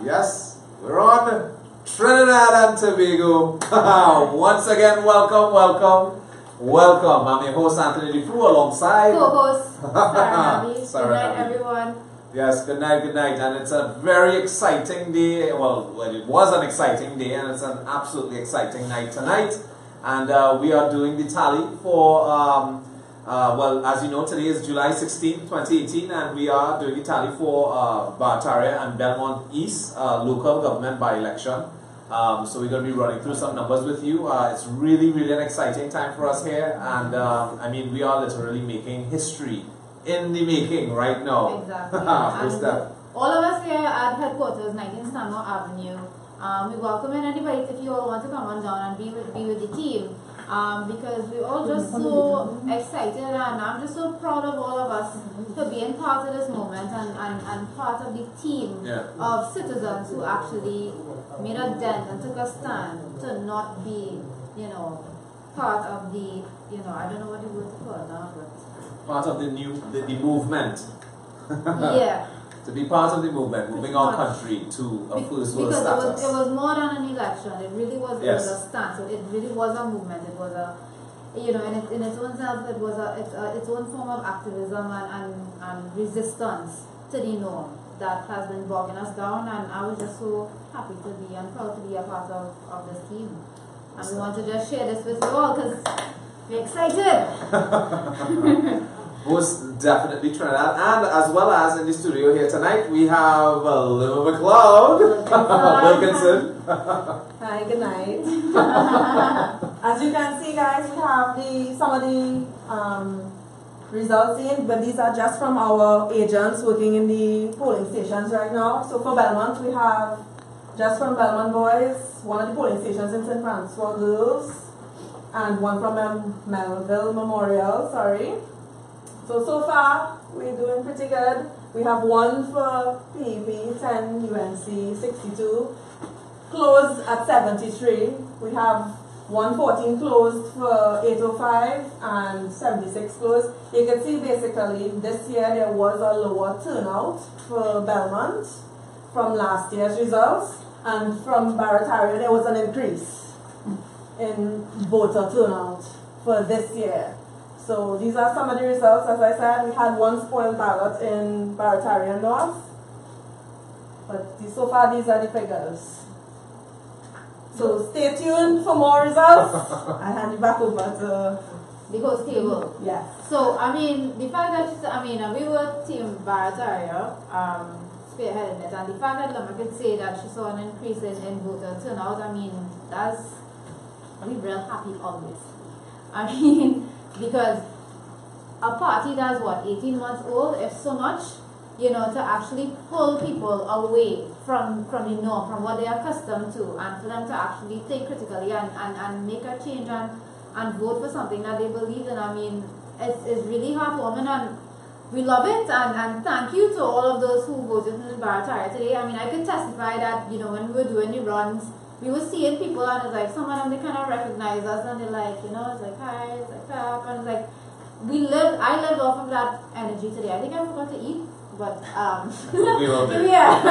Yes, we're on Trinidad and Tobago. Once again, welcome. I'm your host Anthony Dufu alongside co-host Sarah. Good night, everyone. Yes, good night. And it's a very exciting day. Well, it was an exciting day, and it's an absolutely exciting night tonight. And we are doing the tally for, well, as you know, today is July 16, 2018, and we are doing the tally for Barataria and Belmont East local government by-election. So we're going to be running through some numbers with you. It's really an exciting time for us here, and I mean, we are literally making history in the making right now. Exactly. All of us here at headquarters, 19 Stanmore Avenue, we welcome anybody if you all want to come on down and be with the team. Because we're all just so excited, and I'm just so proud of all of us for being part of this moment and part of the team of citizens who actually made a dent and took a stand to not be, part of the, I don't know what the word to call it now, but part of the movement. Yeah. To be part of the movement, moving our country to a first world status. Because it was more than an election. It really was, it was a stand. So it really was a movement. It was a, in its own self, it was its own form of activism and resistance to the norm that has been bogging us down. And I was just so happy to be and proud to be a part of this team. And we want to just share this with you all because we're excited. Most definitely Trinidad, and as well as in the studio here tonight, we have Lil McLeod Wilkinson. Hi, good night. As you can see, guys, we have some of the results in, but these are just from our agents working in the polling stations right now. So for Belmont, we have just from Belmont Boys, one of the polling stations in St. Francois Girls, and one from Melville Memorial, sorry. So far, we're doing pretty good. We have one for PEP, 10 UNC 62, closed at 73. We have 114 closed for 805 and 76 closed. You can see basically this year there was a lower turnout for Belmont from last year's results, and from Barataria there was an increase in voter turnout for this year. So these are some of the results. As I said, we had one spoiled ballot in Barataria North, but so far these are the figures. So stay tuned for more results. I hand it back over to the host table. Yeah. So I mean, the fact that we were team Barataria spearheading it, and the fact that Lama could say that she saw an increase in voter turnout, I mean, we're real happy always. I mean, because a party that's 18 months old, if so much, to actually pull people away from the norm, from what they are accustomed to, and for them to actually think critically and make a change and vote for something that they believe in. I mean, it's really heartwarming, and we love it, and thank you to all of those who voted in Barataria today. I mean, I could testify that, when we were doing the runs, we were seeing people, and it's like, some of them, they kind of recognize us, and they're like, it's like, hi, it's like, tap, and it's like, I lived off of that energy today. I think I forgot to eat, but, we will do. Yeah.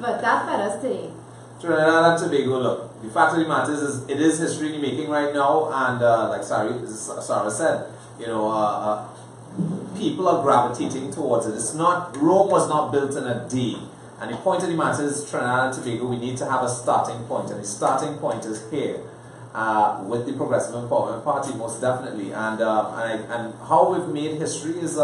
But that fed us today. Trinidad and Tobago, look, the fact of the matter is, it is history in the making right now, and like Sarah said, people are gravitating towards it. It's not, Rome was not built in a day. And the point of the matter is, Trinidad and Tobago, we need to have a starting point, and the starting point is here with the Progressive Empowerment Party, most definitely. And how we've made history is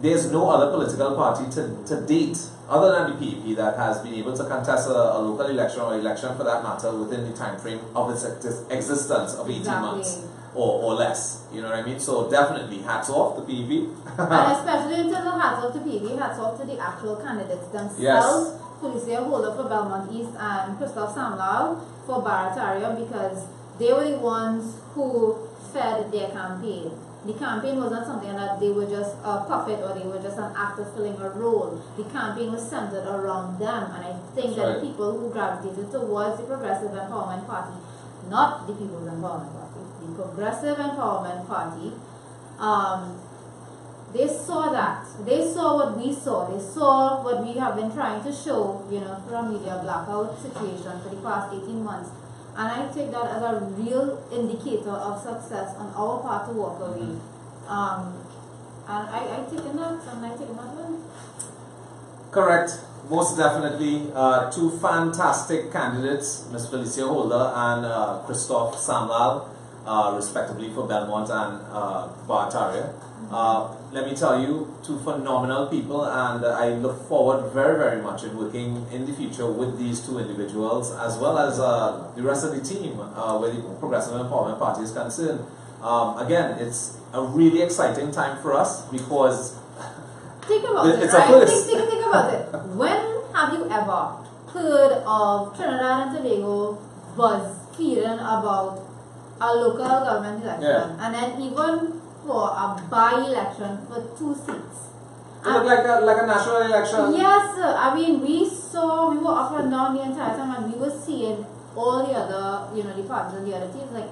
there's no other political party to date, other than the PEP, that has been able to contest a local election, or election for that matter, within the time frame of its existence of 18 months. Or less, you know what I mean? So definitely, hats off to PEP. And especially in terms of hats off to PEP, hats off to the actual candidates themselves. Yes. Felicia Holder for Belmont East and Christoph Samlal for Barataria, because they were the ones who fed their campaign. The campaign was not something that they were just a puppet, or they were just an actor filling a role. The campaign was centered around them, and I think that the people who gravitated towards the Progressive Empowerment Party, not the People's Empowerment Party, the Progressive Empowerment Party, They saw that. They saw what we saw. They saw what we have been trying to show, through a media blackout situation for the past 18 months. And I take that as a real indicator of success on our part to walk away. And I take a note, and I take a note. Correct. Most definitely. Two fantastic candidates, Ms. Felicia Holder and Christophe Samlal, respectively for Belmont and Barataria. Let me tell you, two phenomenal people, and I look forward very, very much in working in the future with these two individuals, as well as the rest of the team where the Progressive Empowerment Party is concerned. Again, it's a really exciting time for us because think about it, it's right? a first. Think about it. When have you ever heard of Trinidad and Tobago buzz feeling about a local government election, and then even for a by-election for 2 seats? It looked like a national election. Yes, sir. I mean, we were up and down the entire time, and we were seeing all the other, the parties and the other teams. Like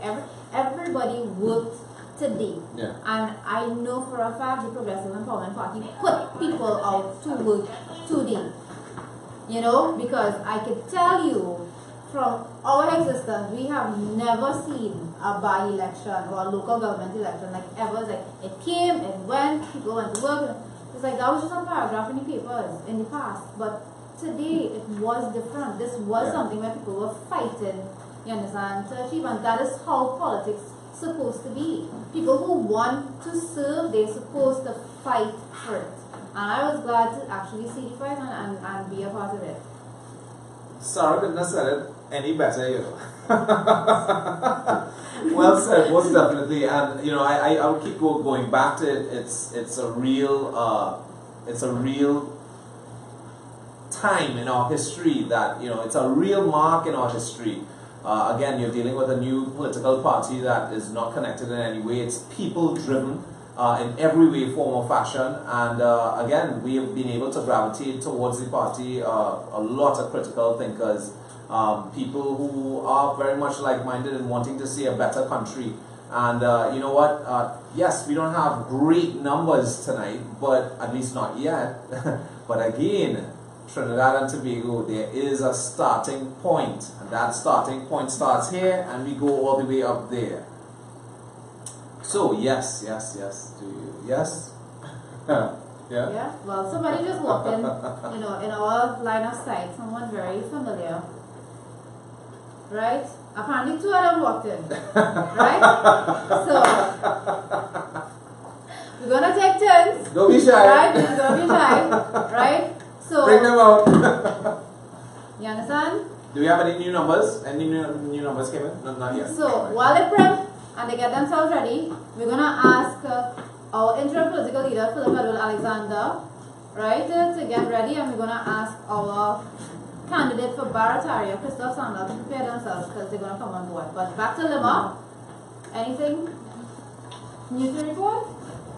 everybody worked today. Yeah. And I know for a fact the Progressive Empowerment Party put people out to work today. Because I could tell you from our existence, we have never seen a by-election or a local government election like ever. It's like it came, it went, people went to work. It's like that was just a paragraph in the papers in the past. But today it was different. This was something where people were fighting, you understand, to achieve, and that is how politics is supposed to be. People who want to serve, they're supposed to fight for it. And I was glad to actually see the fight and be a part of it. Sarah couldn't have said it any better, Well said, most definitely. And I would keep going back to it. It's a real time in our history that it's a real mark in our history. Again, you're dealing with a new political party that is not connected in any way. It's people driven in every way, form or fashion, and again, we have been able to gravitate towards the party a lot of critical thinkers, people who are very much like-minded and wanting to see a better country. And you know what, yes, we don't have great numbers tonight, but at least not yet. But again, Trinidad and Tobago, there is a starting point, and that starting point starts here and we go all the way up there. So yes, do you? Yes? Yeah, well, somebody just walked in, in our line of sight, someone very familiar, right? Apparently 2 of them walked in, right? So, we're gonna take turns. Don't be shy. Right? Don't be shy, right? So, bring them out. You understand? Do we have any new numbers? Any new numbers came in? No, not yet. So, while they prep and they get themselves ready, we're gonna ask our interim political leader, Philip Edward Alexander, right, to get ready, and we're gonna ask our candidate for Barataria, Christophe Samlal, to prepare themselves because they're gonna come on board. But back to Lima, anything new to report?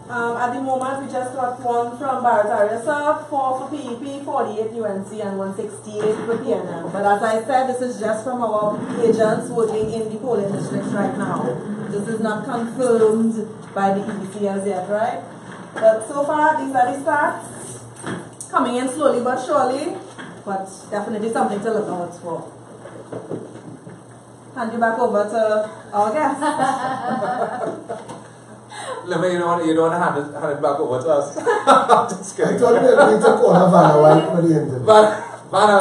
At the moment, we just got one from Barataria, sir, 4 for PEP, 48 UNC, and 168 for PNM. But as I said, this is just from our agents working in the polling districts right now. This is not confirmed by the EBC as yet, right? But so far, these are the stats. Coming in slowly but surely, but definitely something to look out for. Hand you back over to our guest. Lima, you don't want to hand it back over to us. I'm just kidding. I thought we were going to call her Vanna while for the interview. Vanna.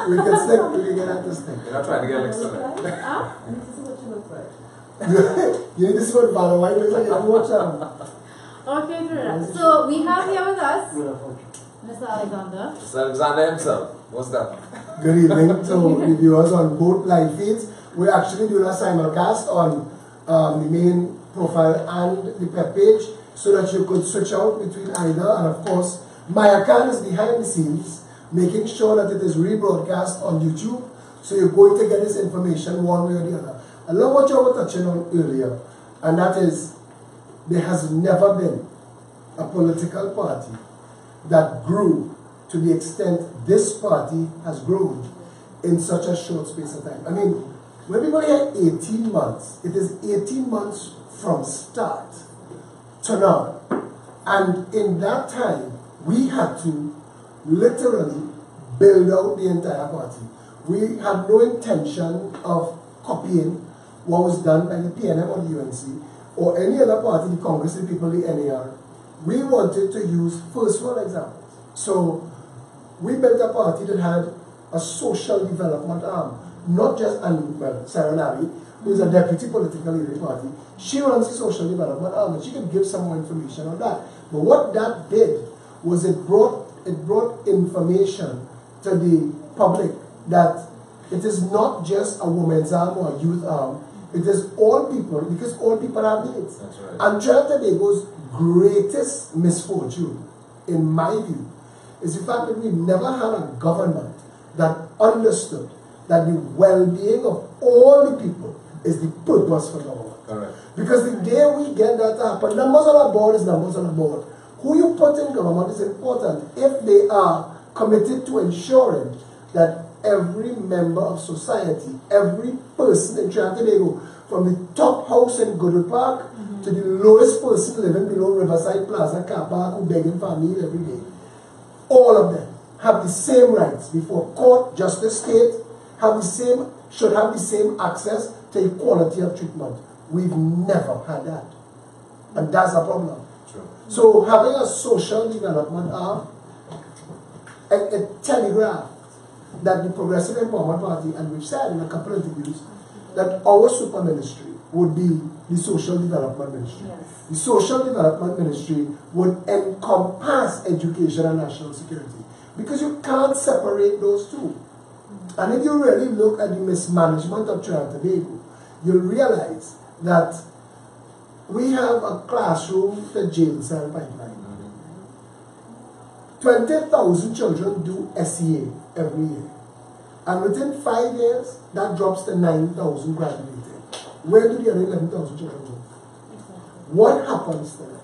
We can stick, we can get at this thing. You're not trying to get licked on it. I need to see what she looks like. You need to see what Vanna white looks like. I'm watching. Okay, Trinidad. So we have here with us Mr. Alexander. Mr. Alexander himself. What's that? Good evening to the viewers on both live feeds. We're actually doing a simulcast on the main profile and the pep page so that you could switch out between either. And of course, Mayakan is behind the scenes making sure that it is rebroadcast on YouTube, so you're going to get this information one way or the other. I love what you were touching on earlier, and that is there has never been a political party that grew to the extent this party has grown in such a short space of time. I mean, When people hear 18 months, it is 18 months from start to now. And in that time, we had to literally build out the entire party. We had no intention of copying what was done by the PNM or the UNC or any other party, the Congress, the People, the NAR. We wanted to use first world examples. So we built a party that had a social development arm, not just, and well, Sarah Nabi, who is a deputy political leader of the party, she runs the social development arm, and she can give some more information on that. But what that did was it brought information to the public that it is not just a women's arm or a youth arm, it is all people, because all people have needs. That's right. And Trinidad and Tobago's greatest misfortune, in my view, is the fact that we've never had a government that understood that the well-being of all the people is the purpose for government. Correct. Because the day we get that to happen, numbers on a board is numbers on a board. Who you put in government is important if they are committed to ensuring that every member of society, every person in Trinidad and Tobago, from the top house in Goodwood Park to the lowest person living below Riverside Plaza, car park, who begging for a meal every day, all of them have the same rights before court, justice, state, should have the same access to equality of treatment. We've never had that. And that's a problem. True. So having a social development arm, a telegraph that the Progressive Empowerment Party, and we've said in a couple of interviews, that our super ministry would be the social development ministry. Yes. The social development ministry would encompass education and national security. Because you can't separate those two. And if you really look at the mismanagement of Trinidad and Tobago, you'll realize that we have a classroom to jail cell pipeline. 20,000 children do SEA every year. And within 5 years, that drops to 9,000 graduated. Where do the other 11,000 children go? What happens to them?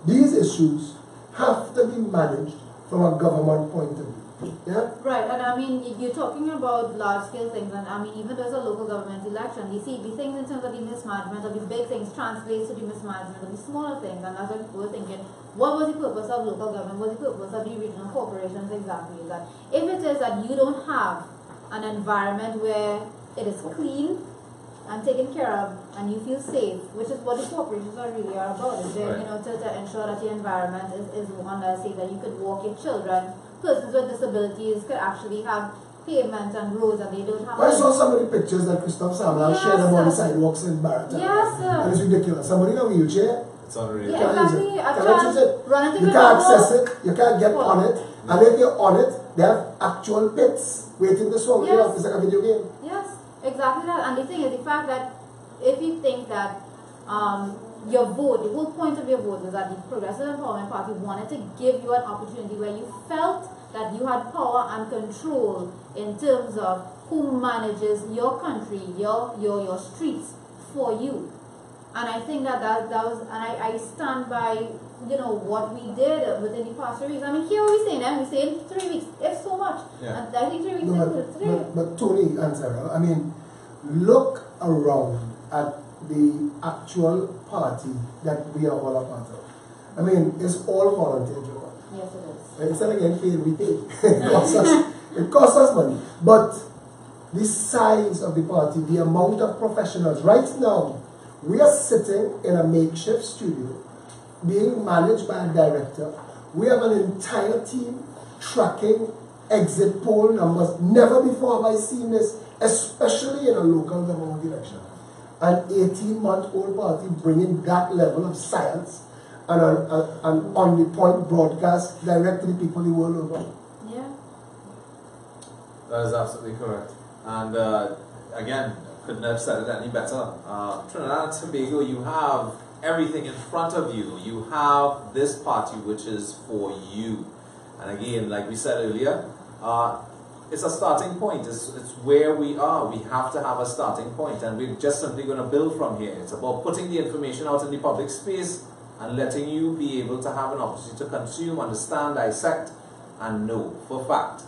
These issues have to be managed from a government point of view. Yeah? Right, and I mean, you're talking about large-scale things, and I mean, even there's a local government election, you see, the things in terms of the mismanagement of the big things translates to the mismanagement of the smaller things, and that's what people were thinking, what was the purpose of local government, what was the purpose of the regional corporations exactly? Is that if it is that you don't have an environment where it is clean and taken care of, and you feel safe, which is what the corporations are really are about, is there, right. you know, to ensure that the environment is one that say that you could walk your children. Persons with disabilities could actually have pavements and roads, and they don't have. I saw some of the pictures that Christophe Samuel shared about the sidewalks in Barata. Yes, sir. And it's ridiculous. Somebody in a wheelchair, It's unreal. Yeah, exactly. I cannot use it. run into You the can't river. access it, you can't get on it, and if you're on it, they have actual pits waiting to swallow you Yes. up. It's like a video game. Yes, exactly that. And the thing is, the fact that if you think that your vote, the whole point of your vote was that the Progressive Empowerment Party wanted to give you an opportunity where you felt that you had power and control in terms of who manages your country, your streets for you. And I think that was, and I stand by, you know, what we did within the past 3 weeks. I mean, here we're saying, and we're saying 3 weeks, if so much. Yeah. And I think 3 weeks No, is good. 3 weeks. but Tony and Sarah, I mean, look around at the actual party that we are all a part of. I mean, it's all volunteer job. Yes, it is. It's not again paid, we pay. It costs us money. But the size of the party, the amount of professionals, right now, we are sitting in a makeshift studio being managed by a director. We have an entire team tracking exit poll numbers. Never before have I seen this, especially in a local government election. An 18-month-old party bringing that level of science and an on-the-point broadcast direct to the people the world over. Yeah. That is absolutely correct. And again, couldn't have said it any better. Trinidad and Tobago, you have everything in front of you. You have this party which is for you. And again, like we said earlier, it's a starting point. It's where we are. We have to have a starting point, and we're just simply going to build from here. It's about putting the information out in the public space and letting you be able to have an opportunity to consume, understand, dissect, and know for fact.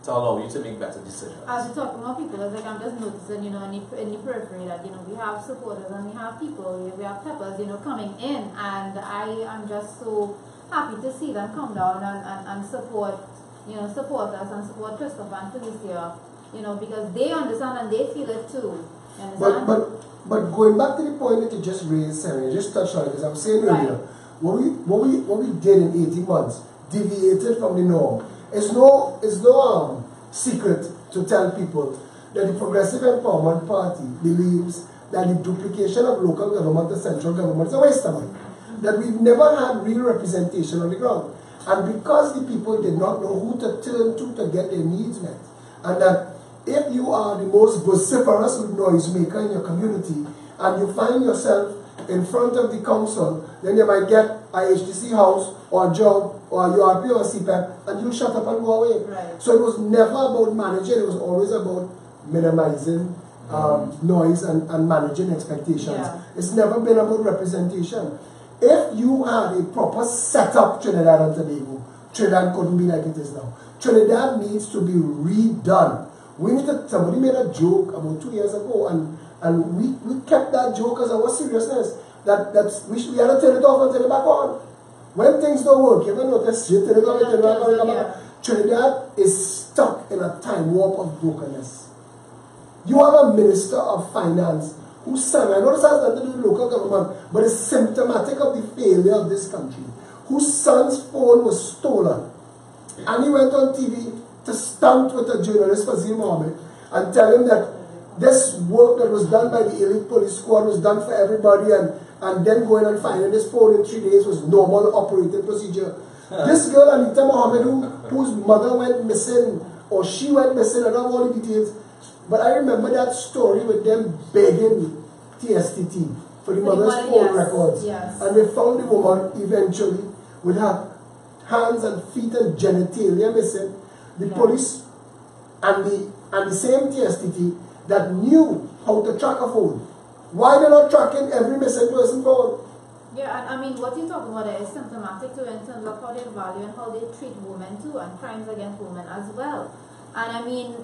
to allow you to make better decisions. As you're talking about people, it's like I'm just noticing, you know, in the periphery that, you know, we have supporters and we have people, we have peppers, you know, coming in, and I am just so happy to see them come down and support, you know, support us and support Christopher and Felicia, you know, because they understand and they feel it too. You understand? But going back to the point that you just raised, Sarah, you just touched on it, because I was saying earlier, what we did in 18 months deviated from the norm. It's no secret to tell people that the Progressive Empowerment Party believes that the duplication of local government to central government is a waste of money. That we've never had real representation on the ground. And because the people did not know who to turn to get their needs met, and that if you are the most vociferous noisemaker in your community and you find yourself in front of the council, then you might get a HDC house or a job or a URP or a CPEP, and you shut up and go away. Right. So it was never about managing, it was always about minimizing noise and managing expectations. Yeah. It's never been about representation. If you had a proper setup Trinidad and Tobago, Trinidad couldn't be like it is now. Trinidad needs to be redone. Somebody made a joke about 2 years ago, and we kept that joke as our seriousness. We had to turn it off and turn it back on. When things don't work, you ever notice you turn it off and turn it back on. Yeah. Trinidad is stuck in a time warp of brokenness. You have a minister of finance whose son, I know this has nothing to do with local government, but it's symptomatic of the failure of this country, whose son's phone was stolen. And he went on TV to stunt with a journalist, Fazil Mohammed, and tell him that this work that was done by the elite police squad was done for everybody, and then going and finding this phone in 3 days was normal operating procedure. This girl, Anita Mohammed, whose mother went missing, or she went missing, I don't know all the details, but I remember that story with them begging TSTT for the mother's phone records. Yes. And they found the woman eventually with her hands and feet and genitalia missing. The police and the same TSTT that knew how to track a phone. Why they're not tracking every missing person phone? Yeah, and I mean, what you're talking about there is symptomatic too in terms of how they value and how they treat women too, and crimes against women as well. And I mean,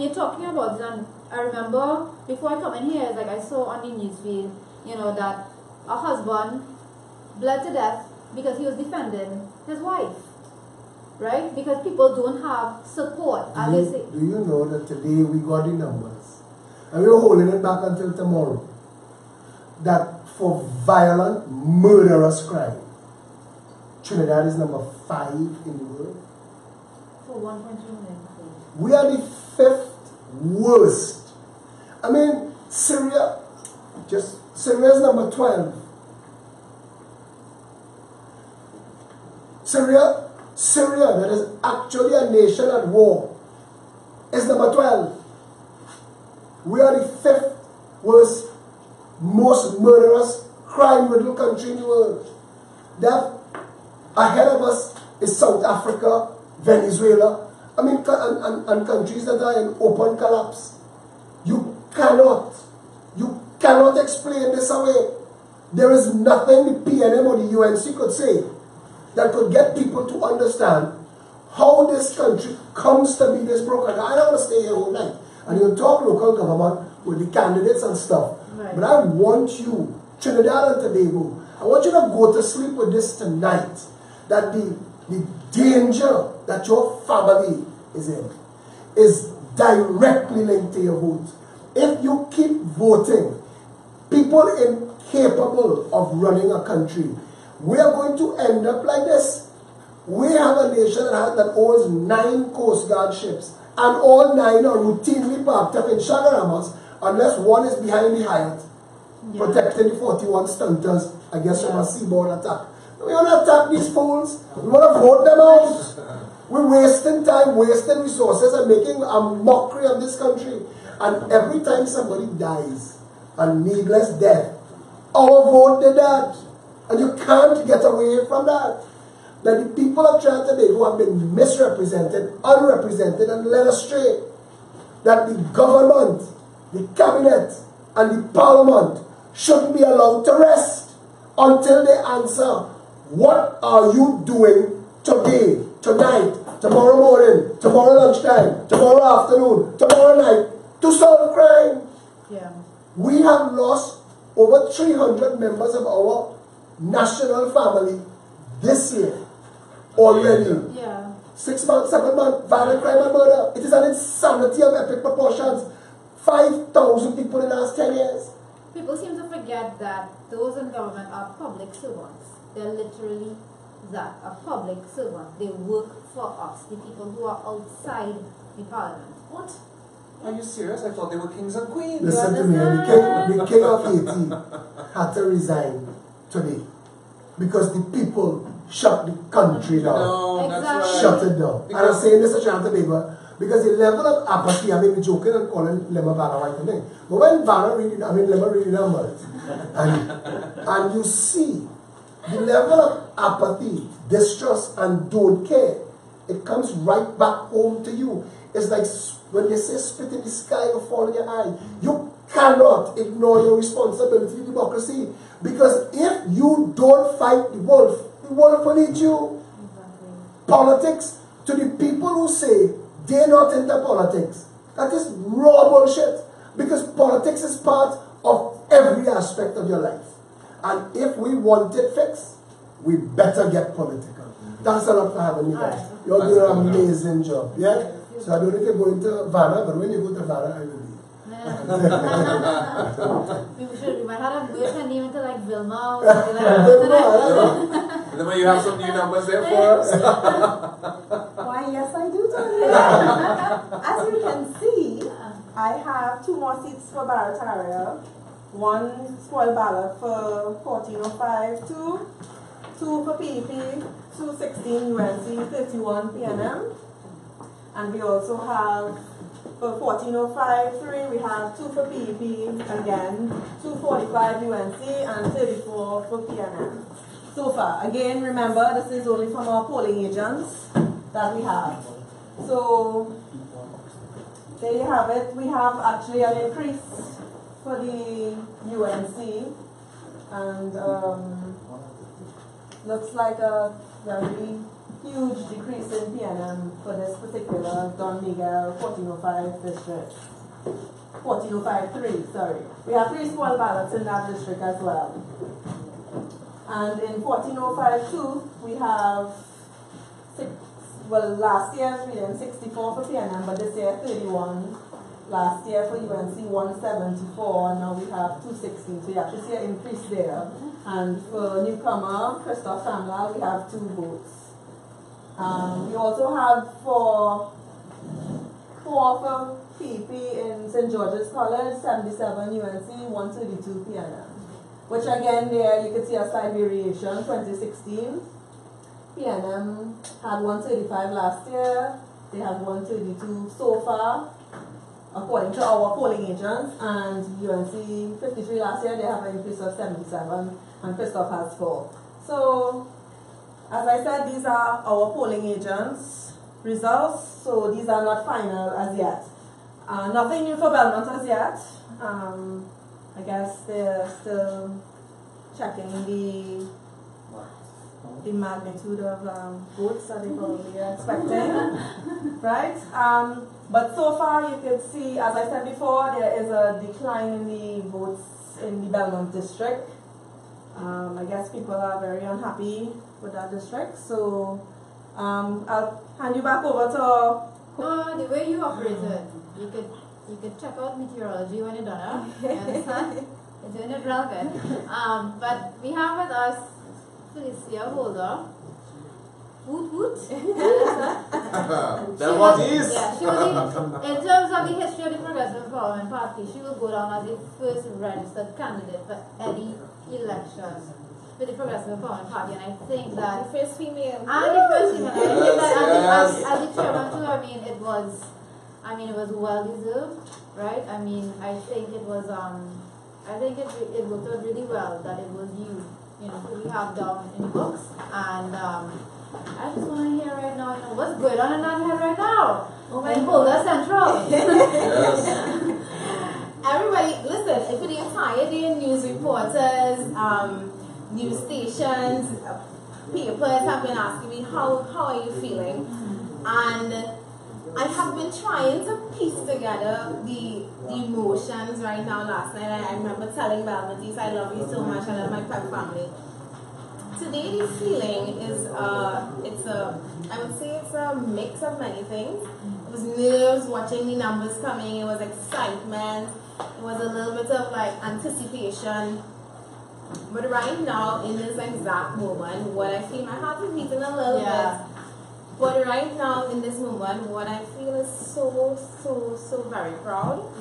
you're talking about it, and I remember before I come in here, like I saw on the newsfeed, you know, that a husband bled to death because he was defending his wife. Right? Because people don't have support. Do you know that today we got the numbers, and we're holding it back until tomorrow, that for violent, murderous crime, Trinidad is number 5 in the world. For 1.2 million. We are the 5th worst. I mean, Syria is number 12. Syria, that is actually a nation at war, is number 12. We are the 5th worst, most murderous, crime-riddled country in the world. That ahead of us is South Africa, Venezuela, I mean, and countries that are in open collapse. You cannot explain this away. There is nothing the PNM or the UNC could say that could get people to understand how this country comes to be this broken. I don't want to stay here all night and you talk local government with the candidates and stuff. Right. But I want you, Trinidad and Tobago, I want you to go to sleep with this tonight, that the danger that your family is in is directly linked to your vote. If you keep voting people incapable of running a country, we are going to end up like this. We have a nation that owns 9 Coast Guard ships, and all 9 are routinely parked up in Shagaramas unless one is behind the Hyatt, protecting the 41 stunters, I guess, from a seaboard attack. We want to attack these fools. We want to vote them out. We're wasting time, wasting resources, and making a mockery of this country. And every time somebody dies, a needless death, our vote did that. And you can't get away from that. That the people of Trinidad and Tobago have been misrepresented, unrepresented, and led astray. That the government, the cabinet, and the parliament shouldn't be allowed to rest until they answer, what are you doing today, tonight, tomorrow morning, tomorrow lunchtime, tomorrow afternoon, tomorrow night to solve crime. Yeah. We have lost over 300 members of our national family this year already. Yeah. 6 months, 7 months, violent crime and murder. It is an insanity of epic proportions. 5,000 people in the last 10 years. People seem to forget that those in government are public servants. They're literally that, are public servants. They work for us, the people who are outside the parliament. What? Are you serious? I thought they were kings and queens. Listen to me, the king of Haiti had to resign today because the people shut the country down. No, that's right. Shut it down. And I'm saying this to Trinidad and Tobago because the level of apathy, I mean, we're joking and calling Lema Vanna white today. But when Vanna really, I mean, Lema really numbers, and you see the level of apathy, distrust, and don't care, it comes right back home to you. It's like when they say spit in the sky or fall in your eye, you cannot ignore your responsibility to democracy. Because if you don't fight the wolf will eat you. Exactly. Politics, to the people who say they're not into politics, that is raw bullshit. Because politics is part of every aspect of your life. And if we want it fixed, we better get political. Thanks a lot for having me, guys. You're doing an amazing job. Yeah? So I don't need to go into Vanna, but when you go to Vanna, I will leave. We might have a good her name into like Vilma or something like that. Vilma, you have some new numbers there for us? Why, yes, I do, Tony. As you can see, I have 2 more seats for Barataria. 1 spoil ballot for 1405, 2 for PEP, 216 UNC, 31 PNM. And we also have, for 1405-3, we have 2 for PEP, again, 245 UNC, and 34 for PNM. So far, again, remember, this is only from our polling agents that we have. So, there you have it. We have actually an increase for the UNC, and looks like a very huge decrease in PNM for this particular Don Miguel 1405 district. 1405-3, sorry. We have 3 small ballots in that district as well. And in 1405-2, we have 6, well, last year we did 64 for PNM, but this year 31. Last year for UNC 174, and now we have 216. So you actually see an increase there. And for newcomer, Christoph Sandler, we have 2 votes. We also have 4 for PP in St. George's College, 77 UNC, 132 PNM. Which again there you can see a slight variation. 2016, PNM had 135 last year. They have 132 so far, according to our polling agents, and UNC 53 last year. They have an increase of 77, and Christoph has 4. So, as I said, these are our polling agents' results, so these are not final as yet. Nothing new for Belmont as yet. I guess they're still checking the magnitude of votes that they probably are expecting, right? But so far you can see, as I said before, there is a decline in the votes in the Belmont district. I guess people are very unhappy with that district, so I'll hand you back over to... No, the way you operated, you could check out meteorology when you're done, you understand? You're doing it real good. But we have with us Felicia Holder. Woot woot. Then what is? Yeah, she was in terms of the history of the Progressive Empowerment Party, she will go down as the first registered candidate for any election for the Progressive Empowerment Party, and I think that the first female. And the first female. I think that Yes. as the chairman too, it was well deserved, right? I think it was it worked out really well that it was you who we have down in the books, and I just want to hear right now, what's going on in that head right now? In Boulder Central. Yes. Everybody, listen, for the entire day, news reporters, news stations, papers have been asking me, how are you feeling? And I have been trying to piece together the emotions right now. Last night I remember telling Matisse, I love you so much, I love my pep family. Today the feeling is, I would say it's a mix of many things. It was nerves watching the numbers coming, it was excitement, it was a little bit of like anticipation. But right now, in this exact moment, what I feel, my heart is beating a little bit. But right now, in this moment, what I feel is so very proud.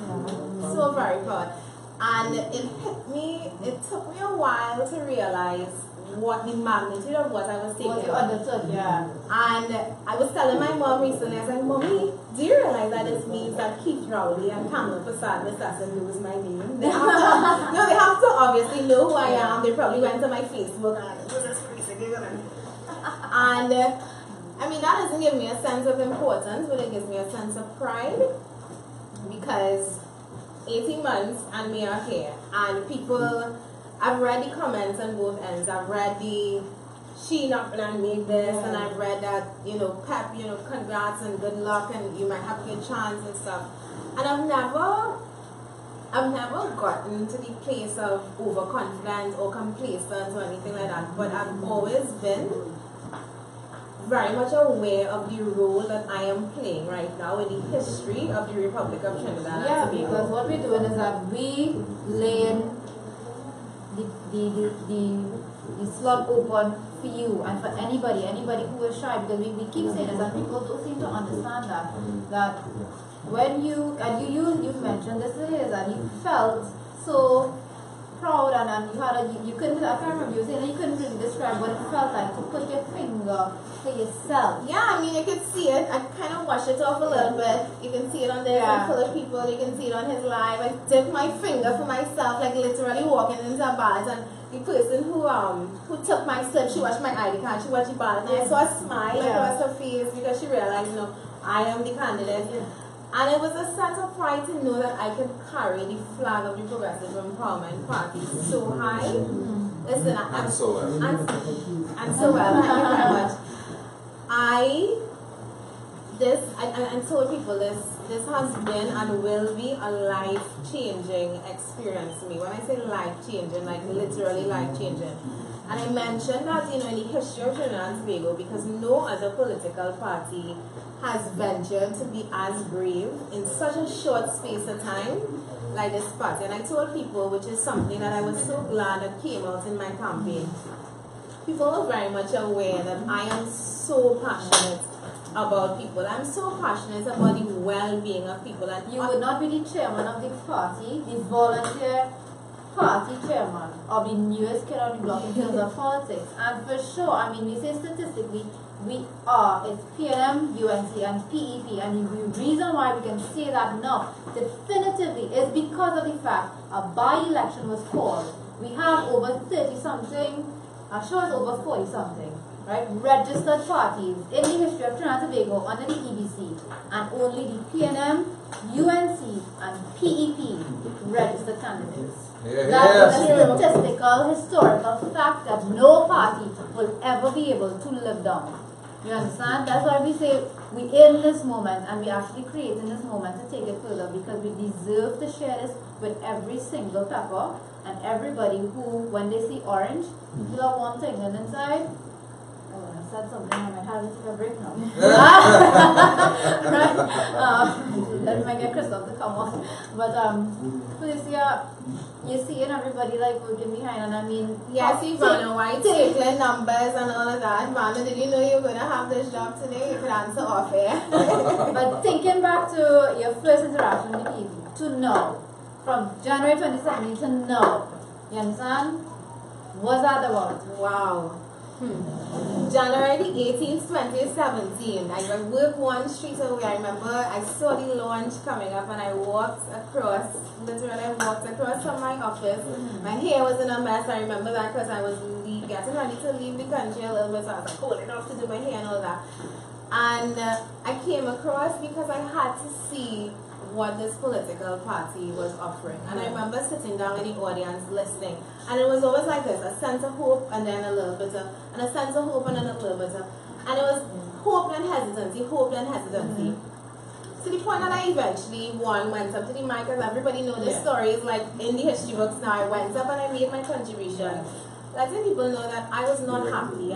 So very proud. And it hit me, it took me a while to realize what the magnitude of what I was taking. What you understood, yeah. And I was telling my mom recently, I was like, Mommy, do you realize that this means that Keith Rowley and Kamala Prasad doesn't lose my name? They have to, no, they have to obviously know who I am. They probably went to my Facebook and I mean, that doesn't give me a sense of importance, but it gives me a sense of pride, because 18 months and we are here, and people, I've read the comments on both ends. I've read the, she not gonna make this, and I've read that, you know, pep, you know, congrats and good luck, and you might have your chance and stuff. And I've never gotten to the place of overconfidence or complacent or anything like that, but I've always been very much aware of the role that I am playing right now in the history of the Republic of Trinidad and Tobago. Because what we're doing is that we laying the slot open for you and for anybody who is shy, because we keep saying this and people don't seem to understand that when you, and you mentioned this is that you felt so proud and you had you couldn't, I can't remember you saying that you couldn't really describe what it felt like to put your finger to yourself. Yeah, I mean, you can see it. I kind of washed it off a little bit. You can see it on there full of people. You can see it on his live. I dipped my finger for myself, like literally walking into a ballot, and the person who took my slip, she watched my ID card, she watched the ballot, and I saw a smile across her face because she realized, you know, I am the candidate. And it was a sense of pride to know that I could carry the flag of the Progressive Empowerment Party so high. Listen, and so well. And so well, thank you very much. I told people this has been and will be a life-changing experience for me. When I say life-changing, like literally life-changing. And I mentioned that, you know, in the history of Trinidad and Tobago, because no other political party has ventured to be as brave in such a short space of time like this party. And I told people, which is something that I was so glad that came out in my campaign, people were very much aware that I am so passionate about people. I'm so passionate about the well-being of people. And you would not be the chairman of the party, the volunteer party chairman of the newest kid on the block in terms of politics. And for sure, I mean, we say statistically, it's PNM, UNC, and PEP, and the reason why we can say that now definitively is because of the fact a by-election was called. We have over 30-something, I'm sure it's over 40-something, right, registered parties in the history of Trinidad and Tobago under the EBC, and only the PNM, UNC, and PEP registered candidates. That's a statistical, historical fact that no party will ever be able to live down. You understand? That's why we say we in this moment, and we actually creating this moment to take it further, because we deserve to share this with every single pepper and everybody who, when they see orange, feel like one thing, and inside, oh, I said something, I might have to take a break now. Let me get Christoph to come on. But Felicia, you're seeing everybody like working behind, and I mean, yes, Ivana White, taking numbers and all of that. Ivana, did you know you were going to have this job today? You could answer off air. But thinking back to your first interaction with Evie, to know, from January 2017 to now, you understand? What's that about? Wow. January the 18th, 2017, I worked one street away. I remember I saw the launch coming up and I walked across, literally I walked across from my office. My hair was in a mess. I remember that because I was getting ready to leave the country a little bit, so I was like holding off to do my hair and all that. And I came across because I had to see what this political party was offering. And I remember sitting down in the audience listening. And it was always like this, a sense of hope and then a little bit of, and a sense of hope and then a little bit of. And it was hope and hesitancy, hope and hesitancy. To the point that I eventually went up to the mic, as everybody knows the stories, like in the history books now, I went up and I made my contribution. Letting people know that I was not happy.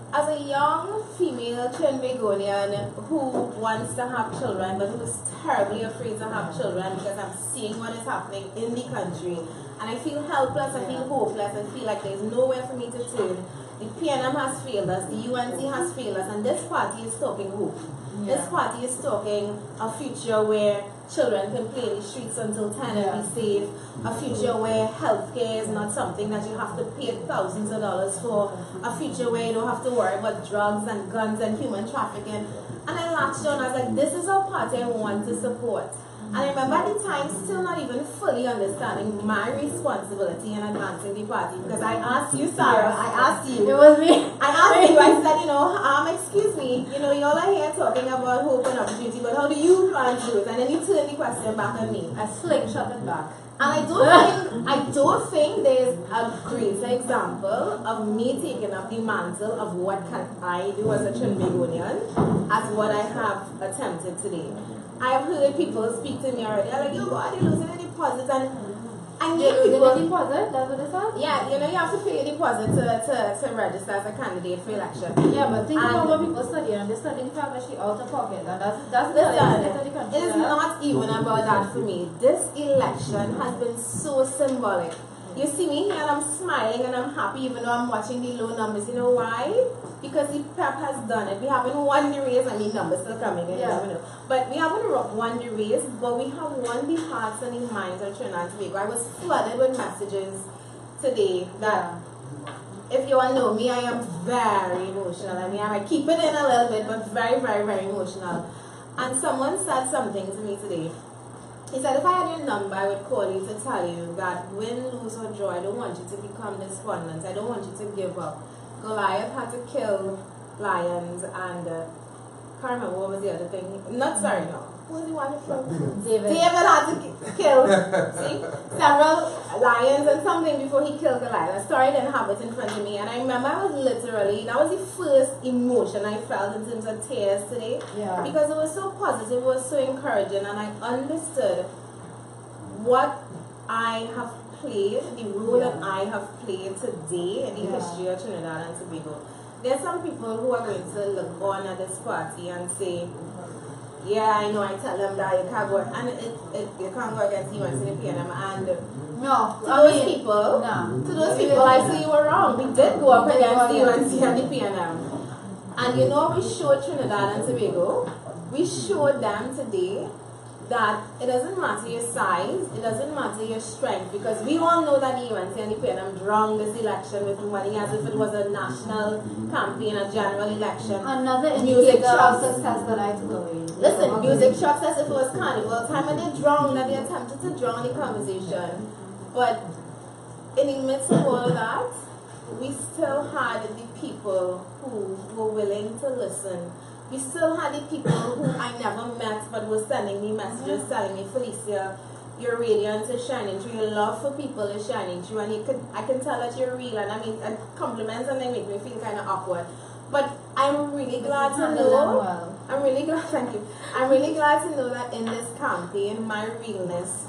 As a young female Trinbagonian who wants to have children, but who is terribly afraid to have children because I'm seeing what is happening in the country, and I feel helpless, I feel hopeless, I feel like there's nowhere for me to turn. The PNM has failed us, the UNC has failed us, and this party is talking hope. This party is talking a future where children can play in the streets until 10 and be safe, a future where healthcare is not something that you have to pay thousands of dollars for, a future where you don't have to worry about drugs and guns and human trafficking. And I latched on, I was like, this is a party I want to support. And I remember at the time still not even fully understanding my responsibility in advancing the party, because I asked you, Sarah, I asked you. It was me. I asked you, I said, excuse me, y'all are here talking about hope and opportunity, but how do you plan to do it? And then you turn the question back at me. I slingshot it back. And I don't think there's a greater example of me taking up the mantle of what can I do as a Trinbagonian as what I have attempted today. I've heard people speak to me already. I'm like, yo, God, you're losing a deposit, and I need people. Losing a deposit? That's what it said? Yeah, you have to pay a deposit to register as a candidate for election. Yeah, but think about what people study, and they're studying the fact that she's out of pocket, and that's the country. It is not even about that for me. This election has been so symbolic. You see me here and I'm smiling and I'm happy even though I'm watching the low numbers. You know why? Because the PEP has done it. We haven't won the race. I mean, numbers still coming in. Yeah. But we haven't won the race, but we have won the hearts and the minds of Trinidad and Tobago. I was flooded with messages today that if you all know me, I am very emotional. I mean, I might keep it in a little bit, but very, very, very emotional. And someone said something to me today. He said, if I had your number, I would call you to tell you that win, lose, or draw, I don't want you to become despondent. I don't want you to give up. Goliath had to kill lions and, can't remember what was the other thing. Who was the one who killed? David had to kill, several lions and something before he killed Goliath. The story didn't have it in front of me. And I remember I was literally, that was the first emotion I felt in terms of tears today. Yeah. Because it was so positive, it was so encouraging, and I understood what I have played, the role that I have played today in the history of Trinidad and Tobago. There are some people who are going to look on at this party and say, yeah, I know, I tell them that you can't go, and you can't go against UNC and the PNM, and to those people, I say you were wrong. We did go up against the UNC and the PNM. And you know, we showed Trinidad and Tobago, we showed them today that it doesn't matter your size, it doesn't matter your strength, because we all know that the UNC and the PNM drowned this election with money as if it was a national campaign, a general election. Another indicator of success that I took away. Listen, music shops as if it was carnival time, and they drowned, and they attempted to drown the conversation. But in the midst of all of that, we still had the people who were willing to listen. We still had the people who I never met but were sending me messages telling me, Felicia, your radiance is shining through, your love for people is shining through, and I can tell that you're real, and I mean, and compliments, and they make me feel kind of awkward. But I'm really glad to know, I'm really glad, thank you, I'm really glad to know that in this campaign, my realness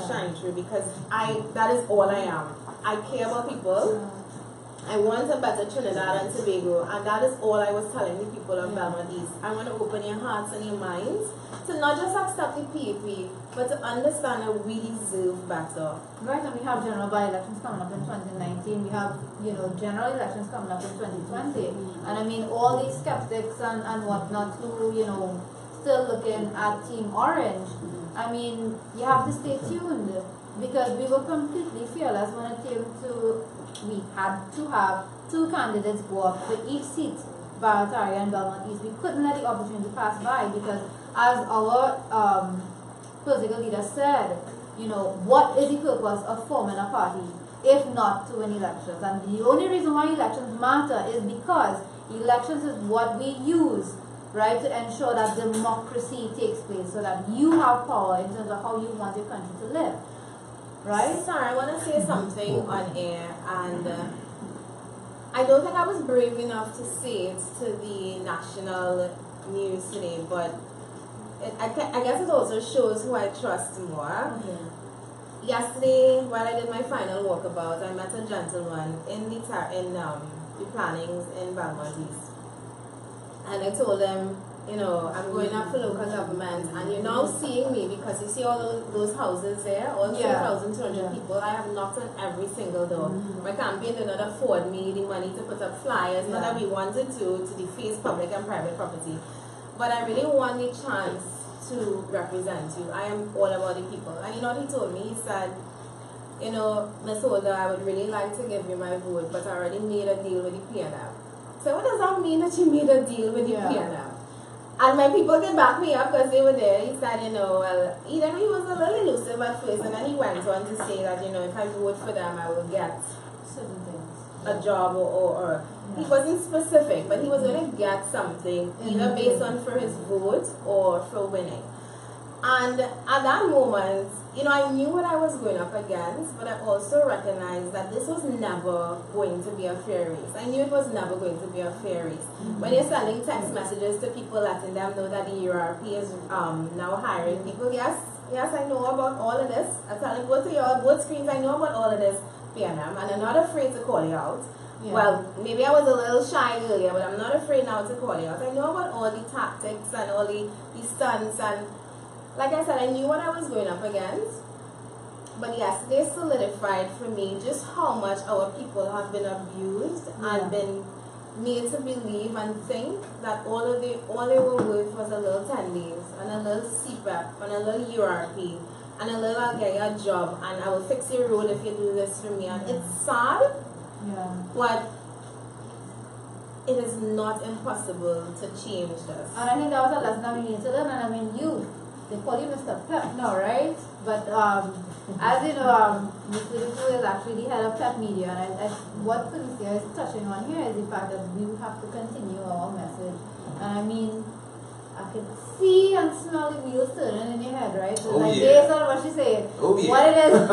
shines through, because that is all I am. I care about people. I want a better Trinidad and Tobago, and that is all I was telling the people of Belmont East. I want to open your hearts and your minds to not just accept the PAP, but to understand that we deserve better. Right, and we have general by-elections coming up in 2019. We have, general elections coming up in 2020. And I mean, all these skeptics and whatnot who, still looking at Team Orange, I mean, you have to stay tuned, because we were completely fearless when it came to, we had to have 2 candidates go up for each seat, Barataria and Belmont East. We couldn't let the opportunity pass by, because as our political leader said, what is the purpose of forming a party if not to win elections? And the only reason why elections matter is because elections is what we use, right, to ensure that democracy takes place, so that you have power in terms of how you want your country to live. Right? Sorry, I want to say something on air, and I don't think I was brave enough to say it to the national news today, but I guess it also shows who I trust more. Okay. Yesterday, while I did my final walkabout, I met a gentleman in the plannings in Belmont East. And I told him, you know, I'm going up for local government, and you're now seeing me because you see all those houses there, all 3,200 people. I have knocked on every single door. My campaign did not afford me the money to put up flyers, not that we wanted to deface public and private property. But I really want the chance to represent you. I am all about the people. And you know what he told me? He said, you know, Ms. Holder, I would really like to give you my vote, but I already made a deal with the PNM. So what does that mean that you made a deal with the PNM? And my people could back me up because they were there. He said, you know, well, he was a little elusive at first, and then he went on to say that, you know, if I vote for them, I will get certain things, a job or he wasn't specific, but he was going to get something either based on for his vote or for winning. And at that moment, you know, I knew what I was going up against, but I also recognized that this was never going to be a fair race. I knew it was never going to be a fair race. When you're sending text messages to people letting them know that the URP is now hiring people, yes, I know about all of this. I tell them, go to your both screens, I know about all of this, PNM, and I'm not afraid to call you out. Yeah. Well, maybe I was a little shy earlier, but I'm not afraid now to call you out. I know about all the tactics and all the stunts, and like I said, I knew what I was going up against. But yesterday solidified for me just how much our people have been abused and been made to believe and think that all they were worth was a little 10 days and a little CPAP and a little URP and a little I'll get you a job and I will fix your road if you do this for me. And it's sad, but it is not impossible to change this. And I think that was a lesson that we need to learn. And I mean, they call you Mr. Pep now, right? But as you know, Mr. Dufu is actually the head of Pep Media, and what Felicia is touching on here is the fact that we have to continue our message. And I mean, I can see and smell the wheels turning in your head, right? So based on what she said, what it is.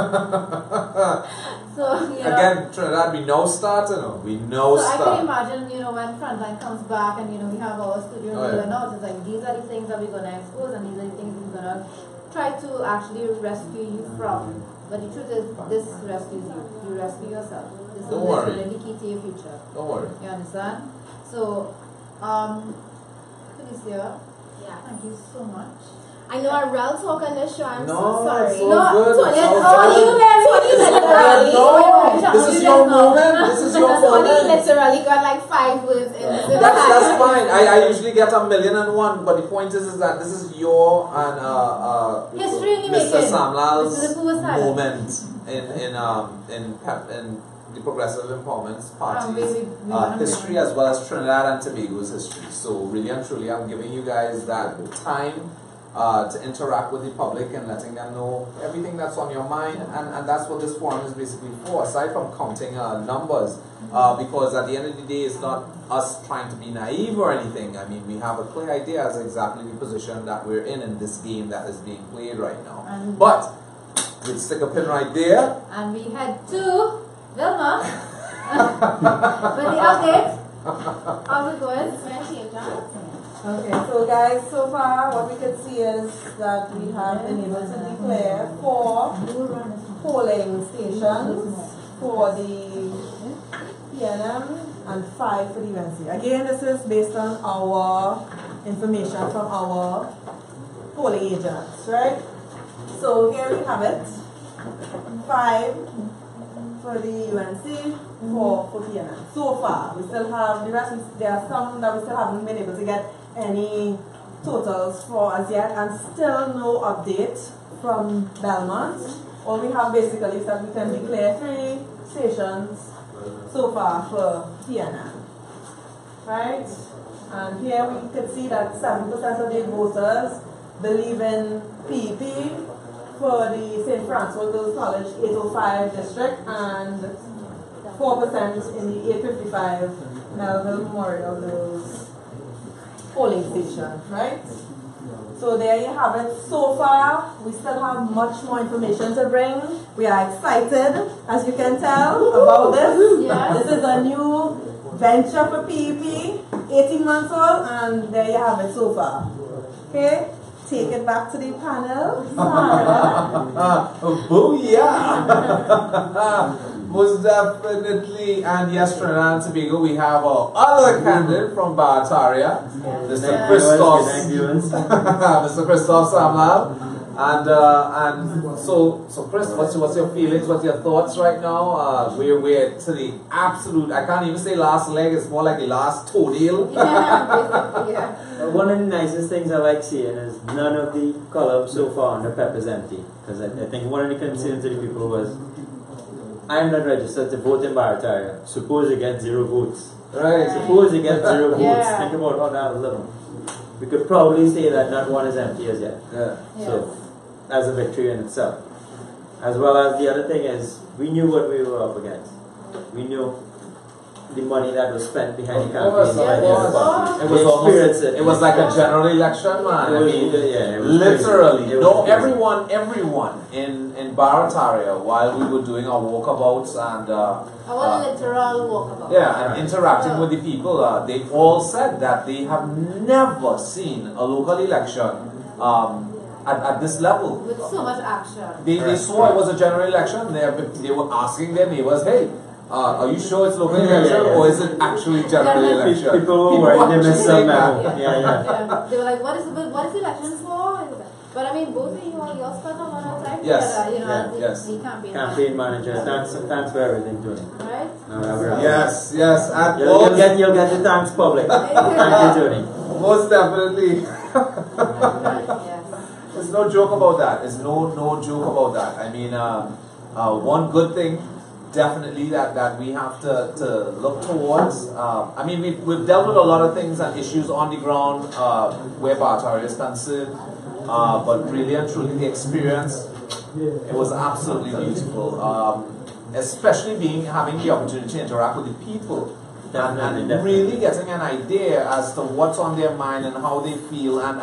So, you know, again, Trinidad, we know starting. We know so start. I can imagine, you know, when Frontline comes back and, you know, we have our studio and all, it's like, these are the things that we're going to expose and these are the things we're going to try to actually rescue you from. But the truth is, this rescues you. You rescue yourself. This is really key to your future. Don't worry. You understand? So, Felicia, thank you so much. I know I real talk on this show. I'm so sorry. So good. Tony literally. This is your moment. This is your moment. Tony literally got like 5 words in this. That's fine. I usually get 1,000,001, but the point is that this is your and history Mr. Samlal's moment in the Progressive Empowerment Party's history, as well as Trinidad and Tobago's history. So really and truly, I'm giving you guys that time to interact with the public and letting them know everything that's on your mind, and that's what this forum is basically for, aside from counting numbers, because at the end of the day, it's not us trying to be naive or anything. I mean, we have a clear idea as exactly the position that we're in this game that is being played right now. But we'll stick a pin right there. And we head to Vilma for the update. How's it going? Okay, so guys, so far what we can see is that we have been able to declare 4 polling stations for the PNM and 5 for the UNC. Again, this is based on our information from our polling agents, right? So here we have it, 5 for the UNC, 4 for PNM. So far, we still have the rest. There are some that we still haven't been able to get any totals for as yet, and still no update from Belmont. All we have basically is that we can declare 3 stations so far for PNM, right? And here we could see that 7% of the voters believe in PEP for the St. Francois Girls College 805 district, and 4% in the 855 Melville Memorial Girls polling station, right? So there you have it. So far, we still have much more information to bring. We are excited, as you can tell, about this. Yes. This is a new venture for PEP, 18 months old, and there you have it so far. Okay, take it back to the panel. Booyah! Most definitely. And yes, Trinidad and Tobago, we have our other candidate from Barataria, Mr. Christoph. Mr. Christoph Samlal. And so Chris, what's your feelings? What's your thoughts right now? We're to the absolute. I can't even say last leg. It's more like the last toenail. Yeah. One of the nicest things I like seeing is none of the columns so far on the PEP is empty. Because I think one of the concerns of the people was, I'm not registered to vote in Barataria. Suppose you get 0 votes. Right. Suppose you get 0 votes. Yeah. Think about how that would look. We could probably say that not one is empty as yet. Yeah. So that's a victory in itself. As well as the other thing is, we knew what we were up against. We knew the money that was spent behind the campaign. It was like a general election, man. I mean, literally. Everyone in Barataria, while we were doing our walkabouts and literal walkabout. yeah, and interacting with the people, they all said that they have never seen a local election at this level. With so much action. They saw it was a general election. They were asking their neighbors, hey, are you sure it's local election or is it actually general election? People were worried they missed some memo. They were like, what is the election for? But I mean, both of you spent a lot of time Yes. together, Yes. the campaign. Campaign manager, thanks for everything, Tony. Right? Yes. And You'll get the thanks public. Thank you, Tony. most definitely. Yes. There's no joke about that. There's no joke about that. I mean, one good thing definitely that we have to look towards. I mean, we've dealt with a lot of things and issues on the ground where Barataria is concerned, but really and truly the experience, it was absolutely beautiful. Especially having the opportunity to interact with the people and really getting an idea as to what's on their mind and how they feel. And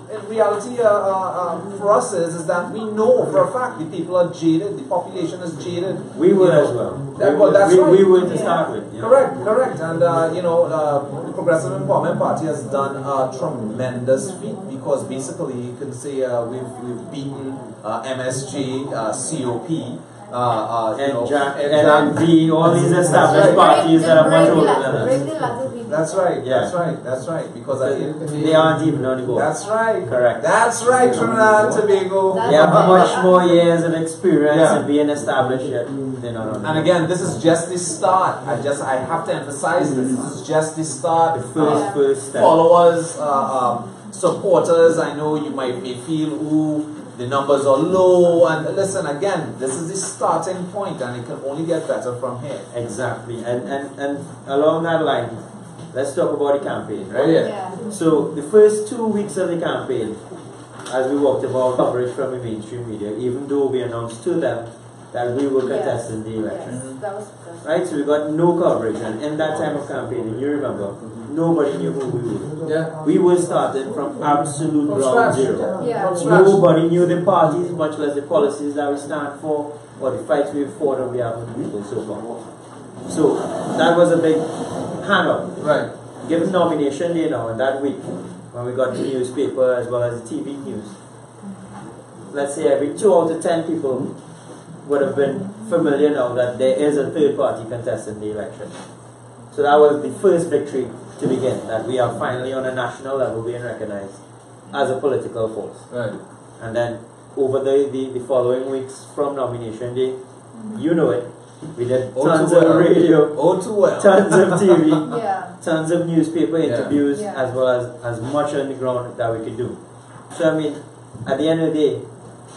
in reality, for us is that we know for a fact the people are jaded, the population is jaded. We were as well. That's right. We were to start with. You know? Correct. And the Progressive Empowerment Party has done a tremendous feat because basically you can say we've beaten MSG, COP. NNV, all these established parties that are much older than us. That's right. Because they aren't even on the board. That's right. Correct. That's right, Trinidad and Tobago. They have much more years of experience in being established yet. And again, this is just the start. I have to emphasize this. This is just the start. The first step. Followers, supporters, I know you may feel, the numbers are low, and listen, again, this is the starting point and it can only get better from here. Exactly. And along that line, let's talk about the campaign, right? Yeah. So the first 2 weeks of the campaign, as we walked about coverage from the mainstream media, even though we announced to them that we were contesting the election. Yes, right? So we got no coverage, and in that time of campaigning, you remember, nobody knew who we were. Yeah. We were starting from absolute ground zero. Yeah. Nobody knew the parties, much less the policies that we stand for, or the fights we've fought on behalf of the people so far. So that was a big hang-up. Right. Given nomination day now, and that week, when we got the newspaper as well as the TV news, let's say every 2 out of 10 people would have been familiar now that there is a third party contesting the election. So that was the first victory to begin, that we are finally on a national level being recognized as a political force. Right. And then over the following weeks from nomination day, you know it, we did tons of radio, tons of TV, tons of newspaper interviews, as well as much on the ground that we could do. So I mean, at the end of the day,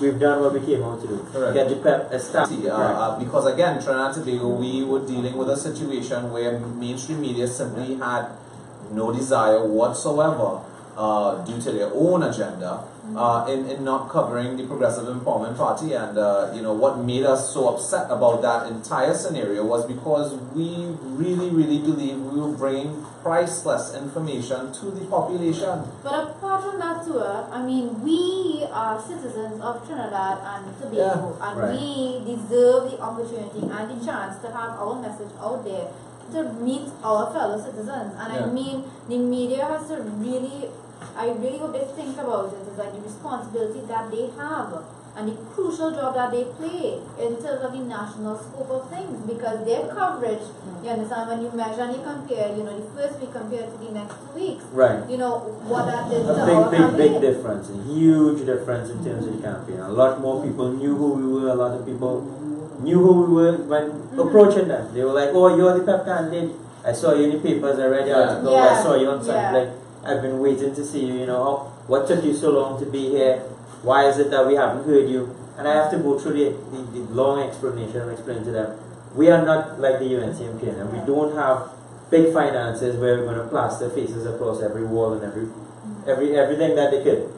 we've done what we came out to do. Correct. Get the PEP established. Because again, Trinidad and Tobago, we were dealing with a situation where mainstream media simply had no desire whatsoever, due to their own agenda, in not covering the Progressive Empowerment Party, and you know, what made us so upset about that entire scenario was because we really believe we were bringing priceless information to the population. But apart from that too, I mean, we are citizens of Trinidad and Tobago, and right. we deserve the opportunity and the chance to have our message out there to meet our fellow citizens. And I mean, the media has to really, I really hope they think about it. It's like the responsibility that they have and the crucial job that they play in terms of the national scope of things, because their coverage, you understand, when you measure and you compare, you know, the first week compared to the next 2 weeks, Right. you know, what that did to A our big campaign. difference, a huge difference in terms of the campaign. A lot more people knew who we were, a lot of people knew who we were when approaching them. They were like, oh, you're the PEP candidate. I saw you in the papers, I read your article, I saw you on something, like, I've been waiting to see you, you know, what took you so long to be here? Why is it that we haven't heard you? And I have to go through the long explanation and explain to them, we are not like the UNCMP, and we don't have big finances where we're going to plaster faces across every wall and everything that they could.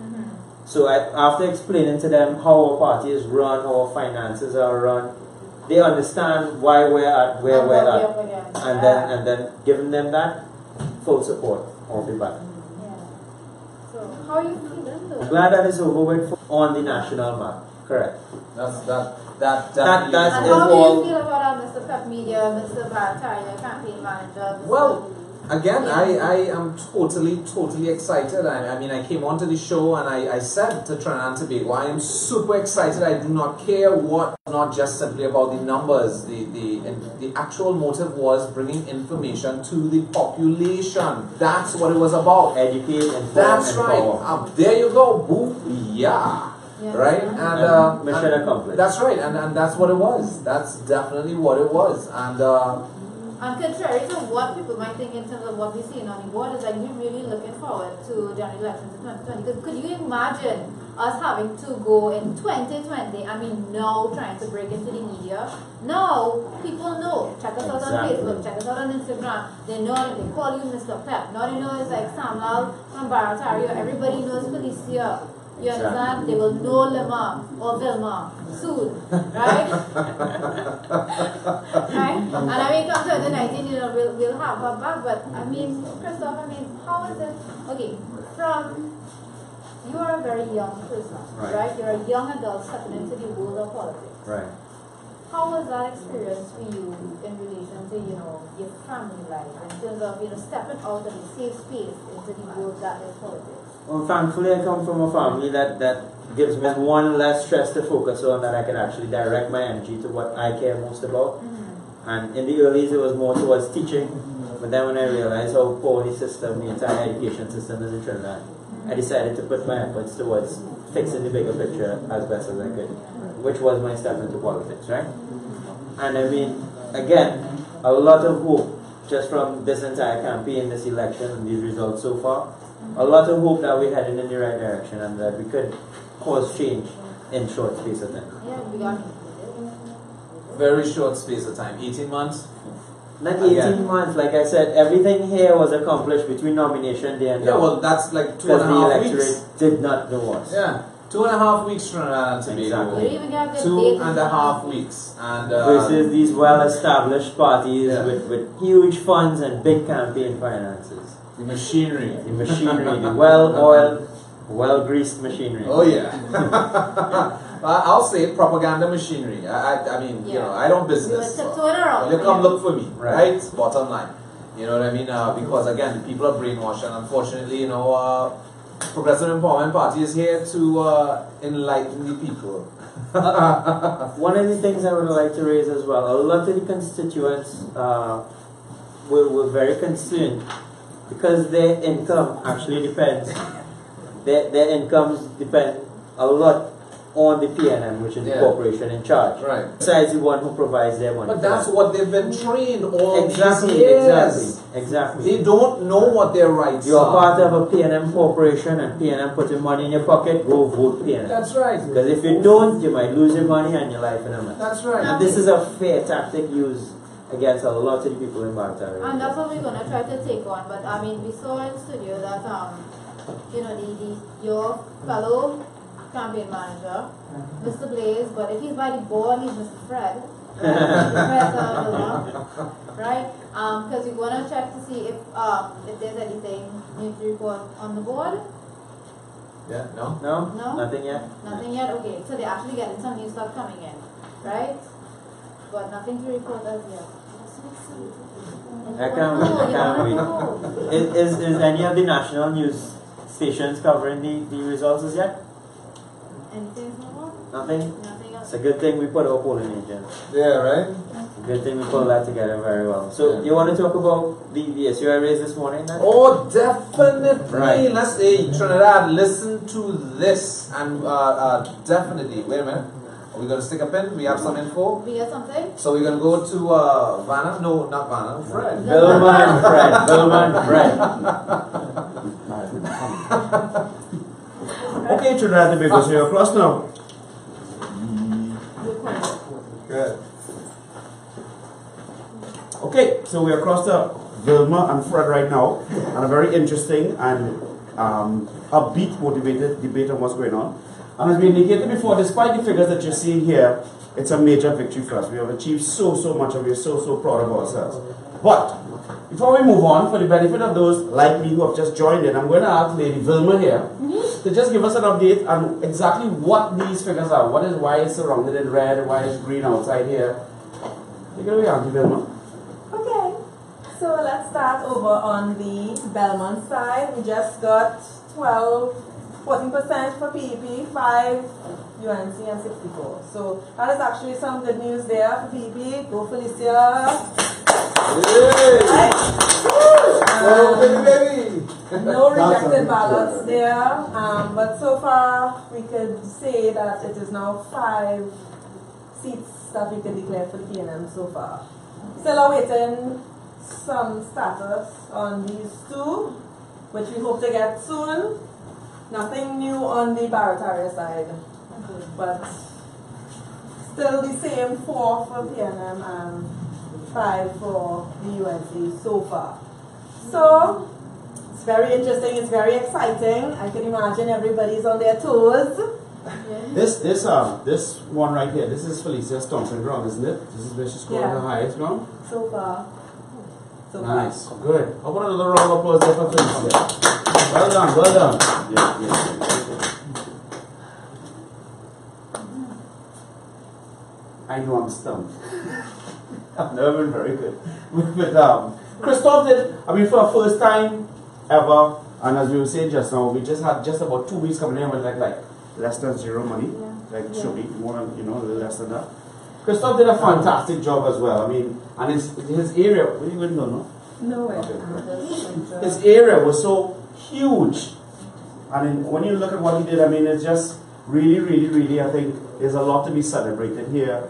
So after explaining to them how our party is run, how our finances are run, they understand why we're at where we're at, and then giving them that full support of the back. So how are you feeling though? I'm glad that it's over with on the national map. Correct. That's That's And how do overall. you feel about Mr. Pep Media, Mr. Barataria, campaign manager? Mr. Well, again, I am totally excited. I mean, I came onto the show and I said to Trinidad and Tobago, I am super excited. I do not care what, not just simply about the numbers. The actual motive was bringing information to the population. That's what it was about. Educate, inform, That's right. empower. There you go. Boo. Yeah. Right? And mission accomplished. that's right. And that's what it was. That's definitely what it was. And And contrary to what people might think in terms of what we're seeing on the board, is like we're really looking forward to general elections in 2020. Because could you imagine us having to go in 2020, I mean, now trying to break into the media? Now, people know. Check us out on Facebook, check us out on Instagram. They know if they call you Mr. Pep. Now they know it's like Samuel from Barataria. Everybody knows Felicia. You understand? They will know Lema or Vilma soon, right? Right? And I mean, come 2019, you know, we'll have her back. But I mean, Christoph, I mean, how is it? Okay, you are a very young person, right? You're a young adult stepping into the world of politics. Right. How was that experience for you in relation to, you know, your family life, in terms of, you know, stepping out of a safe space into the world that is politics? Well, thankfully, I come from a family that gives me one less stress to focus on, that I can actually direct my energy to what I care most about. And in the early days, it was more towards teaching. But then when I realized how poor the system, the entire education system is in Trinidad, I decided to put my efforts towards fixing the bigger picture as best as I could, which was my step into politics, right? And I mean, again, a lot of hope just from this entire campaign, this election, and these results so far. A lot of hope that we're heading in the right direction and that we could cause change in short space of time. Yeah, we got very short space of time, 18 months. Not 18 months, like I said, everything here was accomplished between nomination day and Yeah, well, that's like 2.5 because the weeks. electorate did not know us. Yeah, 2.5 weeks Trinidad and Tobago. We even got the 2.5 weeks. And Versus these well-established parties with huge funds and big campaign finances. the machinery. The machinery, the well-oiled, well-greased machinery. Oh yeah. I'll say it, propaganda machinery. I mean, you know, I don't business. You were tiptoeing around. You come look for me, Right. right? Bottom line. You know what I mean? Because again, people are brainwashed, and unfortunately, you know, Progressive Empowerment Party is here to enlighten the people. One of the things I would like to raise as well, a lot of the constituents were very concerned because their income actually depends, their incomes depend a lot on the PNM, which is the corporation in charge. Right. Besides the one who provides their money. But that's what they've been trained all these Exactly. They don't know what their rights You're are. part of a PNM corporation and PNM put your money in your pocket, go vote PNM. That's right. Because if you don't, you might lose your money and your life in a mess. That's right. And this is a fair tactic used against a lot of the people in Barataria. And that's what we're going to try to take on. But I mean, we saw in studio that you know, your fellow campaign manager, Mr. Blaze, but if he's by the board, he's Mr. Fred. Right? Because we're going to check to see if there's anything new to report on the board. Yeah, no? No? No? Nothing yet? Nothing yet? Okay, so they're actually getting some new stuff coming in, right? But nothing to report as yet. I can't wait. Is any of the national news stations covering the results as yet? Anything more? Nothing? Nothing else. It's a good thing we put our polling agent. Yeah, right? Good thing we pulled that together very well. So you want to talk about the issue I raised this morning then? Oh, definitely. Right. Let's say Trinidad, listen to this. And definitely, wait a minute. Are we going to stick a pin? We have some info. We have something? So we're going to go to Vanna. No, not Vanna. Fred. Vilma and Fred. Vilma and Fred. Okay, Trinidad and Tobago, so you're across now. Good. Okay, so we're across to Vilma and Fred right now, and a very interesting and upbeat, motivated debate on what's going on. And as we indicated before, despite the figures that you're seeing here, it's a major victory for us. We have achieved so much, and we're so proud of ourselves. But before we move on, for the benefit of those like me who have just joined in, I'm going to ask Lady Vilma here to just give us an update on exactly what these figures are. Why it's surrounded in red, and why it's green outside here. Take it away, Auntie Vilma. Okay, so let's start over on the Belmont side. We just got 14% for PEP, 5 UNC and 64. So that is actually some good news there for PEP. Go Felicia. Right? No rejected ballots there, but so far we could say that it is now 5 seats that we could declare for the PNM so far. Still awaiting some status on these 2, which we hope to get soon. Nothing new on the Barataria side, but still the same 4 for PNM and 5 for the UNC so far. So it's very interesting, it's very exciting. I can imagine everybody's on their toes. This one right here, this is Felicia's stomping ground, isn't it? This is where she scored her highest ground. So far. Nice, good. How about another round of applause there for Felicia? Well done, well done. I know I'm stumped. I've never been very good. But Christoph did, for our first time ever, and as we were saying just now, we just had just about 2 weeks coming in with like less than 0 money. It should be more than, a little less than that. Christoph did a fantastic job as well. And his area, we didn't know, no? No way. Okay. His area was so huge. When you look at what he did, it's just really, I think there's a lot to be celebrated here.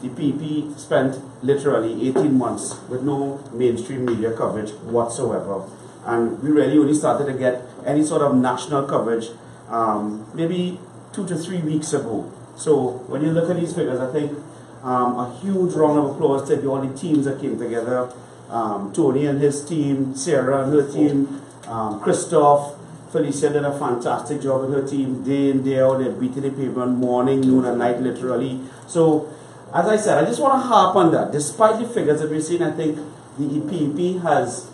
The PP spent literally 18 months with no mainstream media coverage whatsoever. And we really only started to get any sort of national coverage maybe 2 to 3 weeks ago. So when you look at these figures, I think a huge round of applause to all the teams that came together. Tony and his team, Sarah and her team, Christoph, Felicia did a fantastic job with her team, day in, day out. They're beating the pavement morning, noon and night literally. So as I said, I just want to harp on that. Despite the figures that we've seen, I think the EPP has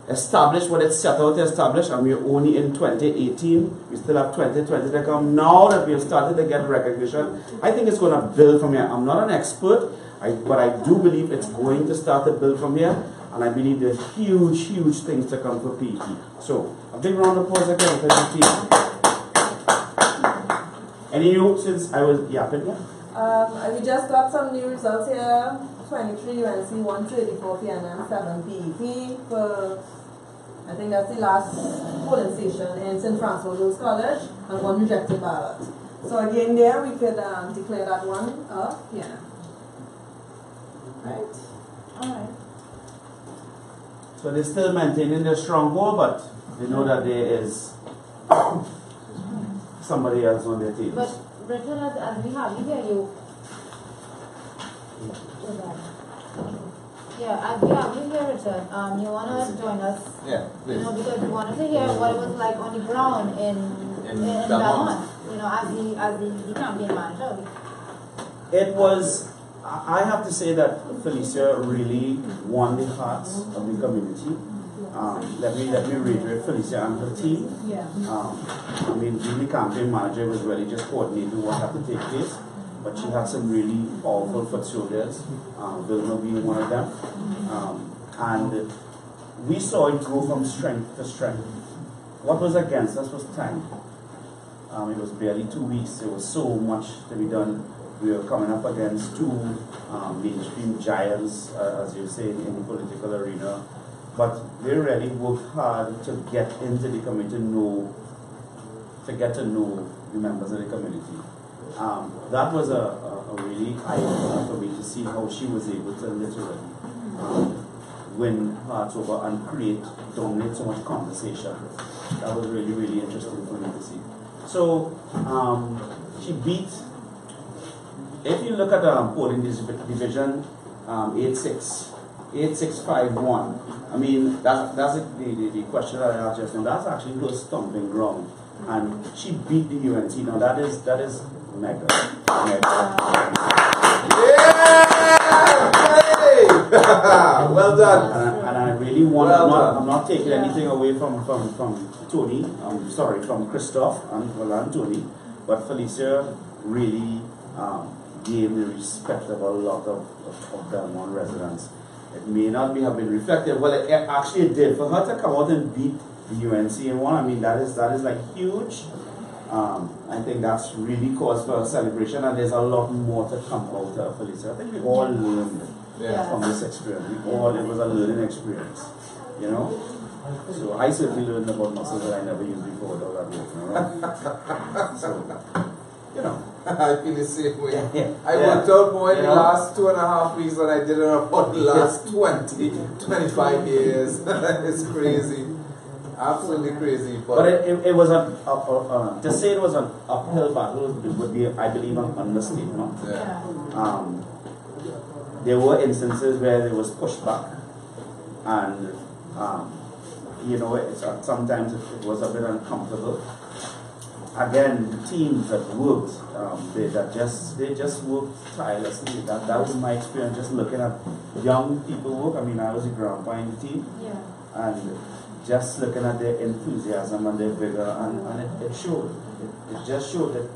established what it set out to establish, and we're only in 2018. We still have 2020 to come. Now that we have started to get recognition, I think it's going to build from here. I'm not an expert, but I do believe it's going to start to build from here, and I believe there's huge things to come for PEP. So, a big round of applause again for the team. Any new since I was yapping here? We just got some new results here. 23 UNC, 134 PNM, 7 PEP. I think that's the last polling station in St. Francois Girls College, and 1 rejected ballot. So again there we could declare that one a PNM. Right? Alright. So they're still maintaining their stronghold, but they know that there is somebody else on their team. But Richard, as we have you here, Yeah, and we here, Richard. You wanna join us? Yeah, You please. know, because we wanted to hear what it was like on the ground in Belmont. You know, as the campaign manager. It was, I have to say that Felicia really won the hearts of the community. Let me reiterate, Felicia and her team. Yeah. I mean, being the campaign manager was really just coordinating what had to take place, but she had some really powerful foot soldiers, Vilma being one of them. And we saw it grow from strength to strength. What was against us was time. It was barely 2 weeks. There was so much to be done. We were coming up against two mainstream giants, as you say, in the political arena. But they really worked hard to get into the community, to get to know the members of the community. That was a really eye-opener for me to see how she was able to literally win hearts over and dominate so much conversation. That was really, really interesting for me to see. So she beat, if you look at polling division 8651, I mean, that's the question that I asked just now. That's actually her stomping ground. And she beat the UNC. Now that is mega. Yeah! Well done. And I really want, I'm not taking anything away from Tony, from Christoph and Tony, but Felicia really gave the respect of a lot of Belmont residents. It may not have been reflected, well, it actually did. For her to come out and beat the UNC in one, I mean, that is like huge. I think that's really cause for a celebration, and there's a lot more to come out of Felicia. I think we all learned from this experience. It was a learning experience, you know. So I certainly learned about muscles that I never used before. All that work, you know? So, you know. I feel the same way. Yeah. I worked out more in the last 2.5 weeks than I did in about the last 25 years. It's crazy. Absolutely crazy. But it was to say it was an uphill battle would be, I believe, an understatement. Yeah. There were instances where there was pushback, and you know, sometimes it was a bit uncomfortable. Again, the teams that worked, they just worked tirelessly. That was my experience, just looking at young people work. I mean, I was a grandpa in the team, and just looking at their enthusiasm and their vigor, and it showed. It just showed that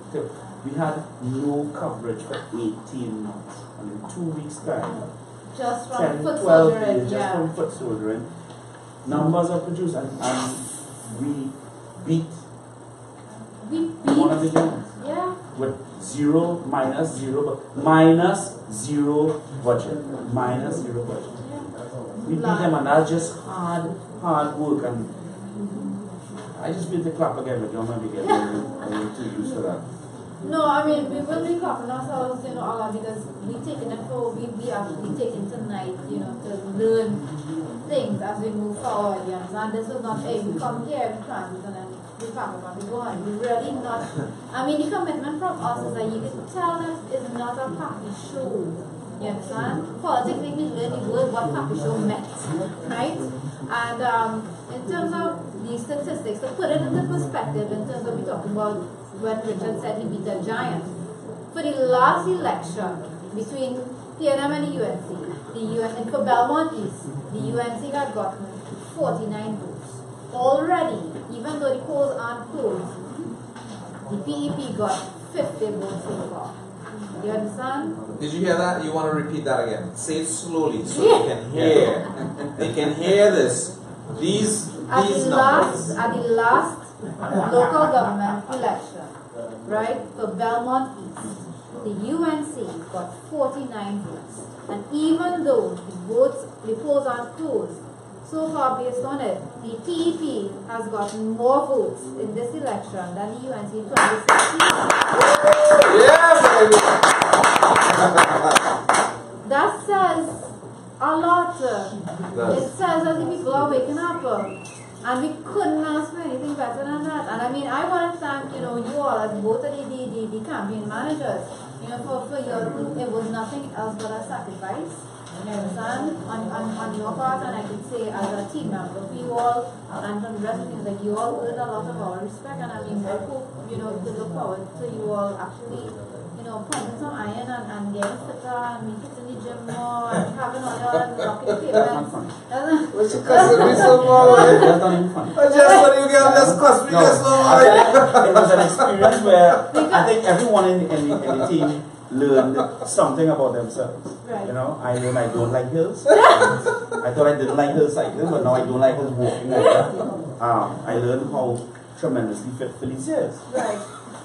we had no coverage for 18 months. I mean, 2 weeks time. Just from 10, foot 12 soldiering, years, just from foot soldiering. Numbers are produced, and we beat one of the giants. Yeah. With minus zero budget. Minus zero budget. We beat them, and that's just hard work, and I just feel to clap again, but you're not getting too used to that. No, I mean, we will be clapping ourselves, you know, all that, because we taking it for, we actually taking tonight, you know, to learn things as we move forward, you understand? This is not, hey, we come here, we transit, and then we clap about it, go on. We really not, I mean, the commitment from us is that you can tell that it's not a happy show. You understand? Politically, we learn the word what happy show meant, right? And in terms of the statistics, to put it into perspective, in terms of we talking about when Richard said he beat a giant, for the last election between PNM and the UNC, and for Belmont East, the UNC had gotten 49 votes. Already, even though the polls aren't closed, the PEP got 50 votes so far. You understand? Did you hear that? You want to repeat that again? Say it slowly so they can hear. They can hear this. These numbers. At the last local government election, right, for Belmont East, the UNC got 49 votes. And even though the polls aren't closed, so far based on it, the PEP has gotten more votes in this election than the UNC in 2016. Yeah, baby! That says a lot. It says that the people are waking up. And we couldn't ask for anything better than that. And I mean, I want to thank, you know, you all as both of the campaign managers. You know, for your group, it was nothing else but a sacrifice. understand? On your part, and I can say as a team member, we all, and from the rest of the things, like you all earn a lot of our respect, and I mean, I hope, to look forward to you all actually, pointing some iron and getting fitter and making in the gym more, and having all your rocking payments. What's your cousin? We so more. That's not even funny. Just when you get this cost me this more. It was an experience where I think everyone in the team learned something about themselves. Right. I learned I don't like hills. I thought I didn't like hill cycling, but now I don't like hill walking either. I learned how tremendously fit Felicia is. Right.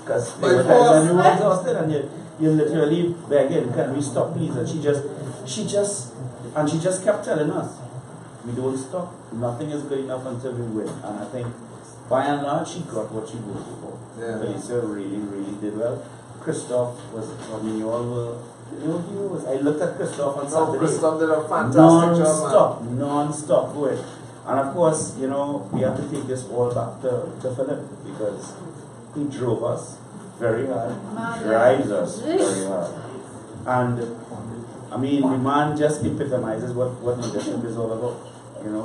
Because they were times when we were exhausted and you're literally begging, can we stop please? And she just kept telling us, we don't stop. Nothing is good enough until we win. And I think by and large she got what she worked for. Yeah. Felicia really, really did well. Christoph was, you all were, I looked at Christoph on Saturday. Christoph did a fantastic job, man. Non-stop going. And of course, we have to take this all back to Philip because he drove us very hard, drives us very hard. And I mean, the man just epitomizes what leadership is all about.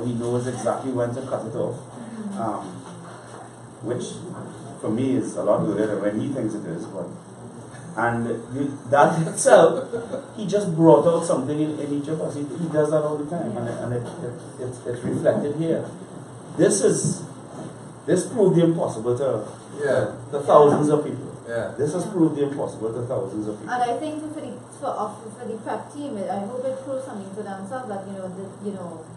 He knows exactly when to cut it off, which for me is a lot earlier than when he thinks it is. And that itself, he just brought out something in each of us. He does that all the time, and it's reflected here. This proved the impossible to the thousands of people. Yeah. This has proved the impossible to thousands of people. And I think for the prep team, I hope it proves something for themselves that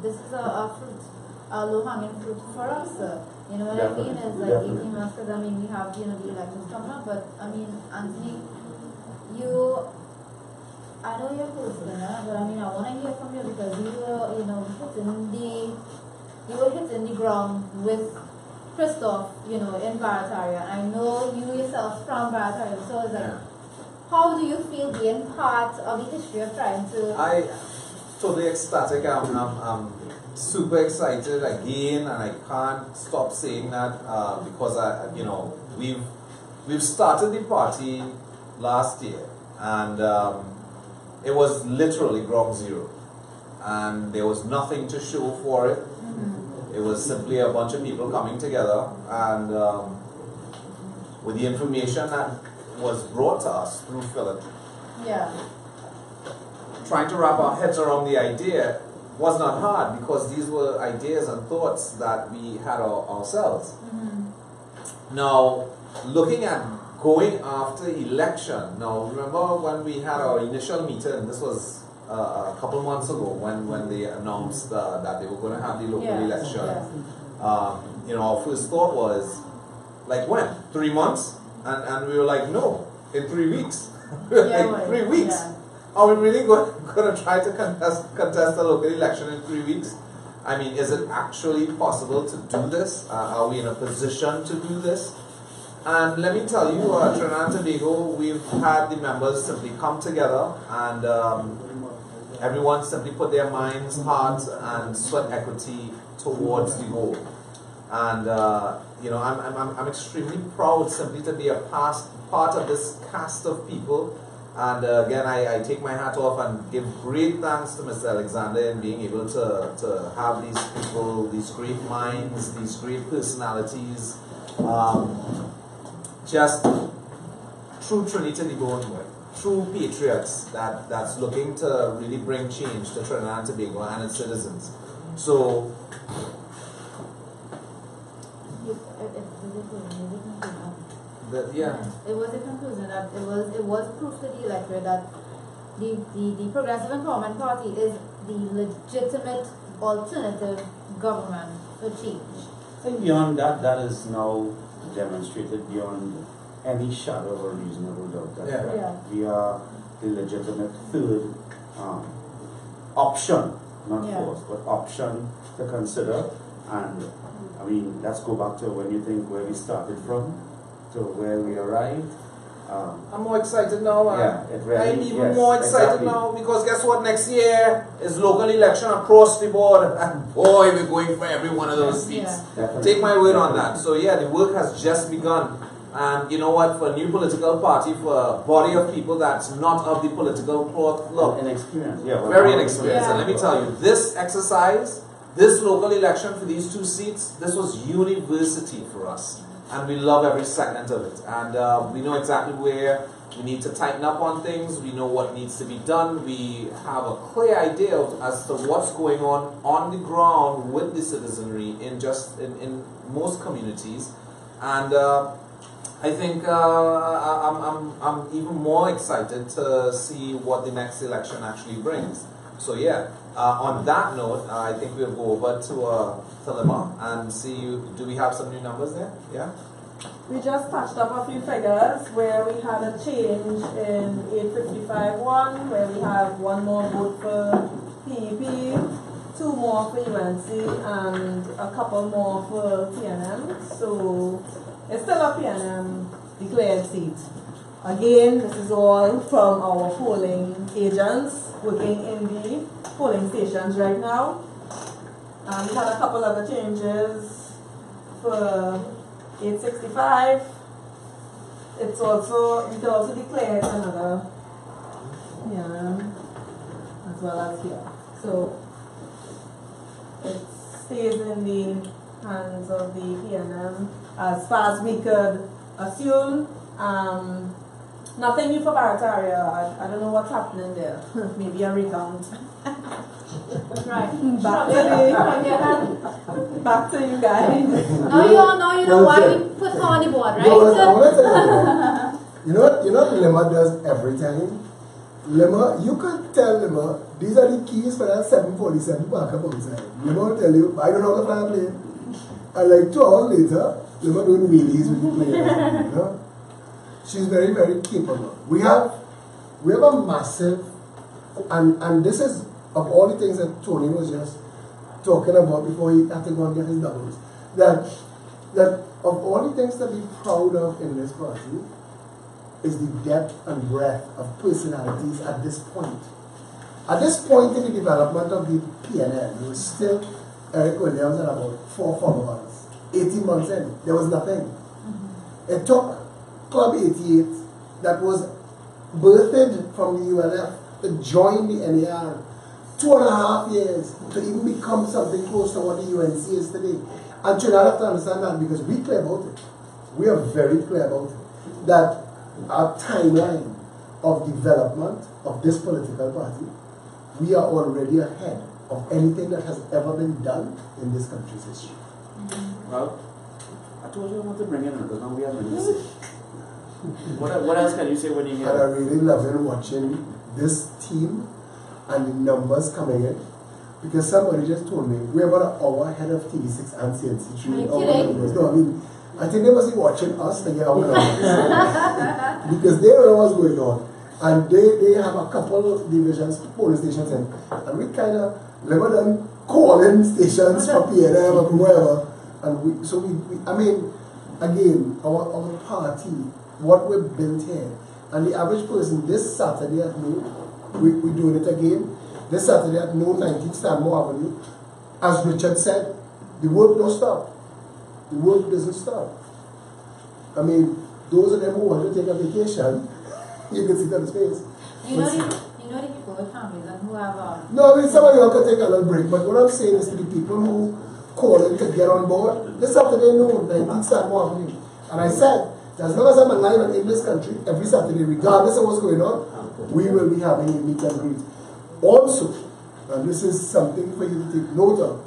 this is a fruit, a low-hanging fruit for us. What I mean is like 18 months, because I mean we have the elections coming up, but I mean Anthony, I know you're close to that, but I mean I want to hear from you because you were hitting the ground with Christoph, in Barataria. I know you yourself from Barataria, so it's like, how do you feel being part of the history of trying to? I totally ecstatic. I'm super excited again, and I can't stop saying that because we've started the party last year, and it was literally ground zero, and there was nothing to show for it. It was simply a bunch of people coming together, and with the information that was brought to us through Philip, trying to wrap our heads around the idea was not hard because these were ideas and thoughts that we had ourselves. Now, looking at going after election, now remember when we had our initial meeting, this was a couple months ago when they announced that they were going to have the local election. Our first thought was, like, when? 3 months? And we were like, no, in 3 weeks. 3 weeks? Are we really going to try to contest a local election in 3 weeks? I mean, is it actually possible to do this? Are we in a position to do this? And let me tell you, Trinidad and Tobago, we've had the members simply come together and everyone simply put their minds, hearts, and sweat equity towards the goal. And I'm extremely proud simply to be a part of this cast of people. And again, I take my hat off and give great thanks to Mr. Alexander in being able to have these people, these great minds, these great personalities, just true Trinity Tobago, true patriots that's looking to really bring change to Trinidad and Tobago and its citizens. So, it was a conclusion that it was proof to the electorate that the Progressive Empowerment Party is the legitimate alternative government for change. I think beyond that is now demonstrated beyond any shadow of a reasonable doubt that we are the legitimate third option, not fourth, but option to consider. And I mean, let's go back to when you think where we started from to where we arrived. I'm more excited now. I'm even more excited now because guess what? Next year is local election across the board, and boy, we're going for every one of those seats. Take my word on that. So the work has just begun, And you know what, for a new political party, for a body of people that's not of the political cloth, look, Inexperienced. Yeah. very inexperienced. And Yeah. let me tell you, this exercise, this local election for these 2 seats, this was university for us. And we love every second of it. And we know exactly where we need to tighten up on things. We know what needs to be done. We have a clear idea as to what's going on the ground with the citizenry in most communities. And I think I'm even more excited to see what the next election actually brings. So yeah, on that note, I think we'll go over to Lima and see, do we have some new numbers there? Yeah? We just touched up a few figures where we had a change in 855-1, where we have 1 more vote for PEP, 2 more for UNC, and a couple more for PNM. So it's still a PNM declared seat. Again, this is all from our polling agents working in the polling stations right now. And we had a couple other changes for 865. It's also, you can also declare another as well as here. So it stays in the hands of the PNM as far as we could assume. Nothing new for Barataria. I don't know what's happening there. Maybe a recount. Right. Back to you guys. Now you all know, you know why we put her on the board, right? No, I want to tell you, you know what Lima does every time? Lima, you can tell Lima, these are the keys for that 747 park up outside. Lima will tell you, I don't know how to fly a plane. And like 2 hours later, Lima doing wheelies with the plane. You know? She's very, very capable. We have a massive, and this is, of all the things that Tony was just talking about before he had to go and get his doubles, that of all the things to be proud of in this party is the depth and breadth of personalities at this point. At this point in the development of the PNL, there was still Eric Williams and about 4 followers. 18 months in, there was nothing. It took Club 88, that was birthed from the UNF, to join the NAR. 2.5 years to even become something close to what the UNC is today. And you have to understand that, because we're clear about it. We are very clear about it. That our timeline of development of this political party, we are already ahead of anything that has ever been done in this country's history. Well, I told you I want to bring it in because now we have nothing to say. What else can you say when you hear? And I really love watching this team and the numbers coming in, because somebody just told me we're about an hour ahead of TV6 and CNC3. No, I mean, I think they must be watching us to get our numbers because they know what's going on, and they have a couple of divisions, polling stations in, and we kind of live them calling stations for PNM or whoever, and we I mean, again, our party, what we've built here, and the average person this Saturday at noon. We're doing it again. This Saturday at noon, 19th Stanmore Avenue. As Richard said, the work don't stop. The work doesn't stop. I mean, those of them who want to take a vacation, you can see that space. You know the people with families and who have No, I mean, some of you can take a little break, but what I'm saying is to the people who call in to get on board, this Saturday noon, 19th Stanmore Avenue. And I said, as long as I'm alive and in this country, every Saturday, regardless of what's going on, we will be having a meet and greet. Also, and this is something for you to take note of,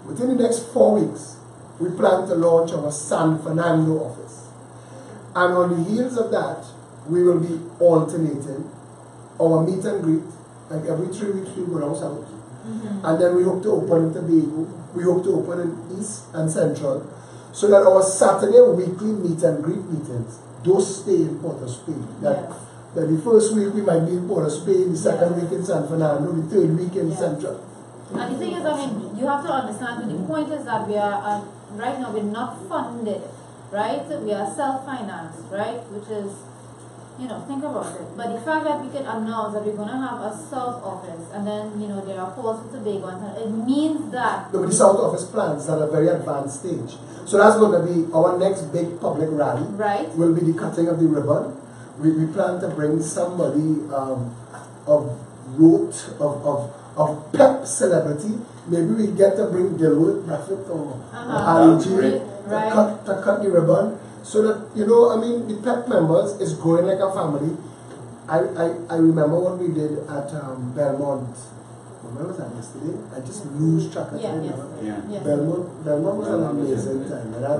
within the next 4 weeks, we plan to launch our San Fernando office. And on the heels of that, we will be alternating our meet and greet, like every 3 weeks we go down south. And then we hope to open in Tobago, we hope to open in East and Central, so that our Saturday weekly meet and greet meetings, those stay in Port of Spain. That the first week we might be in Port of Spain, the second week in San Fernando, the third week in Central. And the thing is, I mean, you have to understand, the point is that we are, right now, we're not funded, right? We are self-financed, right? Which is you know, think about it. But the fact that we could announce that we're going to have a South office, and then, you know, there are calls for Tobago, and it means that... No, but the South office plans at a very advanced stage. So that's going to be our next big public rally. Right. Will be the cutting of the ribbon. We plan to bring somebody of rote, of pep celebrity. Maybe we get to bring Dilwood Bradford or Ali G to cut the ribbon. So that, you know, I mean, the PEP members is growing like a family. I remember what we did at Belmont. Where was that yesterday? I just lose track of time. Belmont was an amazing time. That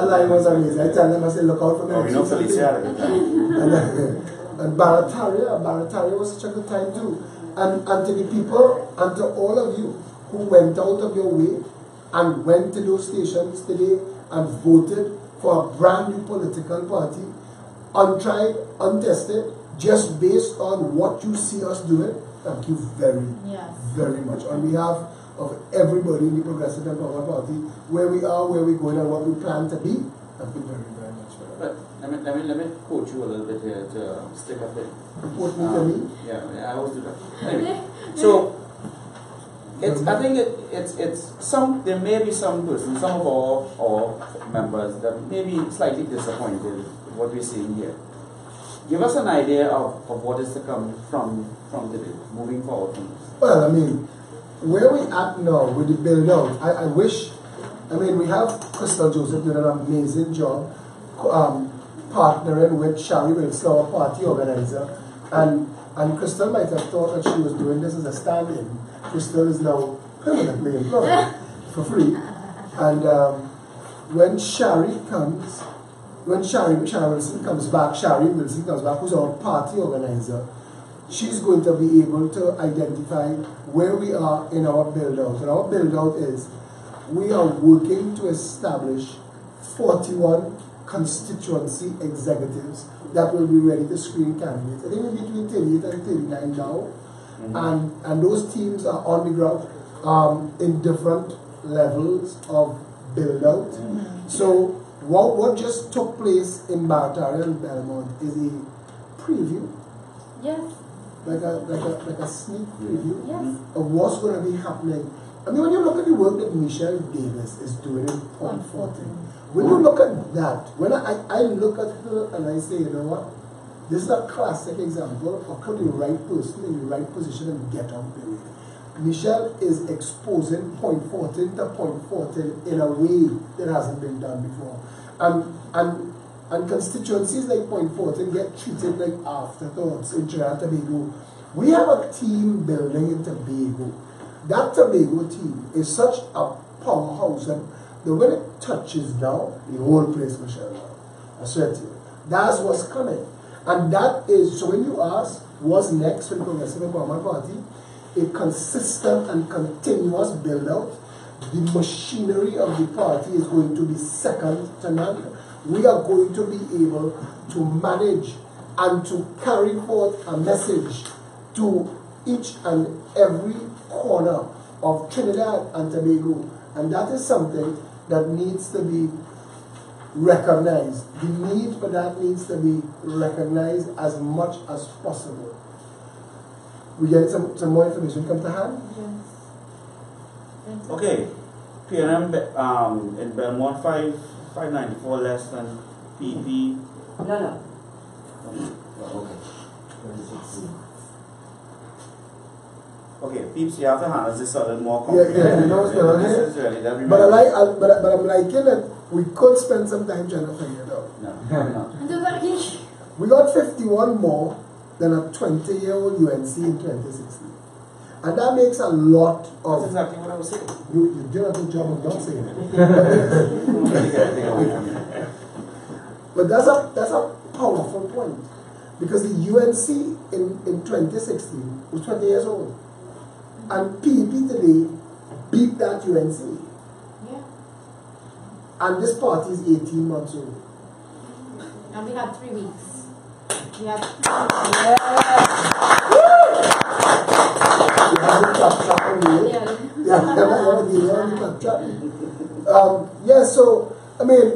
line was amazing. I tell them, I say, look out for me. We know Felicia. And Barataria was such a good time too. And to the people, and to all of you who went out of your way and went to those stations today and voted for a brand new political party, untried, untested, just based on what you see us doing, thank you very much. On behalf of everybody in the Progressive Empowerment Party, where we are, where we're going, and what we plan to be, thank you very, very much for that. But let me coach you a little bit here to stick up there. Quote me to me? Yeah, I always do that. Anyway, so I think it's some. There may be some persons, some of our members that may be slightly disappointed with what we're seeing here. Give us an idea of what is to come from today, moving forward from this. Well, I mean, where we at now with the build out, I wish, I mean, we have Crystal Joseph doing an amazing job partnering with Shari Wilson, our party organizer, and Crystal might have thought that she was doing this as a stand-in. Crystal is now permanently employed for free. And when Shari comes, when Shari Wilson comes back, who's our party organizer, she's going to be able to identify where we are in our build-out. And our build-out is, we are working to establish 41 constituency executives that will be ready to screen candidates. I think we're between 38 and 39 now. And those teams are on the ground in different levels of build-out. So what just took place in Barataria and Belmont is a preview. Yes. Like a sneak preview of what's going to be happening. I mean, when you look at the work that Michelle Davis is doing in Point 14, when you look at that, when I look at her and I say, you know what, this is a classic example of putting the right person in the right position and get on the way. Michelle is exposing Point 14 to Point 14 in a way that hasn't been done before. And constituencies like Point 14 get treated like afterthoughts in Trinidad and Tobago. We have a team building in Tobago. That Tobago team is such a powerhouse, and the when it touches down, the whole place will shut down. I swear to you. That's what's coming. And that is, so when you ask what's next for the Progressive Empowerment Party, a consistent and continuous build-out, the machinery of the party is going to be second to none. We are going to be able to manage and to carry forth a message to each and every corner of Trinidad and Tobago. And that is something that needs to be recognized. The need for that needs to be recognized as much as possible. We get some more information come to hand? Yes. Okay. PNM in Belmont 594 less than PP. No. Okay. Okay, peeps, you have to handle this a little more complicated. Yeah, you know what's going on here? This is really, that But I'm liking it. We could spend some time trying to figure it out. No, probably not. And do that again. We got 51 more than a 20-year-old UNC in 2016. And that makes a lot of... That's exactly what I was saying. You did a good job of not saying it. But that's a powerful point. Because the UNC in 2016 was 20 years old. And PEP today beat that UNC. Yeah. And this party is 18 months old. And we had 3 weeks. We had so, I mean,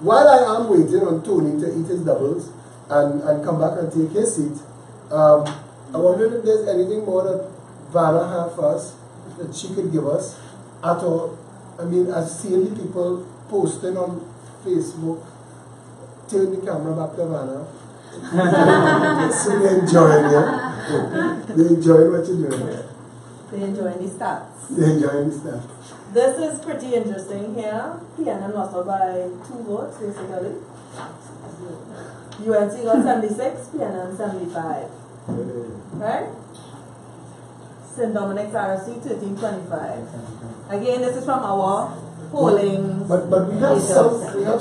while I am waiting on Tony to eat his doubles, and come back and take his seat. I wondered if there's anything more that Vanna have for us that she could give us at all. I mean, I've seen the people posting on Facebook. Turn the camera back to Vanna. So they're enjoying it. They're enjoying what you're doing. They're enjoying the stats. They're enjoying the stuff. This is pretty interesting here. PNM lost out by 2 votes, basically. UNC got 76, PNM 75. Right? St. Dominic's RSC 1325. Again, this is from our polling. But we have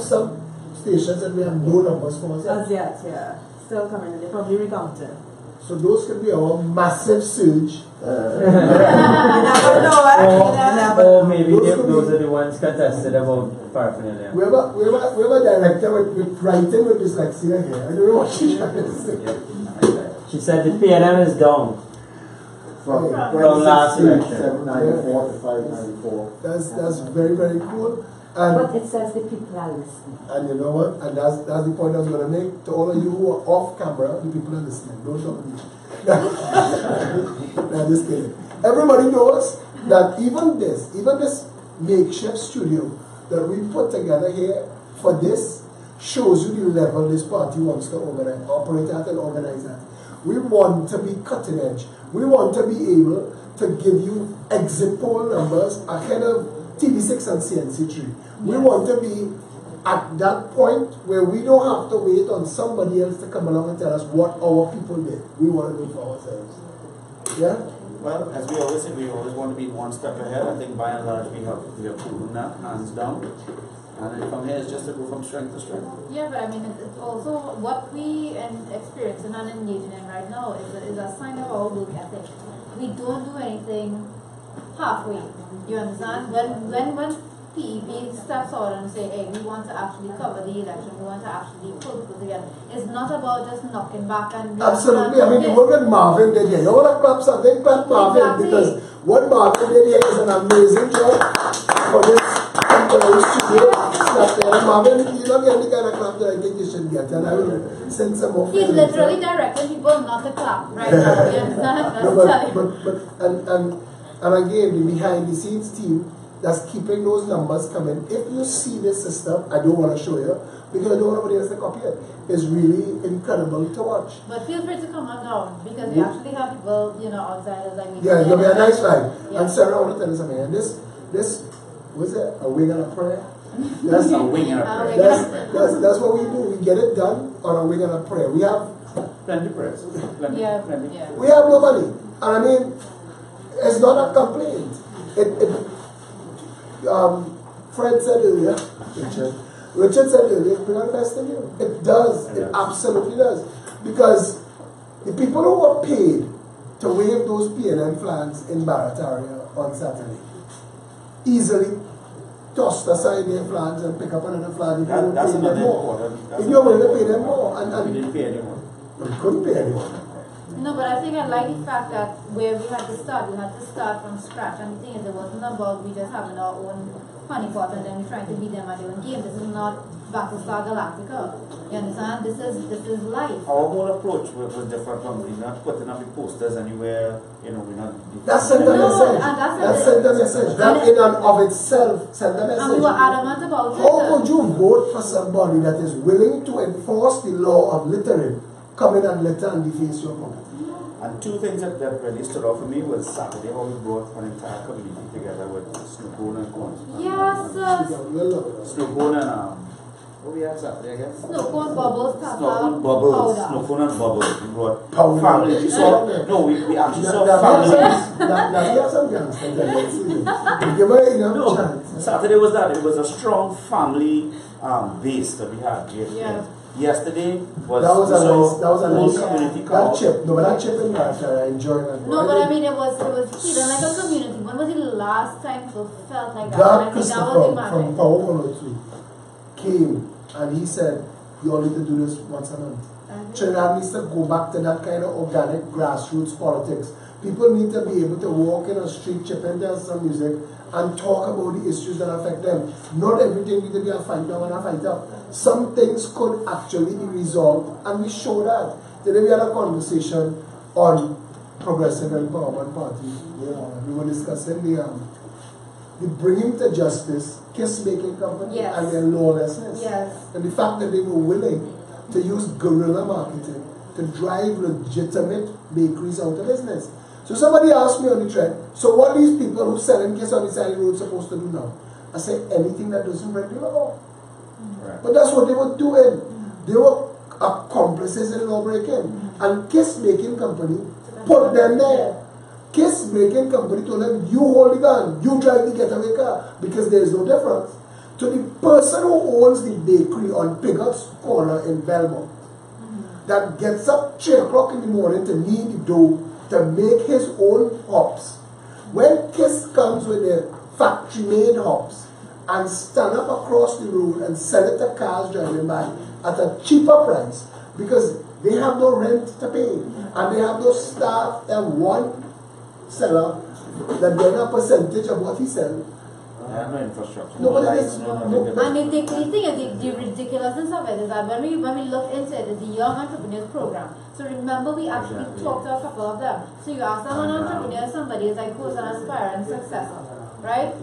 some stations that we have no numbers for. As yet, yeah. Still coming in. They're probably recounting. So those could be our massive surge. You never know, eh? Or maybe those are the ones contested about paraphernalia. We have a director with writing with dyslexia here. I don't know what she's trying to say. She said the PNM is down. From last election. 794 to 594. That's very, very cool. But it says the people are listening. And you know what? And that's the point I was going to make to all of you who are off camera. The people are listening. Don't talk to me. No, just kidding. Everybody knows that even this makeshift studio that we put together here for this shows you the level this party wants to operate at and organize at. We want to be cutting edge. We want to be able to give you exit poll numbers ahead of TV6 and CNC3. We want to be at that point where we don't have to wait on somebody else to come along and tell us what our people did. We want to do it for ourselves. Yeah? Well, as we always say, we always want to be one step ahead. I think by and large we have proven that, hands down. And then from here it's just to go from strength to strength. Yeah, but I mean, it's also what we are experiencing and engaging in right now is a sign of our work ethic. We don't do anything halfway. You understand? When PEP steps out and say, hey, we want to actually cover the election, we want to actually pull people together. It's not about just knocking back and... Absolutely. I mean, what Marvin did here. You want to clap something? Clap Marvin. Exactly. Because what Marvin did here is an amazing job for this temporary studio. And Marvin, you're not getting the kind of clap that I think you should get. And I will send some more. He's literally directing people not to clap right now. You understand? No, and again, the behind the scenes team that's keeping those numbers coming. If you see this system, I don't want to show you because I don't want nobody else to copy it. It's really incredible to watch. But feel free to come on down because we actually have people, outside like we Yeah, it'll be a nice ride. Yeah. And Sarah, I want to tell you something. And this was it? A wing and a prayer? That's A wing and a prayer. That's what we do. We get it done on a wing and a prayer. We have Plenty of prayers. Plenty. Yeah. we have no money. And I mean, it's not a complaint. Fred said earlier, Richard said earlier, bring out the best in you. It does. It absolutely does. Because the people who were paid to wave those PNM flags in Barataria on Saturday easily tossed aside their flags and pick up another flag if you don't pay them more. If you're willing to pay them more. And we didn't pay anyone. We couldn't pay anyone. No, but I think I like the fact that where we had to start from scratch. And the thing is, it wasn't about we just having our own honeypot and then we're trying to beat them at their own game. This is not Battlestar Galactica. You understand? This is life. Our whole approach was different from we're not putting up the posters anywhere, we're not... That sent a message. That sent a message. That in and of itself sent a message. And we were adamant about it. How could you vote for somebody that is willing to enforce the law of littering, come in and litter and deface your property? And two things that really stood out for me was Saturday, how we brought an entire community together with Snowcone and Corn. Yes, Snowcone and what we had Saturday, I guess? Snowcone, Bubbles, Tata, Snowcone, Bubbles. powder. Snowcone and Bubbles. We brought Powder. families. We actually saw families. Now we have some gangsters that let's see. Give her enough chance. Saturday was that. It was a strong family base that we had. Yeah. Yesterday was That was a nice community that call. chip. No, but that chip in Barataria, I enjoyed that. No, but I mean, it was feeling like a community. When was the last time people felt like that? God I think that was Christopher the magic. from Power 102 came and he said, you all need to do this once a month. Trinidad needs to go back to that kind of organic grassroots politics. People need to be able to walk in a street, chip in there some music, and talk about the issues that affect them. Not everything needs to be a fight down and a fight up. Some things could actually be resolved, and we show that. Today we had a conversation on Progressive Empowerment Party. We were discussing the bringing to justice kiss-making company and their lawlessness. And the fact that they were willing to use guerrilla marketing to drive legitimate bakeries out of business. So somebody asked me on the thread, so what are these people who selling kiss on the side of the road supposed to do now? I said, anything that doesn't break the law. But that's what they were doing. They were accomplices in law breaking. And kiss-making company put them there. Kiss-making company told them, you hold the gun, you drive the getaway car, because there is no difference. To the person who owns the bakery on Pigot's Corner in Belmont, that gets up 3 o'clock in the morning to knead the dough to make his own hops. When Kiss comes with their factory-made hops and stand up across the road and sell it to cars driving by at a cheaper price, because they have no rent to pay and they have no staff, they have one seller that get a percentage of what he sells. They have no infrastructure. And the thing is, the ridiculousness of it is that when we look into it, it's the Young Entrepreneurs Program. So remember, we actually talked to a couple of them. So you ask them an entrepreneur, somebody is like who's an aspiring successor, right?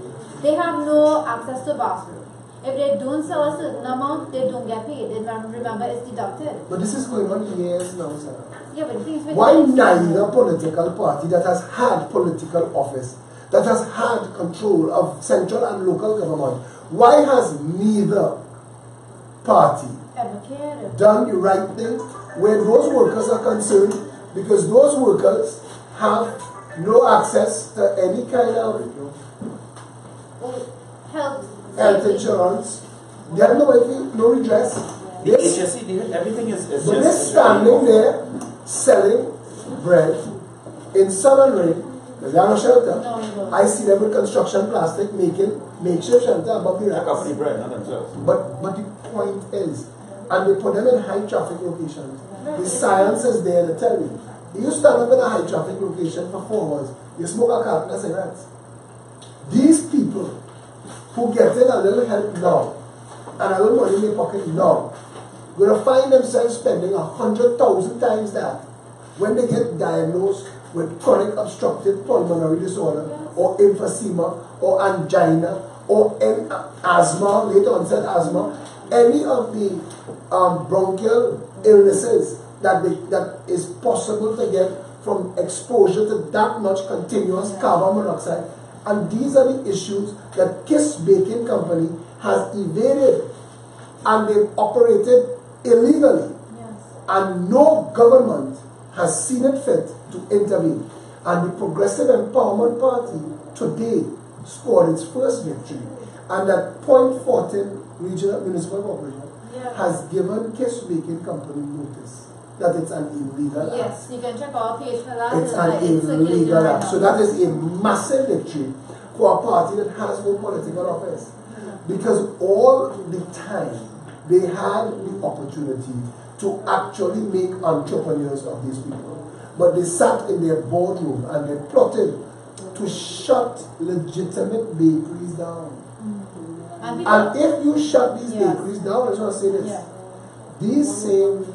They have no access to bathroom. If they don't sell a certain amount, they don't get paid. Remember, it's deducted. But this is going on years now, sir. Yeah, but the thing is, why neither political party that has had political office, that has had control of central and local government, why has neither party done the right thing where those workers are concerned? Because those workers have no access to any kind of health insurance. They have no redress. The HSE, everything is but they're standing there selling bread in sun and rain. They have no shelter. I see them with construction plastic making makeshift shelter above the racks. bread, not themselves. But the point is, and they put them in high traffic locations. The science is there to tell you. You stand up in a high traffic location for 4 hours, you smoke a carton of cigarettes. These people who get in a little help now and a little money in their pocket now, going to find themselves spending 100,000 times that when they get diagnosed with chronic obstructive pulmonary disorder or emphysema or angina or asthma, late onset asthma, any of the bronchial illnesses that is possible to get from exposure to that much continuous carbon monoxide. And these are the issues that Kiss Baking Company has evaded, and they've operated illegally. And no government has seen it fit to intervene. And the Progressive Empowerment Party today scored its first victory. And that Point Fortin Regional Municipal Corporation has given Kiss Baking Company notice that it's an illegal act. Yes, you can check our page for that. It's an illegal act. So that is a massive victory for a party that has no political office. Because all the time they had the opportunity to actually make entrepreneurs of these people. But they sat in their boardroom and they plotted to shut legitimate bakeries down. And if you shut these bakeries down, I just want to say this. These same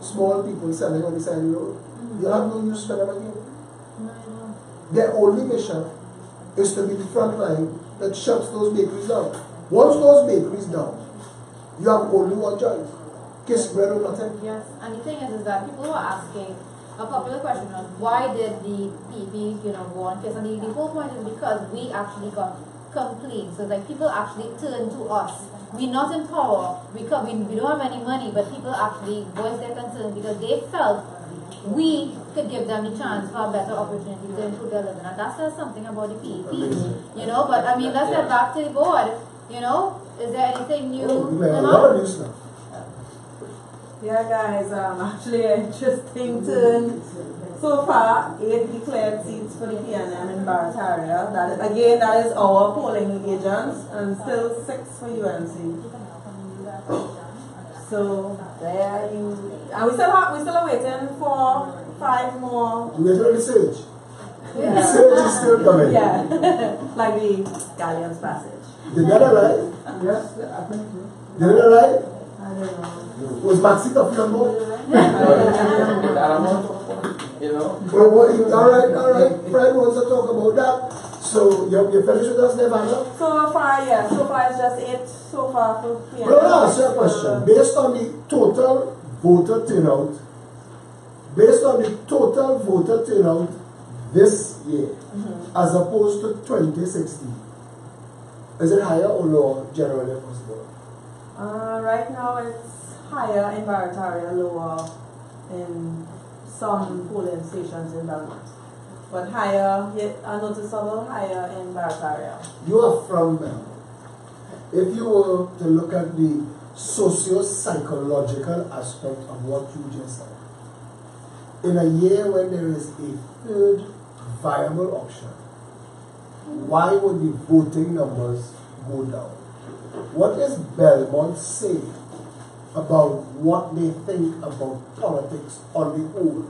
small people selling on the side of the road, you have no use for them again. Their only mission is to be the front line that shuts those bakeries down. Once those bakeries down, you have only one choice. Kiss bread or nothing. Yes, and the thing is that people were asking a popular question on why did the PP, go on Kiss, and the whole point is because we actually got complaints. So like people actually turn to us. We're not in power. We don't have any money, but people actually voiced their concerns because they felt we could give them the chance for a better opportunity to improve their living. And that says something about the PEP. But I mean, let's get back to the board. Is there anything new? Yeah, guys, actually an interesting turn. So far, 8 declared seats for the PNM in Barataria. That is our polling agents, and still 6 for UNC. So there you. And we still are waiting for 5 more. We wait on the stage. Sewage is still coming. Yeah, like the Galleon's Passage. Did that arrive? Yes, I think so. Did it arrive? I don't know. Was Maxi Coffee on board? You know? Well, alright. Fred wants to talk about that. So, you're finished with us, Nevada? So far, yeah. So far, it's just 8 so far for PNM. Well, I'll ask you a question. Based on the total voter turnout, this year, as opposed to 2016, is it higher or lower, generally possible? Right now, it's higher in Barataria, lower in some polling stations in Belmont. But higher, yet a noticeable higher in Barataria. You are from Belmont. If you were to look at the socio-psychological aspect of what you just said, in a year when there is a third viable option, why would the voting numbers go down? What is Belmont saying about what they think about politics on the whole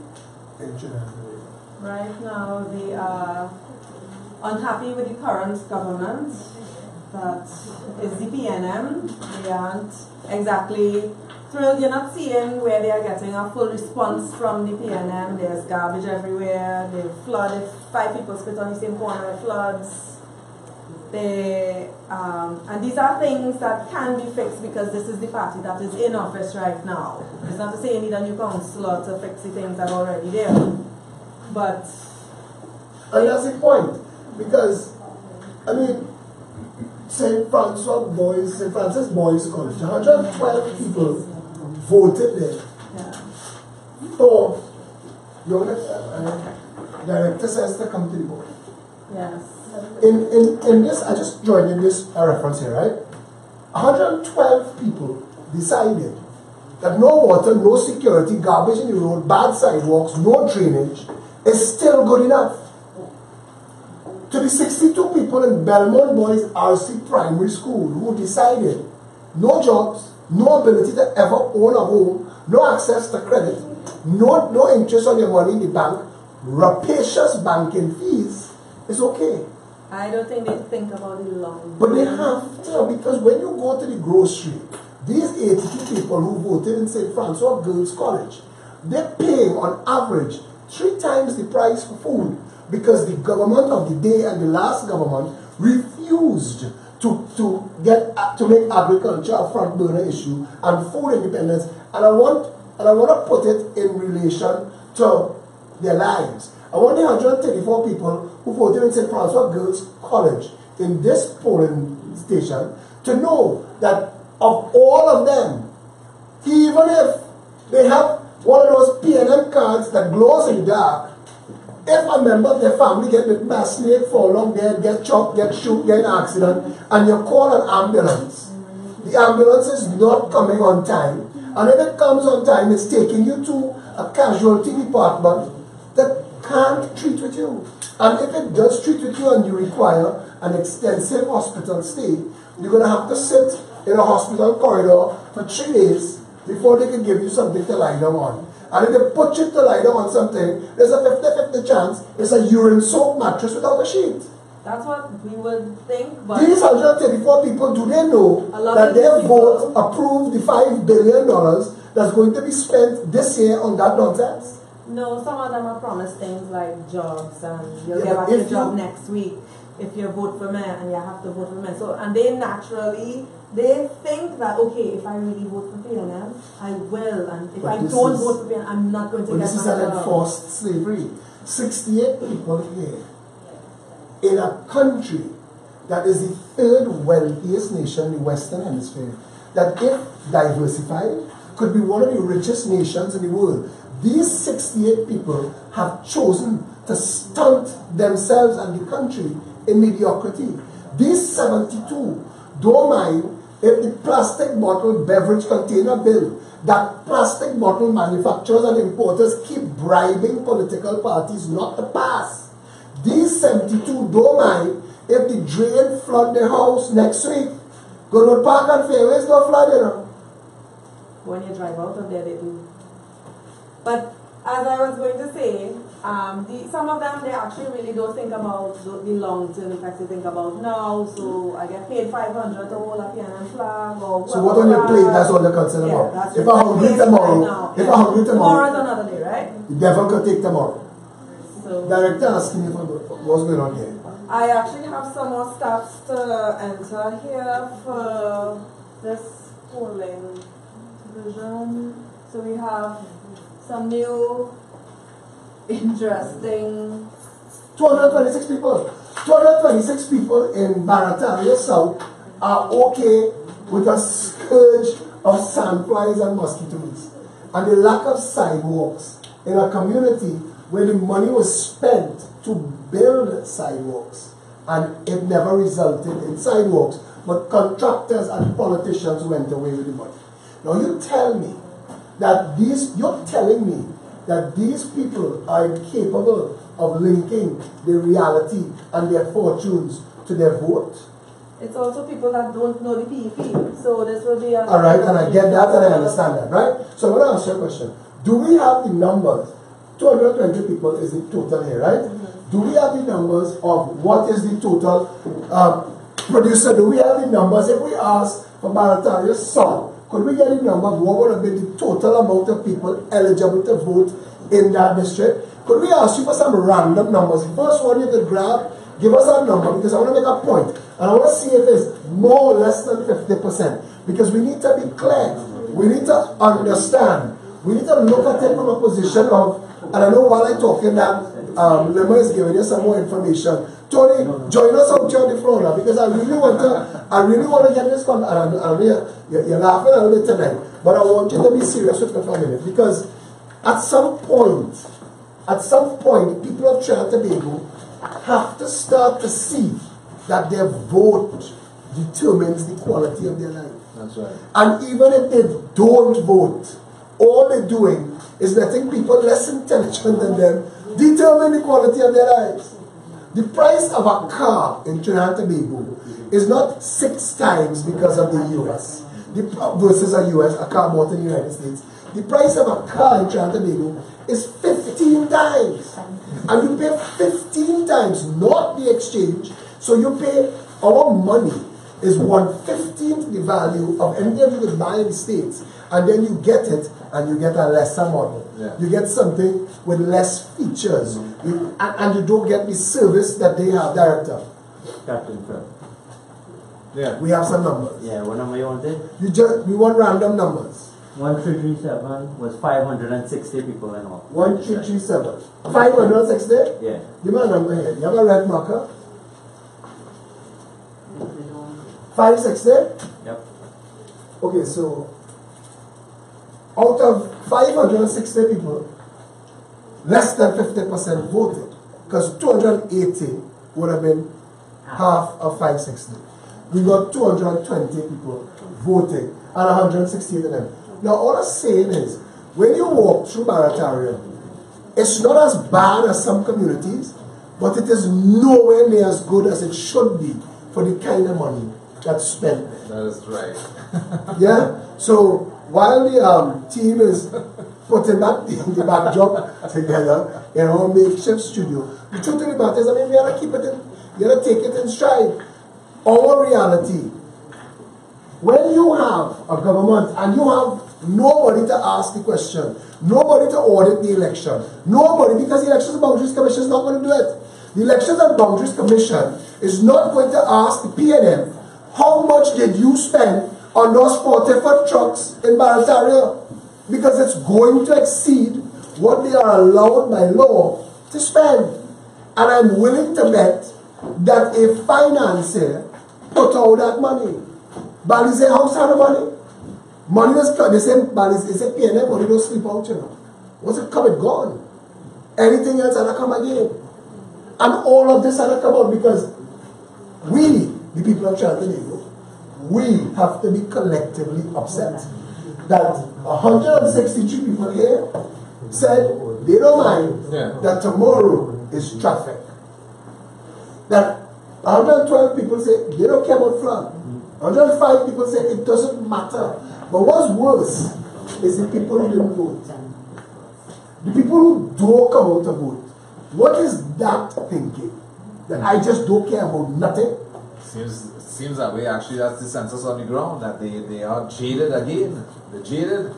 in Trinidad and Tobago? Right now, they are unhappy with the current government. That is the PNM. They aren't exactly thrilled. You're not seeing where they are getting a full response from the PNM. There's garbage everywhere. They flood. If 5 people spit on the same corner, it floods. And these are things that can be fixed because this is the party that is in office right now. It's not to say you need a new councillor to fix the things that are already there. But and that's the point, because I mean, St. Francis Boys College, 112 people voted there. yeah. So your director says to come to the board. Yes. In this, I just joined in this reference here, right? 112 people decided that no water, no security, garbage in the road, bad sidewalks, no drainage is still good enough. To the 62 people in Belmont Boys RC Primary School who decided no jobs, no ability to ever own a home, no access to credit, no interest on your money in the bank, rapacious banking fees, is okay. I don't think they think about the long. But they have to, because when you go to the grocery, these 82 people who voted in St. Francois Girls College, they're paying on average 3 times the price for food because the government of the day and the last government refused to make agriculture a front burner issue and food independence. And I want to put it in relation to their lives. I want the 134 people who voted in St. Francois Girls College in this polling station to know that of all of them, even if they have one of those PNM cards that glows in the dark, if a member of their family get bitten by a snake, fall along there, get chopped, get shoot, get in an accident, and you call an ambulance, the ambulance is not coming on time, and if it comes on time, it's taking you to a casualty department that can't treat with you. And if it does treat with you and you require an extensive hospital stay, you're going to have to sit in a hospital corridor for 3 days before they can give you something to lie down on. And if they put you to lie down on something, there's a 50-50 chance it's a urine soaked mattress without a sheet. That's what we would think, but These 134 people, do they know that their vote approved the $5 billion that's going to be spent this year on that nonsense? no, some of them are promised things like jobs and you'll Yeah, get but back your if job you- next week if you vote for me and you have to vote for me. So, and they naturally, they think that, okay, if I really vote for PNM, I will. And if But I this don't is- vote for PNM, I'm not going to But get this is my an job. enforced slavery. 68 people here in a country that is the third wealthiest nation in the Western Hemisphere, that if diversified, could be one of the richest nations in the world. These 68 people have chosen to stunt themselves and the country in mediocrity. These 72 don't mind if the plastic bottle beverage container bill that plastic bottle manufacturers and importers keep bribing political parties not to pass. These 72 don't mind if the drain flood their house next week. Goodwood Park and Fairways don't flood, you know. When you drive out of there, they do. But as I was going to say, some of them, they actually really don't think about the long-term effects. They think about now, so I get paid $500 to hold a PNM flag. Or so what on your plate, that's all you're concerned about. If I'm hungry tomorrow, tomorrow is another day, right? The devil could take tomorrow. So, Director asking you what's going on here. I actually have some more stats to enter here for this polling division. So we have some new interesting 226 people. 226 people in Barataria South are okay with a scourge of sandflies and mosquitoes. And the lack of sidewalks in a community where the money was spent to build sidewalks and it never resulted in sidewalks, but contractors and politicians went away with the money. Now you tell me that you're telling me that these people are incapable of linking the reality and their fortunes to their vote? It's also people that don't know the PEP. So this will be a... Alright, and I get that and I understand that, right? So I'm going to ask you a question. Do we have the numbers? 220 people is the total here, right? Do we have the numbers of what is the total? Producer, do we have the numbers? If we ask for Barataria South, could we get the number of what would have been the total amount of people eligible to vote in that district? Could we ask you for some random numbers? The first one you could grab, give us that number, because I want to make a point. And I want to see if it's more or less than 50%. Because we need to be clear. We need to understand. We need to look at it from a position of, and I know while I'm talking that Lima is giving you some more information. Tony, join us out here on the floor now, because I really want to get this content. You're laughing a little bit tonight, but I want you to be serious with me for a minute, because at some point, people of Trinidad and Tobago have to start to see that their vote determines the quality of their life. That's right. And even if they don't vote, all they're doing is letting people less intelligent than them determine the quality of their lives. The price of a car in Trinidad and Tobago is not 6 times because of the US versus a car bought in the United States. The price of a car in Trinidad and Tobago is 15 times. And you pay 15 times, not the exchange. So you pay, our money is 1/15 the value of anything you could buy in the States. And then you get it, and you get a lesser model. Yeah. You get something with less features. And you don't get the service that they have, Director. Captain Phil. Yeah. We have some numbers. Yeah, what number you wanted? We want random numbers. 1337 was 560 people in all. 1337. 560? Yeah. Give me a number here. You have a red marker? 560? Yep. Okay, so out of 560 people, less than 50% voted, because 280 would have been half of 560. We got 220 people voting and 168 of them. Now all I'm saying is, when you walk through Barataria, it's not as bad as some communities, but it is nowhere near as good as it should be for the kind of money that's spent there. That is right. Yeah? So while the team is putting the backdrop together in our makeshift studio, the truth of the matter is, I mean, we gotta keep it in, we gotta take it in stride. Our reality, when you have a government and you have nobody to ask the question, nobody to audit the election, nobody, because the Elections and Boundaries Commission is not going to do it. The Elections and Boundaries Commission is not going to ask the PNM, how much did you spend on those 40-foot trucks in Barataria? Because it's going to exceed what they are allowed by law to spend. And I'm willing to bet that a financier put out that money. Bali's house had the money. Money was cut. They said Bali's, they said PNM money don't sleep out, you know. Once it come, it gone. Anything else had to come again. And all of this had to come out because we, the people of Trinidad and Tobago, we have to be collectively upset that 163 people here said they don't mind that tomorrow is traffic. That 112 people say they don't care about flood. 105 people say it doesn't matter. But what's worse is the people who didn't vote. The people who don't come out to vote, what is that thinking? That I just don't care about nothing? Seems that way. Actually, that's the census on the ground, that they are jaded again. They're jaded.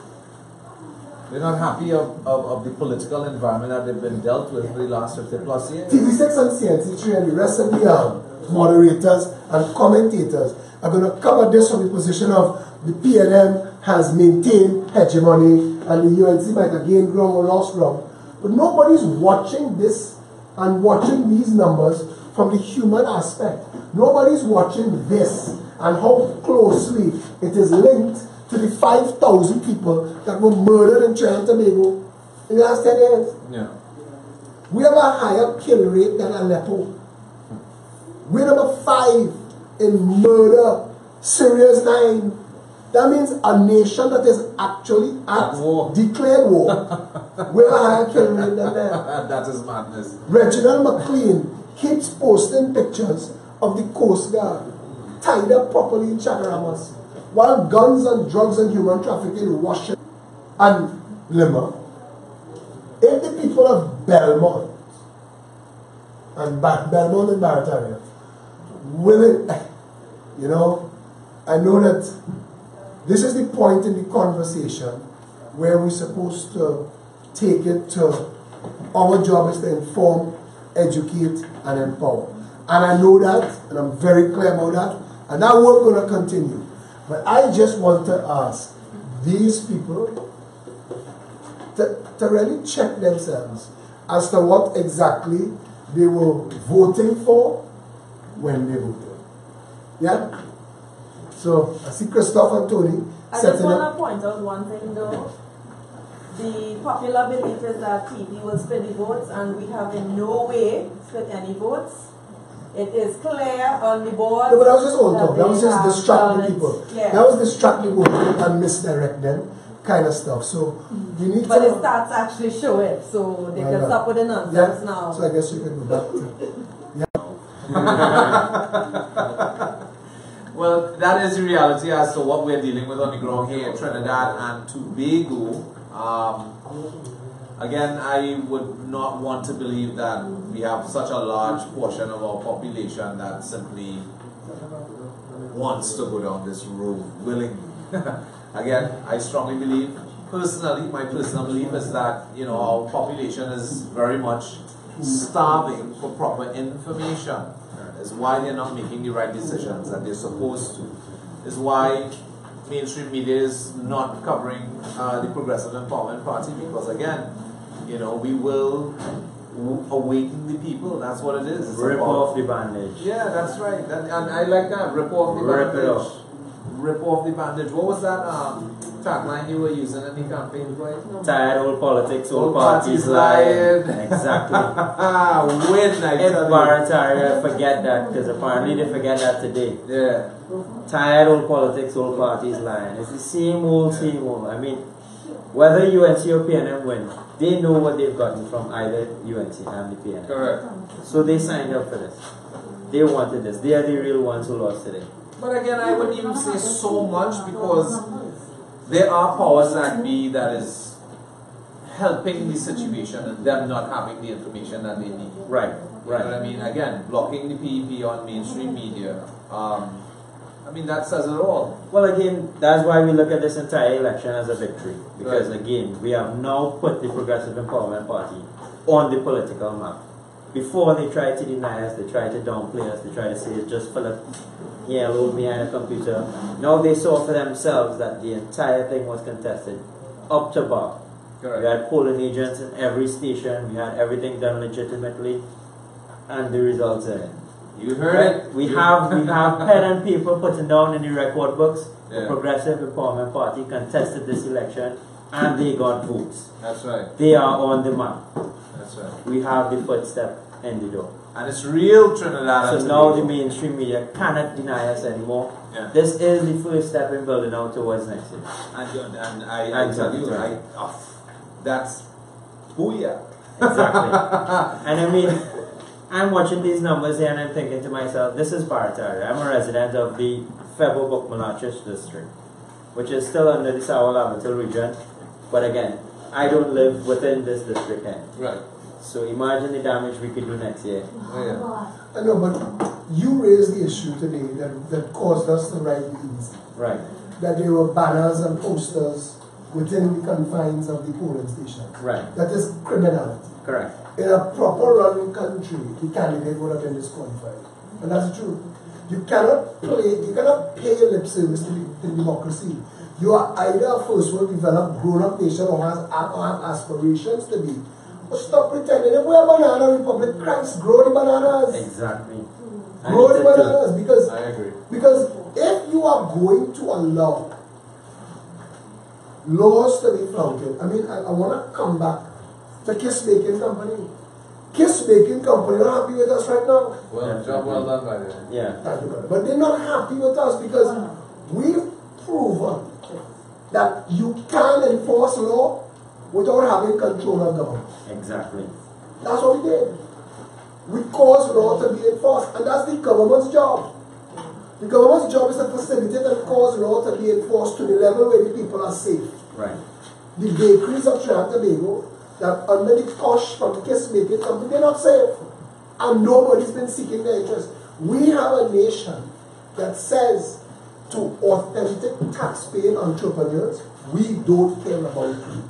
They're not happy of the political environment that they've been dealt with for the last 50 plus years. TV6 and CNC3 and the rest of the moderators and commentators are going to cover this from the position of the PNM has maintained hegemony and the UNC might have gained ground or lost ground. But nobody's watching this and watching these numbers from the human aspect. Nobody's watching this and how closely it is linked to the 5,000 people that were murdered in Trinidad and Tobago in the last 10 years. Yeah. We have a higher kill rate than Aleppo. We're number 5 in murder, Syria's 9. That means a nation that is actually at war, declared war, we have a higher kill rate than them. That is madness. Reginald McLean keeps posting pictures of the Coast Guard tied up properly in Chaguaramas, while guns and drugs and human trafficking rush it. And Lima, if the people of Belmont and Belmont and Barataria will, you know, I know that this is the point in the conversation where we're supposed to take it to our job is to inform, educate, and empower. And I know that, and I'm very clear about that, and that work going to continue. But I just want to ask these people to really check themselves as to what exactly they were voting for when they voted. Yeah? So, I see Christophe and Tony I just setting want up. to point out one thing though. The popular belief is that TV will split the votes, and we have in no way split any votes. It is clear on the board. No, but that was just old talk. That was they just have distract done the it. people. Yeah. That was distract the people and misdirect them, kind of stuff. So, you need But to. the stats actually show it, so they Why can not? stop with the nonsense Yeah. now. So, I guess you can go back to. Well, that is the reality as to what we're dealing with on the ground here in Trinidad and Tobago. Again, I would not want to believe that we have such a large portion of our population that simply wants to go down this road willingly. Again, I strongly believe, personally, my personal belief is that, you know, our population is very much starving for proper information. Is why they're not making the right decisions that they're supposed to. Is why mainstream media is not covering the Progressive Empowerment Party, because again, you know, we will awaken the people. That's what it is. It's Rip about, off the bandage. Yeah, that's right. And I like that. Rip off the Rip it bandage. off. Rip off the bandage. What was that tagline you were using in the campaign, right? Tired old politics, old Old parties parties lying. lying. Exactly. Win, I If tell you. Barataria forget that, because apparently they forget that today. Yeah. Tired old politics, old parties lying. It's the same old, same old. I mean, whether UNC or PNM win, they know what they've gotten from either UNC and the PNM. Correct. So they signed up for this. They wanted this. They are the real ones who lost today. But again, I wouldn't even say so much, because there are powers that be that is helping the situation and them not having the information that they need. Right, You know right. what I mean? Again, blocking the PEP on mainstream media. I mean, that says it all. Well, again, that's why we look at this entire election as a victory. Because, Right. again, we have now put the Progressive Empowerment Party on the political map. Before, they tried to deny us, they tried to downplay us, they tried to say it's just full of yellow behind a computer. Now they saw for themselves that the entire thing was contested, up to bar. Correct. We had polling agents in every station, we had everything done legitimately, and the results are in. You heard Right? it. We have pen and paper putting down in the record books. Yeah. The Progressive Empowerment Party contested this election and they got votes. That's right. They are on the map. That's right. We have the footstep in the door. And it's real Trinidad So and now Tobago. the mainstream media cannot deny us anymore. Yeah. This is the first step in building out towards next year. And I tell you, that's booyah. Exactly. And I mean, I'm watching these numbers here and I'm thinking to myself, this is Barataria. I'm a resident of the Febo Bukmalachis district, which is still under the Sawal Lavatil region. But again, I don't live within this district here. Right. So imagine the damage we could do next year. Yeah. I know, but you raised the issue today that caused us to write these. Right. That there were banners and posters within the confines of the polling stations. Right. That is criminality. Correct. In a proper run country, the candidate would have been disqualified. And that's the truth. You cannot pay lip service to democracy. You are either a first world developed, grown-up nation or have aspirations to be. But stop pretending. If we're a banana republic, Christ, grow the bananas. Exactly. Grow the bananas. Because, I agree. because if you are going to allow laws to be flouted, I mean, I want to come back to Kiss Baking Company. Kiss Baking Company not happy with us right now. Well, job well done by them. Yeah. Thank you, brother. But they're not happy with us because we've proven that you can enforce law without having control of government. Exactly. That's what we did. We caused law to be enforced, and that's the government's job. The government's job is to facilitate and cause law to be enforced to the level where the people are safe. Right. The bakeries of Trinidad and Tobago that under the cosh from Kiss Baking Company, they're not safe. And nobody's been seeking their interest. We have a nation that says to authentic tax-paying entrepreneurs, we don't care about you.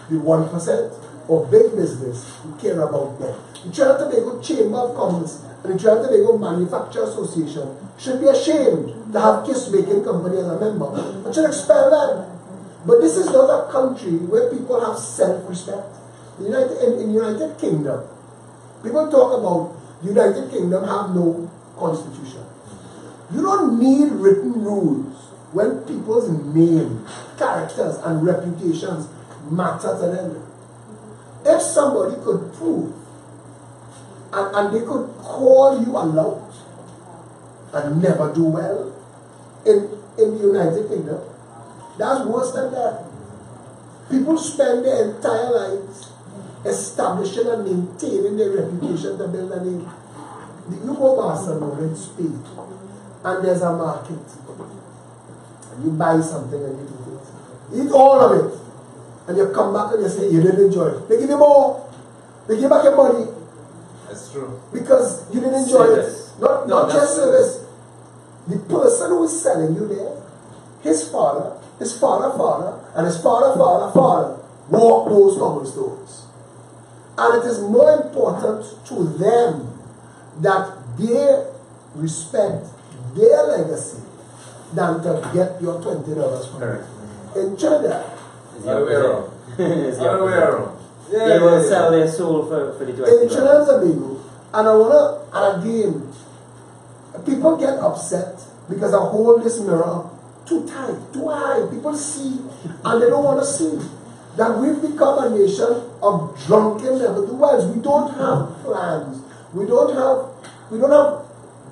The 1% of big business, we care about them. The Trinidad and Tobago Chamber of Commerce and the Trinidad and Tobago Manufacturer Association should be ashamed to have Kiss Baking Company as a member. But should expel them. But this is not a country where people have self-respect. In the United Kingdom, people talk about the United Kingdom have no constitution. You don't need written rules when people's name, characters, and reputations matter to them. If somebody could prove and they could call you a lout and never do well in the United Kingdom, that's worse than that. People spend their entire lives establishing and maintaining their reputation to build a name. You go to Barcelona in Spain, and there's a market, and you buy something and you eat it. Eat all of it, and you come back and you say you didn't enjoy it. They give you more. They give back your money. That's true. Because you didn't enjoy Service. it. Not just service. The person who is selling you there, his father, and his father walked those cobblestones. And it is more important to them that they respect their legacy than to get your $20 from Correct. in Trinidad. It's the opposite. It's the Other way opposite. around. They will sell their soul for the In $20. Trinidad and Tobago, and again, people get upset because I hold this mirror up too tight, too high. People see and they don't want to see that we've become a nation of drunken never-do-wells. We don't have plans. We don't have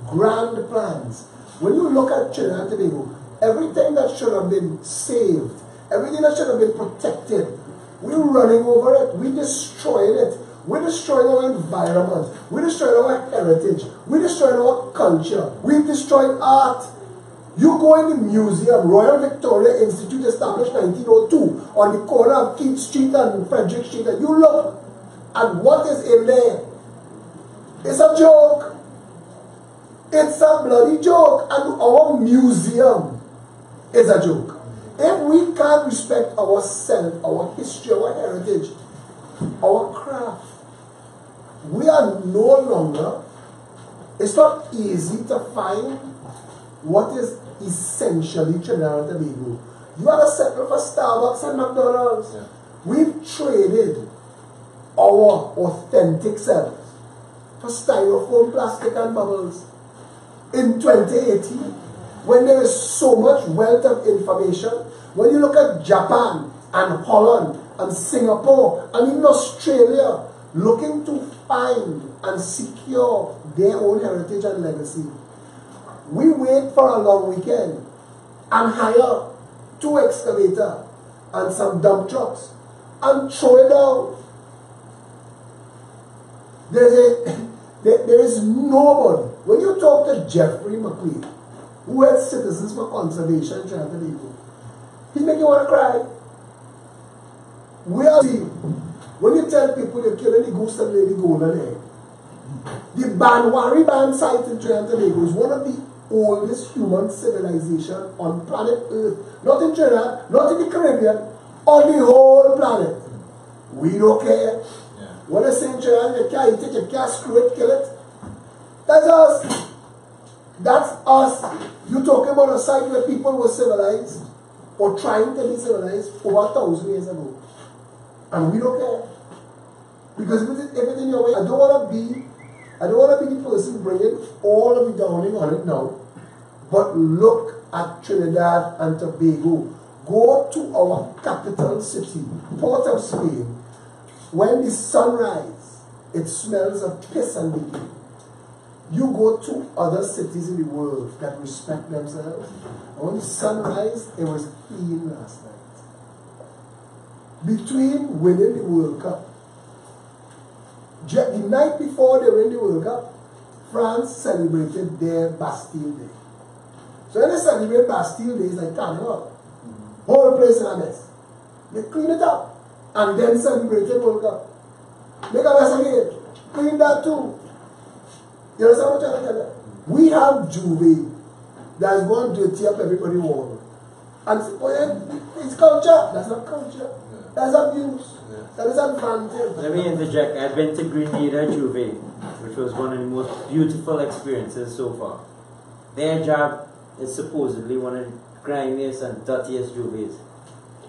grand plans. When you look at Trinidad and Tobago, everything that should have been saved, everything that should have been protected, we're running over it. We're destroying it. We're destroying our environment. We're destroying our heritage. We're destroying our culture. We've destroyed art. You go in the museum, Royal Victoria Institute, established 1902, on the corner of Keith Street and Frederick Street, and you look at what is in there. It's a joke. It's a bloody joke. And our museum is a joke. If we can't respect ourselves, our history, our heritage, our craft, we are no longer, it's not easy to find what is essentially Trinidad and Tobago. You have to settle for Starbucks and McDonald's. Yeah. We've traded our authentic selves for styrofoam, plastic, and bubbles. In 2018, when there is so much wealth of information, when you look at Japan and Holland and Singapore and even Australia looking to find and secure their own heritage and legacy, we wait for a long weekend and hire 2 excavators and some dump trucks and throw it down. There is nobody. When you talk to Jeffrey McLean, who has Citizens for Conservation in Trinidad and Tobago, he make you want to cry. We are the, when you tell people you're killing the goose and lay the golden egg, the Banwari Band site in Trinidad and Tobago is one of the oldest human civilization on planet Earth. Not in Trinidad, not in the Caribbean, on the whole planet. We don't care. Yeah. When I say in Trinidad, you can't eat it, you can't screw it, kill it. That's us. That's us. You're talking about a site where people were civilized or trying to be civilized over 1,000 years ago. And we don't care. Because if it's in your way, I don't want to be the person bringing all of the downing on it now. But look at Trinidad and Tobago. Go to our capital city, Port of Spain. When the sun rises, it smells of piss and decay. You go to other cities in the world that respect themselves, and when the sun rises, it was clean last night. Between winning the World Cup, the night before they win the World Cup, France celebrated their Bastille Day. So when they celebrate Bastille Day, it's like carnival. Whole place in a mess. They clean it up and then celebrate the World Cup. Make a mess again. Clean that too. You understand what I'm trying to tell you? We have Juve that is going to dirty up everybody's wall. And it's culture. That's not culture. That's abuse. That is advantage. Let me interject. I've been to Grenada Juve, which was one of the most beautiful experiences so far. Their job is supposedly one of the grimiest and dirtiest Juves.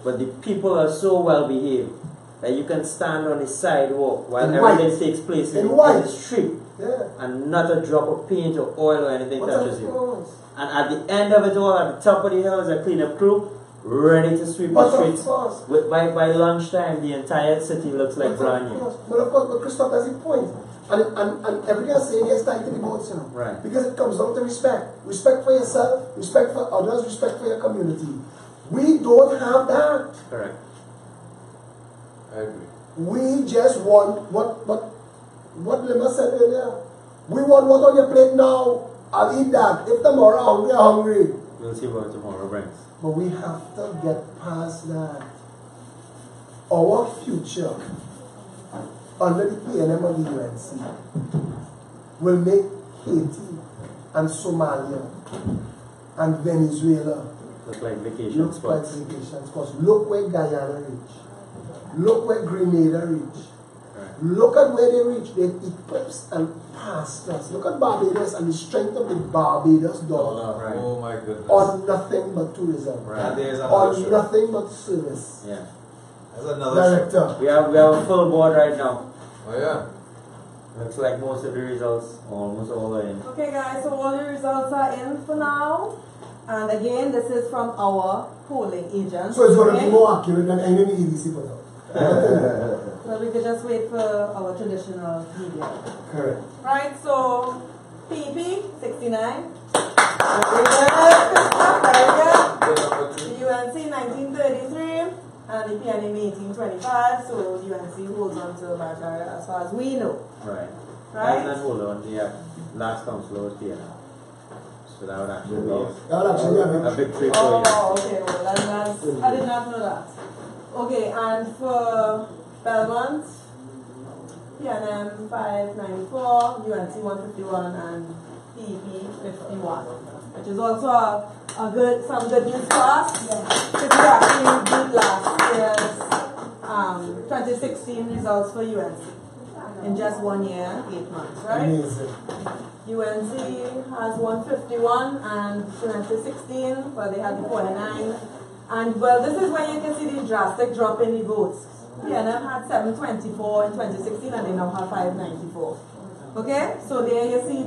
But the people are so well behaved that you can stand on the sidewalk while everything takes place in the street. Yeah. And not a drop of paint or oil or anything touches you. And at the end of it all, at the top of the hill is a cleanup crew ready to sweep the streets. By lunchtime, the entire city looks like brand new. But of course, but Christoph has a point. And everything I'm saying is tied to the boats, you know. Right. Because it comes down to respect. Respect for yourself, respect for others, respect for your community. We don't have that. Correct. I agree. We just want what Lima said earlier. We want what on your plate now. I'll eat that. If tomorrow we are hungry. We'll see what tomorrow brings. But we have to get past that. Our future under the PNM of the UNC will make Haiti and Somalia and Venezuela look like vacation spots. Look where Guyana reach. Look where Grenada reach. Look at where they reach. They eclipsed and passed us. Look at Barbados and the strength of the Barbados dollar. Right. Oh my goodness. On nothing but tourism. Right. On nothing but service. Yeah. That's another Director. We have a full board right now. Oh yeah. Looks like most of the results, almost all are in. Okay guys, so all the results are in for now. And again, this is from our polling agents. So it's going to be more accurate than any EDC put out. So we could just wait for our traditional media. Correct. Right, so PP 69. UNC 1933 and the PNM 1825. So UNC holds on to Barataria as far as we know. Right. Right? And hold on, yeah. Last council was PNM. So that would actually be a victory for you. Oh, okay. Well, that's, I did not know that. Okay, and for Belmont, PNM 594, UNC 151, and PEP 51, which is also some good news for us. Because we actually beat last year's 2016 results for UNC in just 1 year and 8 months, right? Amazing. UNC has 151, and 2016, well, they had the 49. And well, this is when you can see the drastic drop in the votes. PNM had 724 in 2016, and they now have 594. Okay, so there you see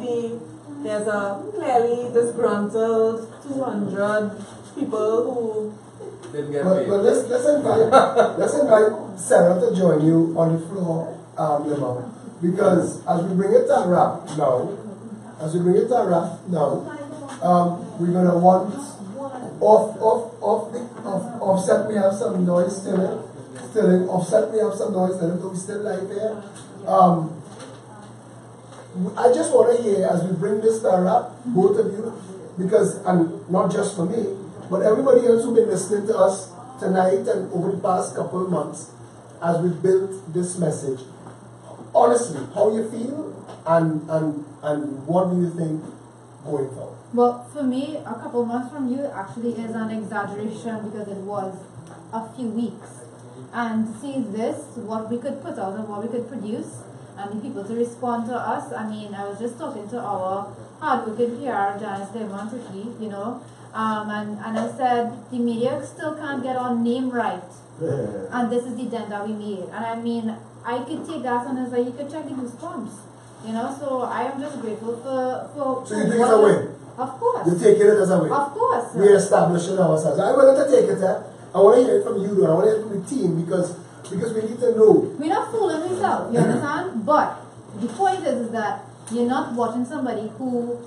there's a clearly disgruntled 200 people who didn't get paid. But let's invite Sarah to join you on the floor, Lima, because as we bring it to a wrap now, we're gonna want offset. We have some noise still. Offset. We have some noise. We still live here. I just want to hear as we bring this to a wrap, both of you, because and not just for me, but everybody else who's been listening to us tonight and over the past couple of months. as we built this message, honestly, how you feel and what do you think going forward? Well, for me, a couple months from you actually is an exaggeration because it was a few weeks. And to see this, what we could put out and what we could produce, and the people to respond to us. I mean, I was just talking to our hardworking PR, Janice Demontuki, you know, and I said the media still can't get our name right. And this is the dent that we made. And I mean, I could take that and say, you could check the response. You know, so I am just grateful for So you think it's a win? Of course. You're taking it as a win? Of course. We're establishing ourselves. I wanted to take it there. I want to hear it from you, though. I want to hear it from the team because we need to know. We're not fooling ourselves, you understand? But the point is that you're not watching somebody who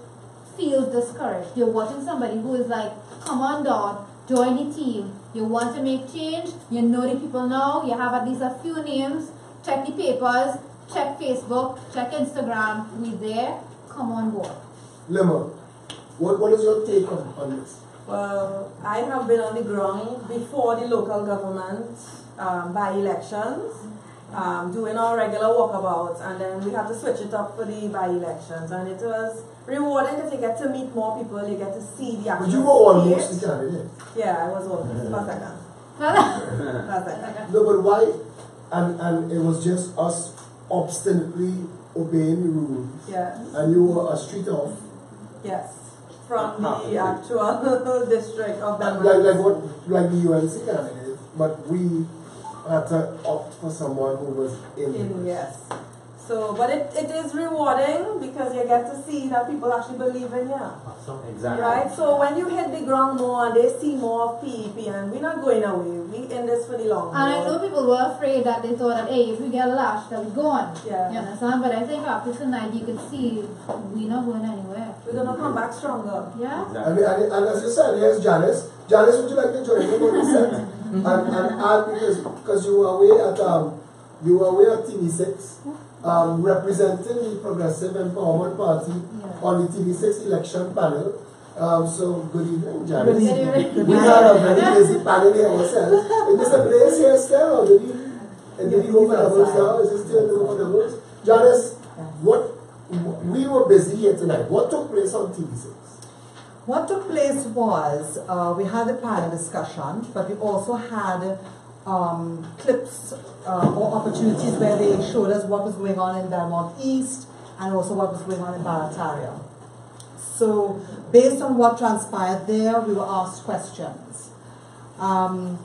feels discouraged. You're watching somebody who is like, come on down, join the team. You want to make change, you know the people now, you have at least a few names, check the papers, check Facebook, check Instagram, we there, come on board. Lemma, what is your take on this? Well, I have been on the ground before the local government by-elections, doing our regular walkabouts, and then we had to switch it up for the by-elections, and it was rewarding because you get to meet more people, you get to see the actual. But you were almost the candidate. Yeah, I was almost. First second. No, but why? And it was just us obstinately obeying the rules. Yes. And you were a street off. Yes. From the actual district of Belmont. Like the UNC candidate, but we had to opt for someone who was in. Yes. So, but it is rewarding because you get to see that people actually believe in you. Exactly. Right? So when you hit the ground more, they see more of PEP, and we're not going away. We in this for the long haul. And I know people were afraid that they thought that, hey, if we get lashed, that we're gone. Yeah. You understand? But I think after tonight, you can see we're not going anywhere. We're going to come back stronger. Yeah? Exactly. And as you said, here's Janice. Janice, would you like to join me on the set? and add, because you were away at TV6. Representing the Progressive Empowerment Party on the TV6 election panel. So, good evening, Janice. Good evening. We had a very busy panel here ourselves. Is this a place here still, or did he go for doubles now? Is it still go for doubles? Janice, we were busy here tonight. What took place on TV6? What took place was, we had a panel discussion, but we also had clips or opportunities where they showed us what was going on in Belmont East and also what was going on in Barataria. So based on what transpired there, we were asked questions. When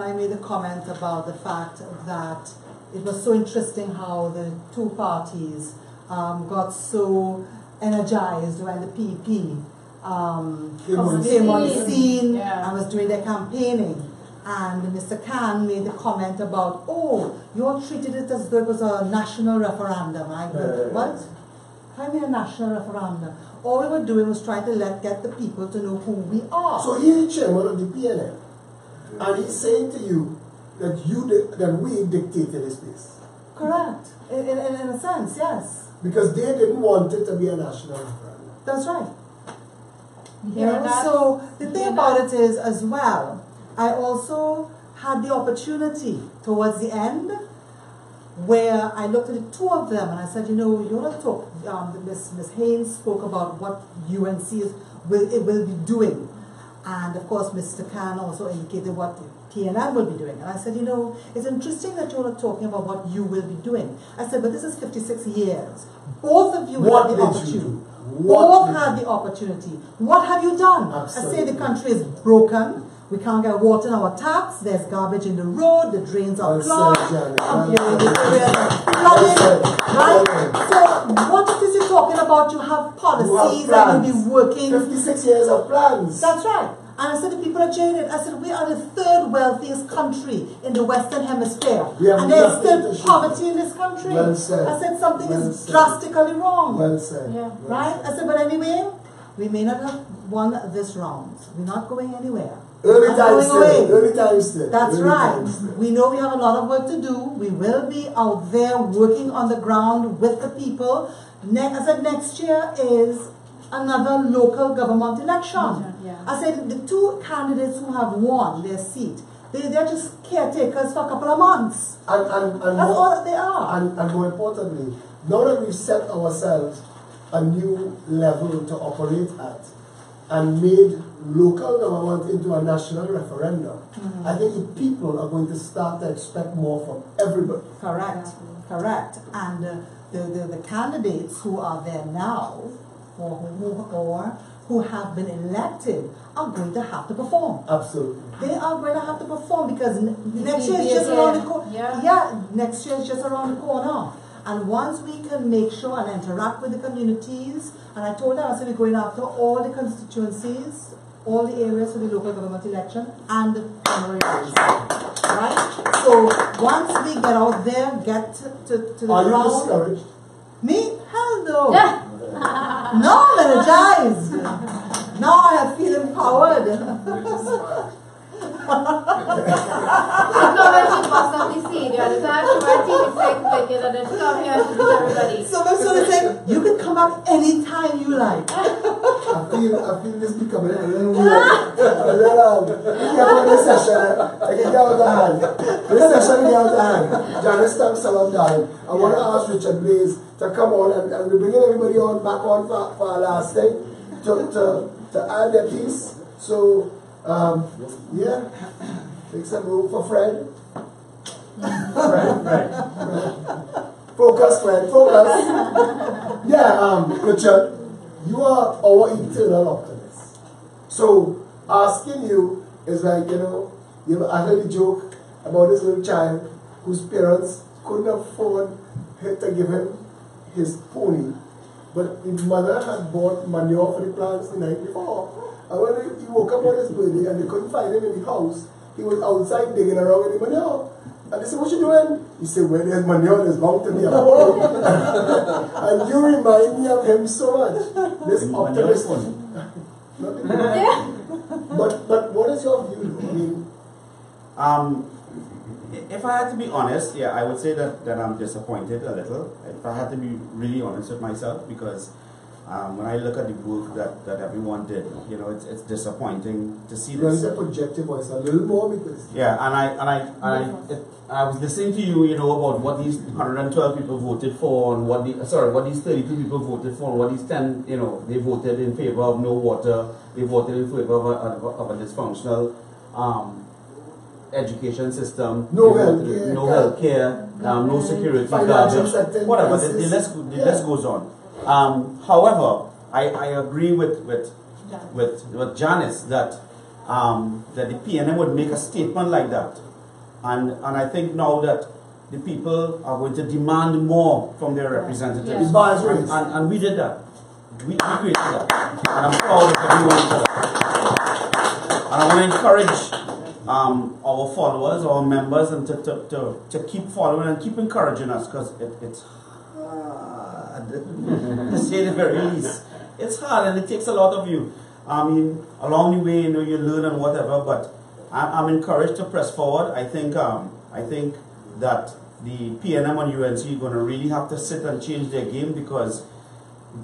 I made a comment about the fact that it was so interesting how the two parties got so energized when the PEP came on the scene and was doing their campaigning. And Mr. Khan made a comment about, oh, you all treated it as though it was a national referendum. I go, what? I mean a national referendum. All we were doing was trying to get the people to know who we are. So he's the chairman of the PNM, and he's saying to you that we dictated his pace. Correct. In a sense, yes. Because they didn't want it to be a national referendum. That's right. So the thing about it is, as well, I also had the opportunity towards the end where I looked at the two of them and I said, you know, you want to talk, Ms. Haynes spoke about what UNC will be doing. And of course, Mr. Khan also indicated what TNM will be doing. And I said, you know, it's interesting that you're talking about what you will be doing. I said, but this is 56 years. Both of you had the opportunity. Both had the opportunity. What have you done? Absolutely. I say the country is broken. We can't get water in our taps. There's garbage in the road. The drains are clogged. Right? So what it is you're talking about? You have policies that will be working. 56 years of plans. That's right. And I said the people are jaded. I said we are the third wealthiest country in the Western Hemisphere. And there's still poverty in this country. Well said. I said something is drastically wrong. Well said. Yeah. Right? I said, but anyway, we may not have won this round. We're not going anywhere. Early times still. That's right. We know we have a lot of work to do. We will be out there working on the ground with the people. I said next year is another local government election. I said the two candidates who have won their seat, They're just caretakers for a couple of months. And That's all that they are. And more importantly, now that we've set ourselves a new level to operate at and made local government into a national referendum, I think the people are going to start to expect more from everybody. Correct. And the candidates who are there now, or who have been elected, are going to have to perform. Absolutely. They are going to have to perform because next year is just around the corner. Yeah, next year is just around the corner. And once we can make sure and interact with the communities, and I told them I said we're going after all the constituencies, all the areas for the local government election and the general election. Right? So once we get out there, get to the Are you ground. discouraged? Me? Hell no. No, I'm energized. Now I feel empowered. I'm not going to bust up the seed. You understand? My team is like and then come here to do everybody. So they say, you can come back anytime you like. I feel this becoming a little weird. This session, I can get out of the hand. This session, get out of the hand. Janice, thanks a lot, darling. I want to ask Richard Blaze to come on, and we're bringing everybody on back on for our last thing to add their piece. So, yeah, take some room for Fred. Fred. Focus, Fred, focus. Yeah, Richard, you are our eternal optimist. So, asking you is like, I heard a joke about this little child whose parents couldn't afford to give him his pony, but his mother had bought manure for the plants the night before. And when he woke up on his birthday and they couldn't find him in the house, he was outside digging around in the manure. And they said, "What you doing?" He said, "Well, there's manure, there's bound to be a pony." And you remind me of him so much. This optimistic. But what is your view? I mean, if I had to be honest, yeah, I would say that I'm disappointed a little. If I had to be really honest with myself, because when I look at the work that everyone did, it's disappointing to see this. There's a projective voice a little more because I was listening to you, about what these 112 people voted for, and what these 32 people voted for, and what these 10, they voted in favor of no water, they voted in favor of a dysfunctional education system, no health care, no security guards, whatever. The list goes on. However, I agree with Janice that the PNM would make a statement like that, and I think now that the people are going to demand more from their representatives, and we did that. We created that, and I'm proud of everyone for that. And I want to encourage our followers, our members, and to keep following and keep encouraging us, because it's hard, to say the very least. It's hard and it takes a lot of you. I mean, along the way, you learn and whatever, but I'm encouraged to press forward. I think that the PNM and UNC are going to really have to sit and change their game, because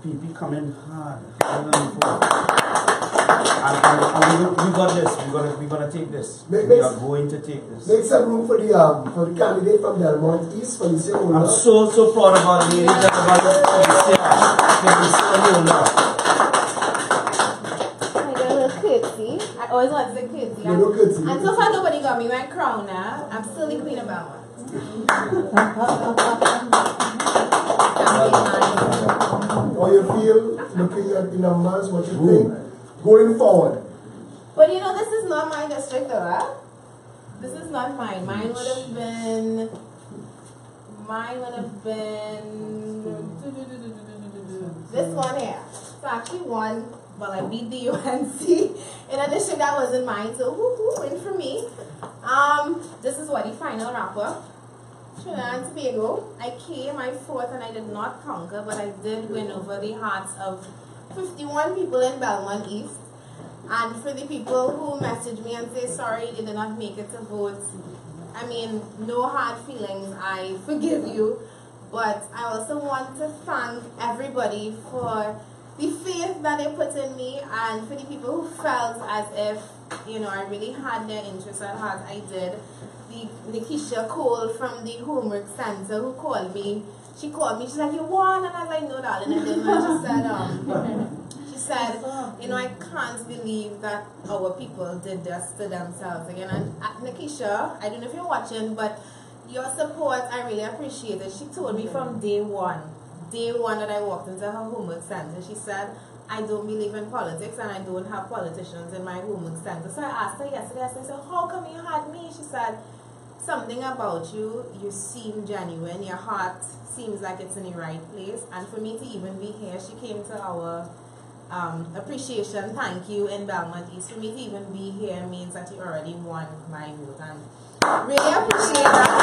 people come in hard than before. And we got this. We're gonna take this. We are going to take this. Make some room for the candidate from Delmont East, Felicia Ola. I'm so proud of our ladies and about Felicia Ola. I got a little curtsy. I always wanted to curtsy. And so far nobody got me my crown now. I'm still the queen of Belmont. How you feel looking at the numbers? What you think going forward? But this is not my district, though. This is not mine. Mine would have been this one here. So I actually won. Well, I beat the UNC in a district that wasn't mine. So win for me. This is what the final wrapper. Trinidad and Tobago. I fought and I did not conquer, but I did win over the hearts of 51 people in Belmont East. And for the people who message me and say sorry they did not make it to vote, I mean, no hard feelings, I forgive you. But I also want to thank everybody for the faith that they put in me, and for the people who felt as if you know, I really had their interest at heart. I did. The Nikisha Cole from the Homework Center who called me, she called me, she's like, you won? And I was like, no, darling, I didn't. And she said, you know, I can't believe that our people did this to themselves again. And Nikisha, I don't know if you're watching, but your support, I really appreciate it. She told me from day one that I walked into her homework center, she said, I don't believe in politics and I don't have politicians in my homework center. So I asked her yesterday, I said, so how come you had me? She said, something about you, you seem genuine, your heart seems like it's in the right place. And for me to even be here, she came to our appreciation, thank you in Belmont East. For me to even be here means that you already won my vote. And really appreciate that.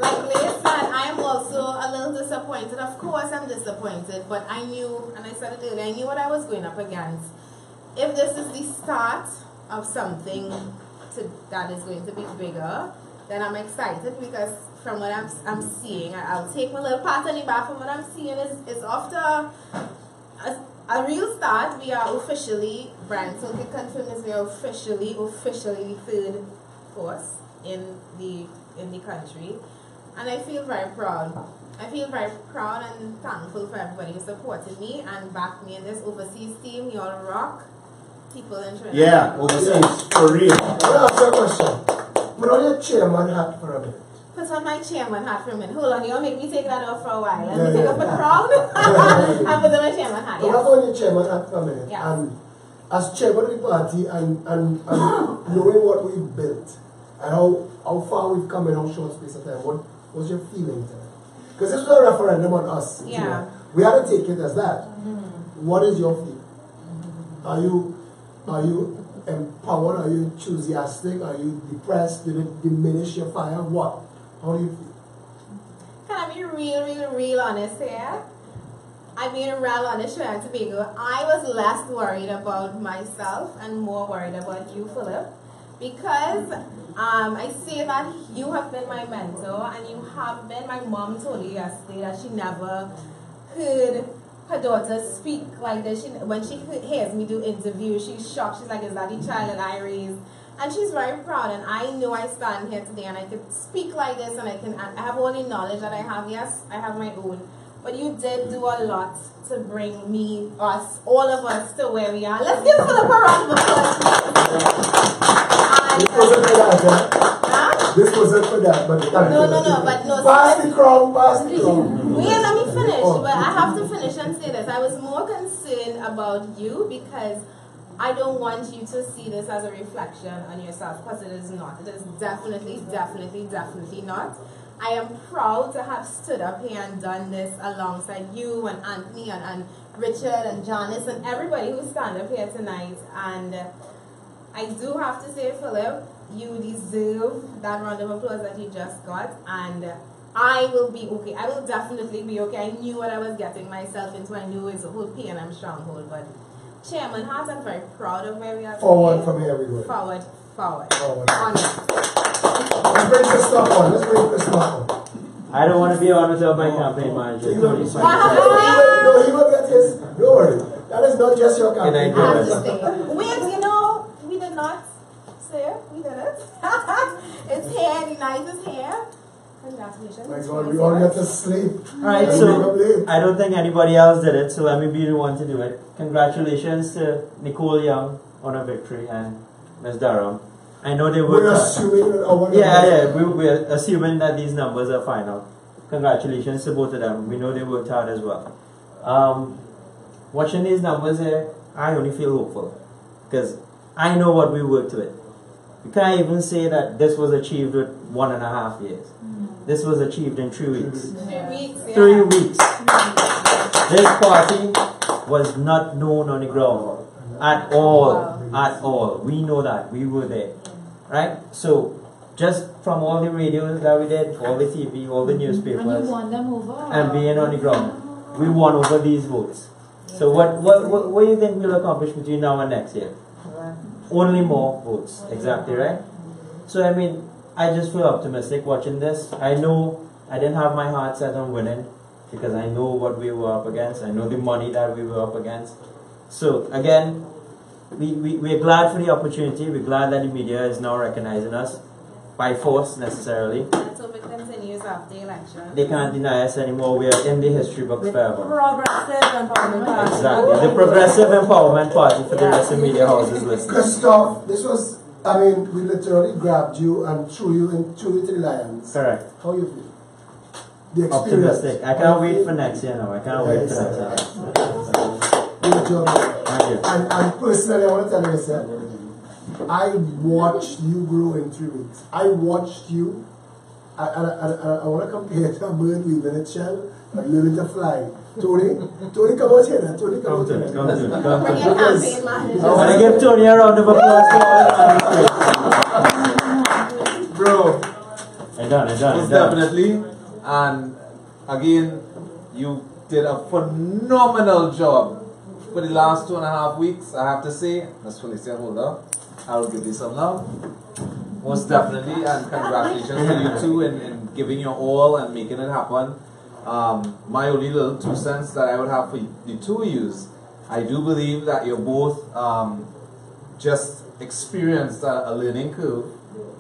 Like Liz said, I am also a little disappointed. Of course I'm disappointed, but I knew, and I said it earlier, I knew what I was going up against. If this is the start of something that is going to be bigger, then I'm excited because from what I'm seeing, I'll take my little pat on the back. From what I'm seeing is after a real start. We are officially, Brian so can confirm this, we are officially the third force in the country, and I feel very proud. I feel very proud and thankful for everybody who supported me and backed me in this overseas team. You all rock. People in Trinidad. Yeah, overseas, for real. I want to ask you a question. Put on your chairman hat for a minute. Put on my chairman hat for a minute. Hold on, you're going to make me take that off for a while. Let Yeah, me take yeah. off the crown and put on my chairman hat. I want to put on your chairman hat for a minute. Yeah. And as chairman of the party and knowing what we've built and how far we've come in how short space of time, what's your feeling tonight? Because this was a referendum on us. Yeah. We had to take it as that. What is your feeling? Are you empowered? Are you enthusiastic? Are you depressed? Did it diminish your fire? What? How do you feel? Can I be real honest here? I'm being real honest here at Tobago. I was less worried about myself and more worried about you, Philip, because I say that you have been my mentor and you have been. My mom told you yesterday that she never heard her daughter speak like this. When she hears me do interviews, she's shocked. She's like, is that the child that I raised? And she's very proud, and I know I stand here today and I can speak like this, and I have all the knowledge that I have. Yes, I have my own, but you did do a lot to bring all of us to where we are. Let's give Philip a round of applause. This wasn't for that, huh? This wasn't for that, but no. Pass the crown. Wait, let me finish. But I have to finish and say this. I was more concerned about you because I don't want you to see this as a reflection on yourself, because it is not. It is definitely not. I am proud to have stood up here and done this alongside you and Anthony and Richard and Janice and everybody who stand up here tonight. And I do have to say, Philip, you deserve that round of applause that you just got, and I will be okay. I will definitely be okay. I knew what I was getting myself into. I knew it's a whole P&M stronghold, but Chairman Hart, I'm very proud of where we are. Forward from here, everywhere. Forward. On it. Let's bring Christoph on. I don't want to be on without my campaign manager. He will get his. Don't worry. That is not just your campaign manager. Wait, we did not say we did it. It's here, the night is here. Congratulations. My God, we all get to sleep. Alright, so I don't think anybody else did it, so let me be the one to do it. Congratulations to Nicole Young on her victory and Ms. Durham. I know they worked We're assuming we're assuming that these numbers are final. Congratulations to both of them. We know they worked hard as well. Watching these numbers here, I only feel hopeful because I know what we worked with. You can't even say that this was achieved with 1.5 years. This was achieved in 3 weeks. 3 weeks. This party was not known on the ground at all. We know that. We were there. Right? So, just from all the radios that we did, all the TV, all the newspapers, and you won them over. And being on the ground, we won over these votes. So what do you think we'll accomplish between now and next year? Only more votes. Exactly, right? So, I mean, I just feel optimistic watching this. I know I didn't have my heart set on winning because I know what we were up against. I know the money that we were up against. So again, we're glad for the opportunity. We're glad that the media is now recognizing us by force necessarily. Let's hope it continues after the election. They can't deny us anymore. We are in the history books forever. Progressive Empowerment Party. Exactly. The Progressive Empowerment Party for the rest of media houses listening. Christoph, this was, I mean, we literally grabbed you and threw you to the lions. Correct. How you feel? The experience. Optimistic. I can't wait for next year now. I can't wait for next year. Good job. Thank you. And personally, I want to tell you something. I watched you grow in 3 weeks. I watched you, I want to compare it to a bird leaving its shell and learning to fly. Tony, come out here. Tony, come out here. Come to it. Bring your campaign manager. I want to give Tony a round of applause for all the Bro, I done. most definitely. And again, you did a phenomenal job for the last 2.5 weeks. I have to say, Ms. Felicia Holder, I will give you some love. Most definitely, and congratulations to you two in giving your all and making it happen. My only little 2 cents that I would have for the two of you, I do believe that you're both just experienced a learning curve.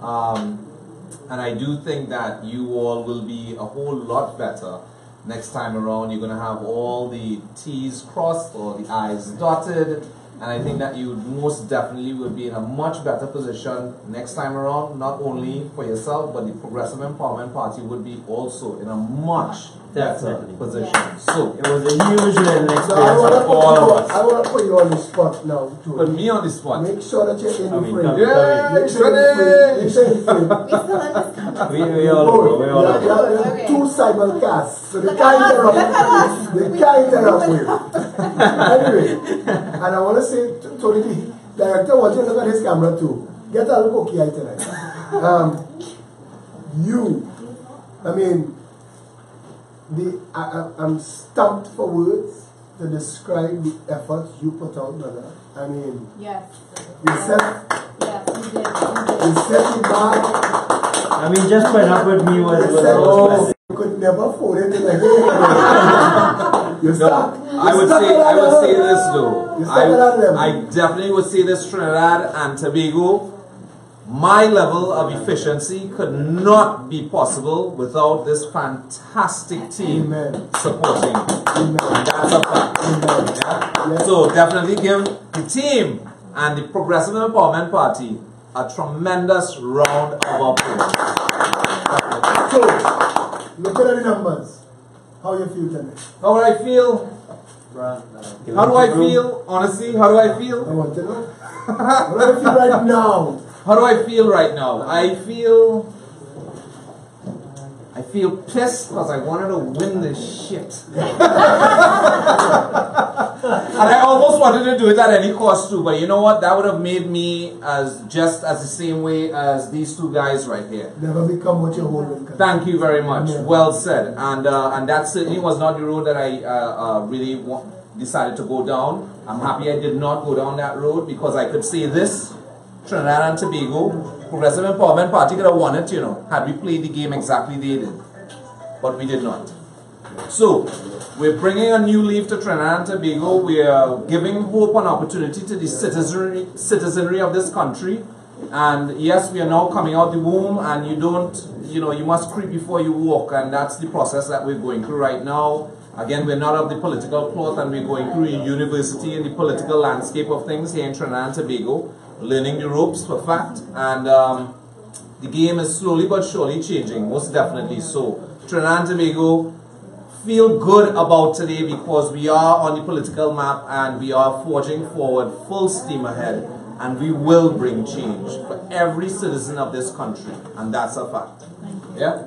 And I do think that you all will be a whole lot better next time around. You're going to have all the T's crossed or the I's dotted. And I think that you most definitely will be in a much better position next time around, not only for yourself, but the Progressive Empowerment Party would be also in a much better position. So, it was a huge learning experience So for all of us. I want to put you on the spot now, too. Put me on the spot. Make sure that you're in the frame. come Yeah, Make sure you're in the frame. Make sure you're in the frame. We still in this country. We all over. We all over. You have Okay. 2 simulcasts, so they can't interrupt you. They can't interrupt you. Anyway, and I want to say to Tony, the director, watching look at his camera too. Get a look okay tonight. I mean, I'm stumped for words to describe the effort you put out, brother. I mean, Yes. you set Yes, you did. the bar. I mean, just putting up with me was You could never afford it in a day. You stuck. I would say this though. You stuck at that level. I definitely would say this, Trinidad and Tobago. My level of efficiency could not be possible without this fantastic team supporting. Amen. That's a fact. Yeah? So definitely give the team and the Progressive Empowerment Party a tremendous round of applause. So, looking at the numbers, how you feel today? How do I feel? How do I feel? Honestly, how do I feel? I want to know. How do I feel right now? How do I feel right now? I feel pissed because I wanted to win this shit. And I almost wanted to do it at any cost too, but you know what? That would have made me just as the same way as these two guys right here. Never become what you're holding. Thank you very much. Well said. And that certainly was not the road that I really decided to go down. I'm happy I did not go down that road because I could say this. Trinidad and Tobago, Progressive Empowerment Party could have won it, you know, had we played the game exactly they did. But we did not. So, we're bringing a new leaf to Trinidad and Tobago. We are giving hope and opportunity to the citizenry of this country. And yes, we are now coming out the womb, and you must creep before you walk, and that's the process that we're going through right now. Again, we're not of the political cloth, and we're going through a university in the political landscape of things here in Trinidad and Tobago, learning the ropes for fact, and the game is slowly but surely changing, most definitely so. Trinidad and Tobago feel good about today because we are on the political map and we are forging forward full steam ahead, and we will bring change for every citizen of this country, and that's a fact. Yeah?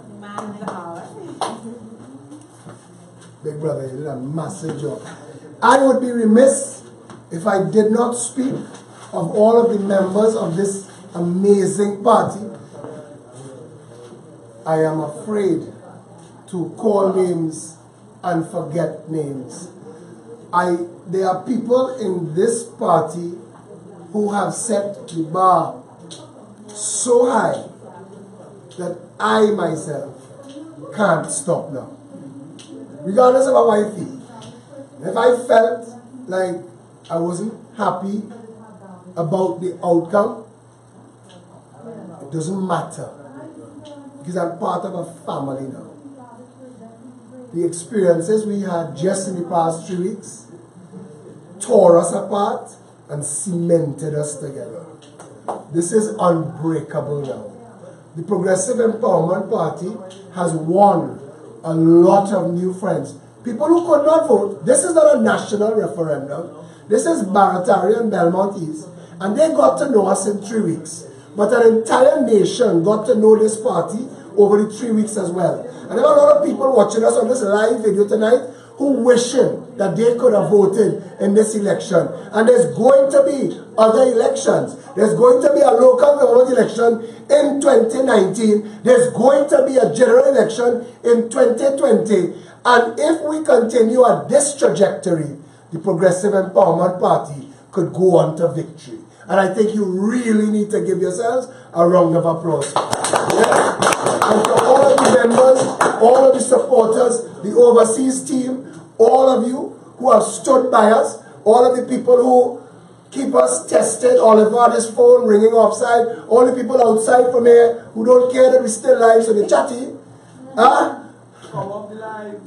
Big brother, you did a massive job. I would be remiss if I did not speak of all of the members of this amazing party. I am afraid to call names and forget names. There are people in this party who have set the bar so high that I myself can't stop now. Regardless of how I feel. If I felt like I wasn't happy about the outcome. It doesn't matter. Because I'm part of a family now. The experiences we had just in the past 3 weeks tore us apart and cemented us together. This is unbreakable now. The Progressive Empowerment Party has won a lot of new friends. People who could not vote. This is not a national referendum. This is Barataria and Belmont East. And they got to know us in 3 weeks. But an entire nation got to know this party over the 3 weeks as well. And there are a lot of people watching us on this live video tonight who wishing that they could have voted in this election. And there's going to be other elections. There's going to be a local government election in 2019. There's going to be a general election in 2020. And if we continue at this trajectory, the Progressive Empowerment Party could go on to victory. And I think you really need to give yourselves a round of applause. Yeah? And to all of the members, all of the supporters, the overseas team, all of you who have stood by us, all of the people who keep us tested, Oliver, this phone ringing offside, all the people outside from here who don't care that we're still live, so they're chatty. Huh?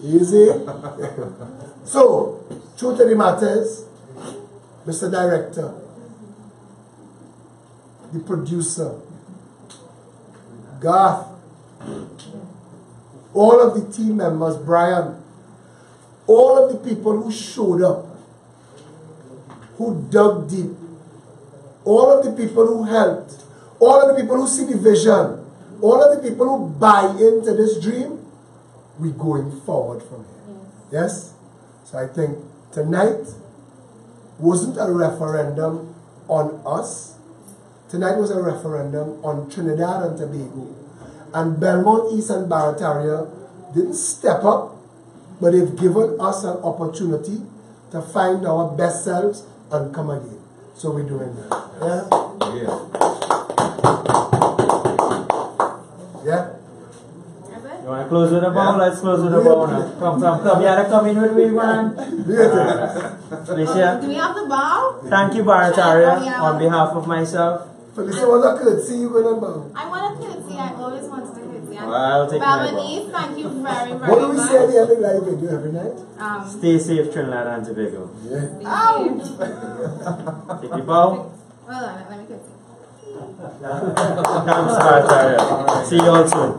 Easy. So, truth of the matter is, Mr. Director, the producer, Garth, all of the team members, Brian, all of the people who showed up, who dug deep, all of the people who helped, all of the people who see the vision, all of the people who buy into this dream, we're going forward from here. Yes? So I think tonight wasn't a referendum on us. Tonight was a referendum on Trinidad and Tobago. And Belmont East and Barataria didn't step up, but they've given us an opportunity to find our best selves and come again. So we're doing that. Yeah? Yeah? You want to close with a bow? Let's close with a bow now. Come. You gotta come in with me, man. Felicia. Do we have the bow? Thank you, Barataria, on behalf of myself. Felicia, what's a curtsy you going to bow? I want a curtsy. I always wanted a curtsy. Well, I'll take my bow. Balinese, thank you very, very much. What do we say at the end of the live video every night? Stay safe, Trinidad and Tobago. Yeah. Oh! Take your bow. Hold on, let me curtsy. Thanks, Barataria. See you all soon.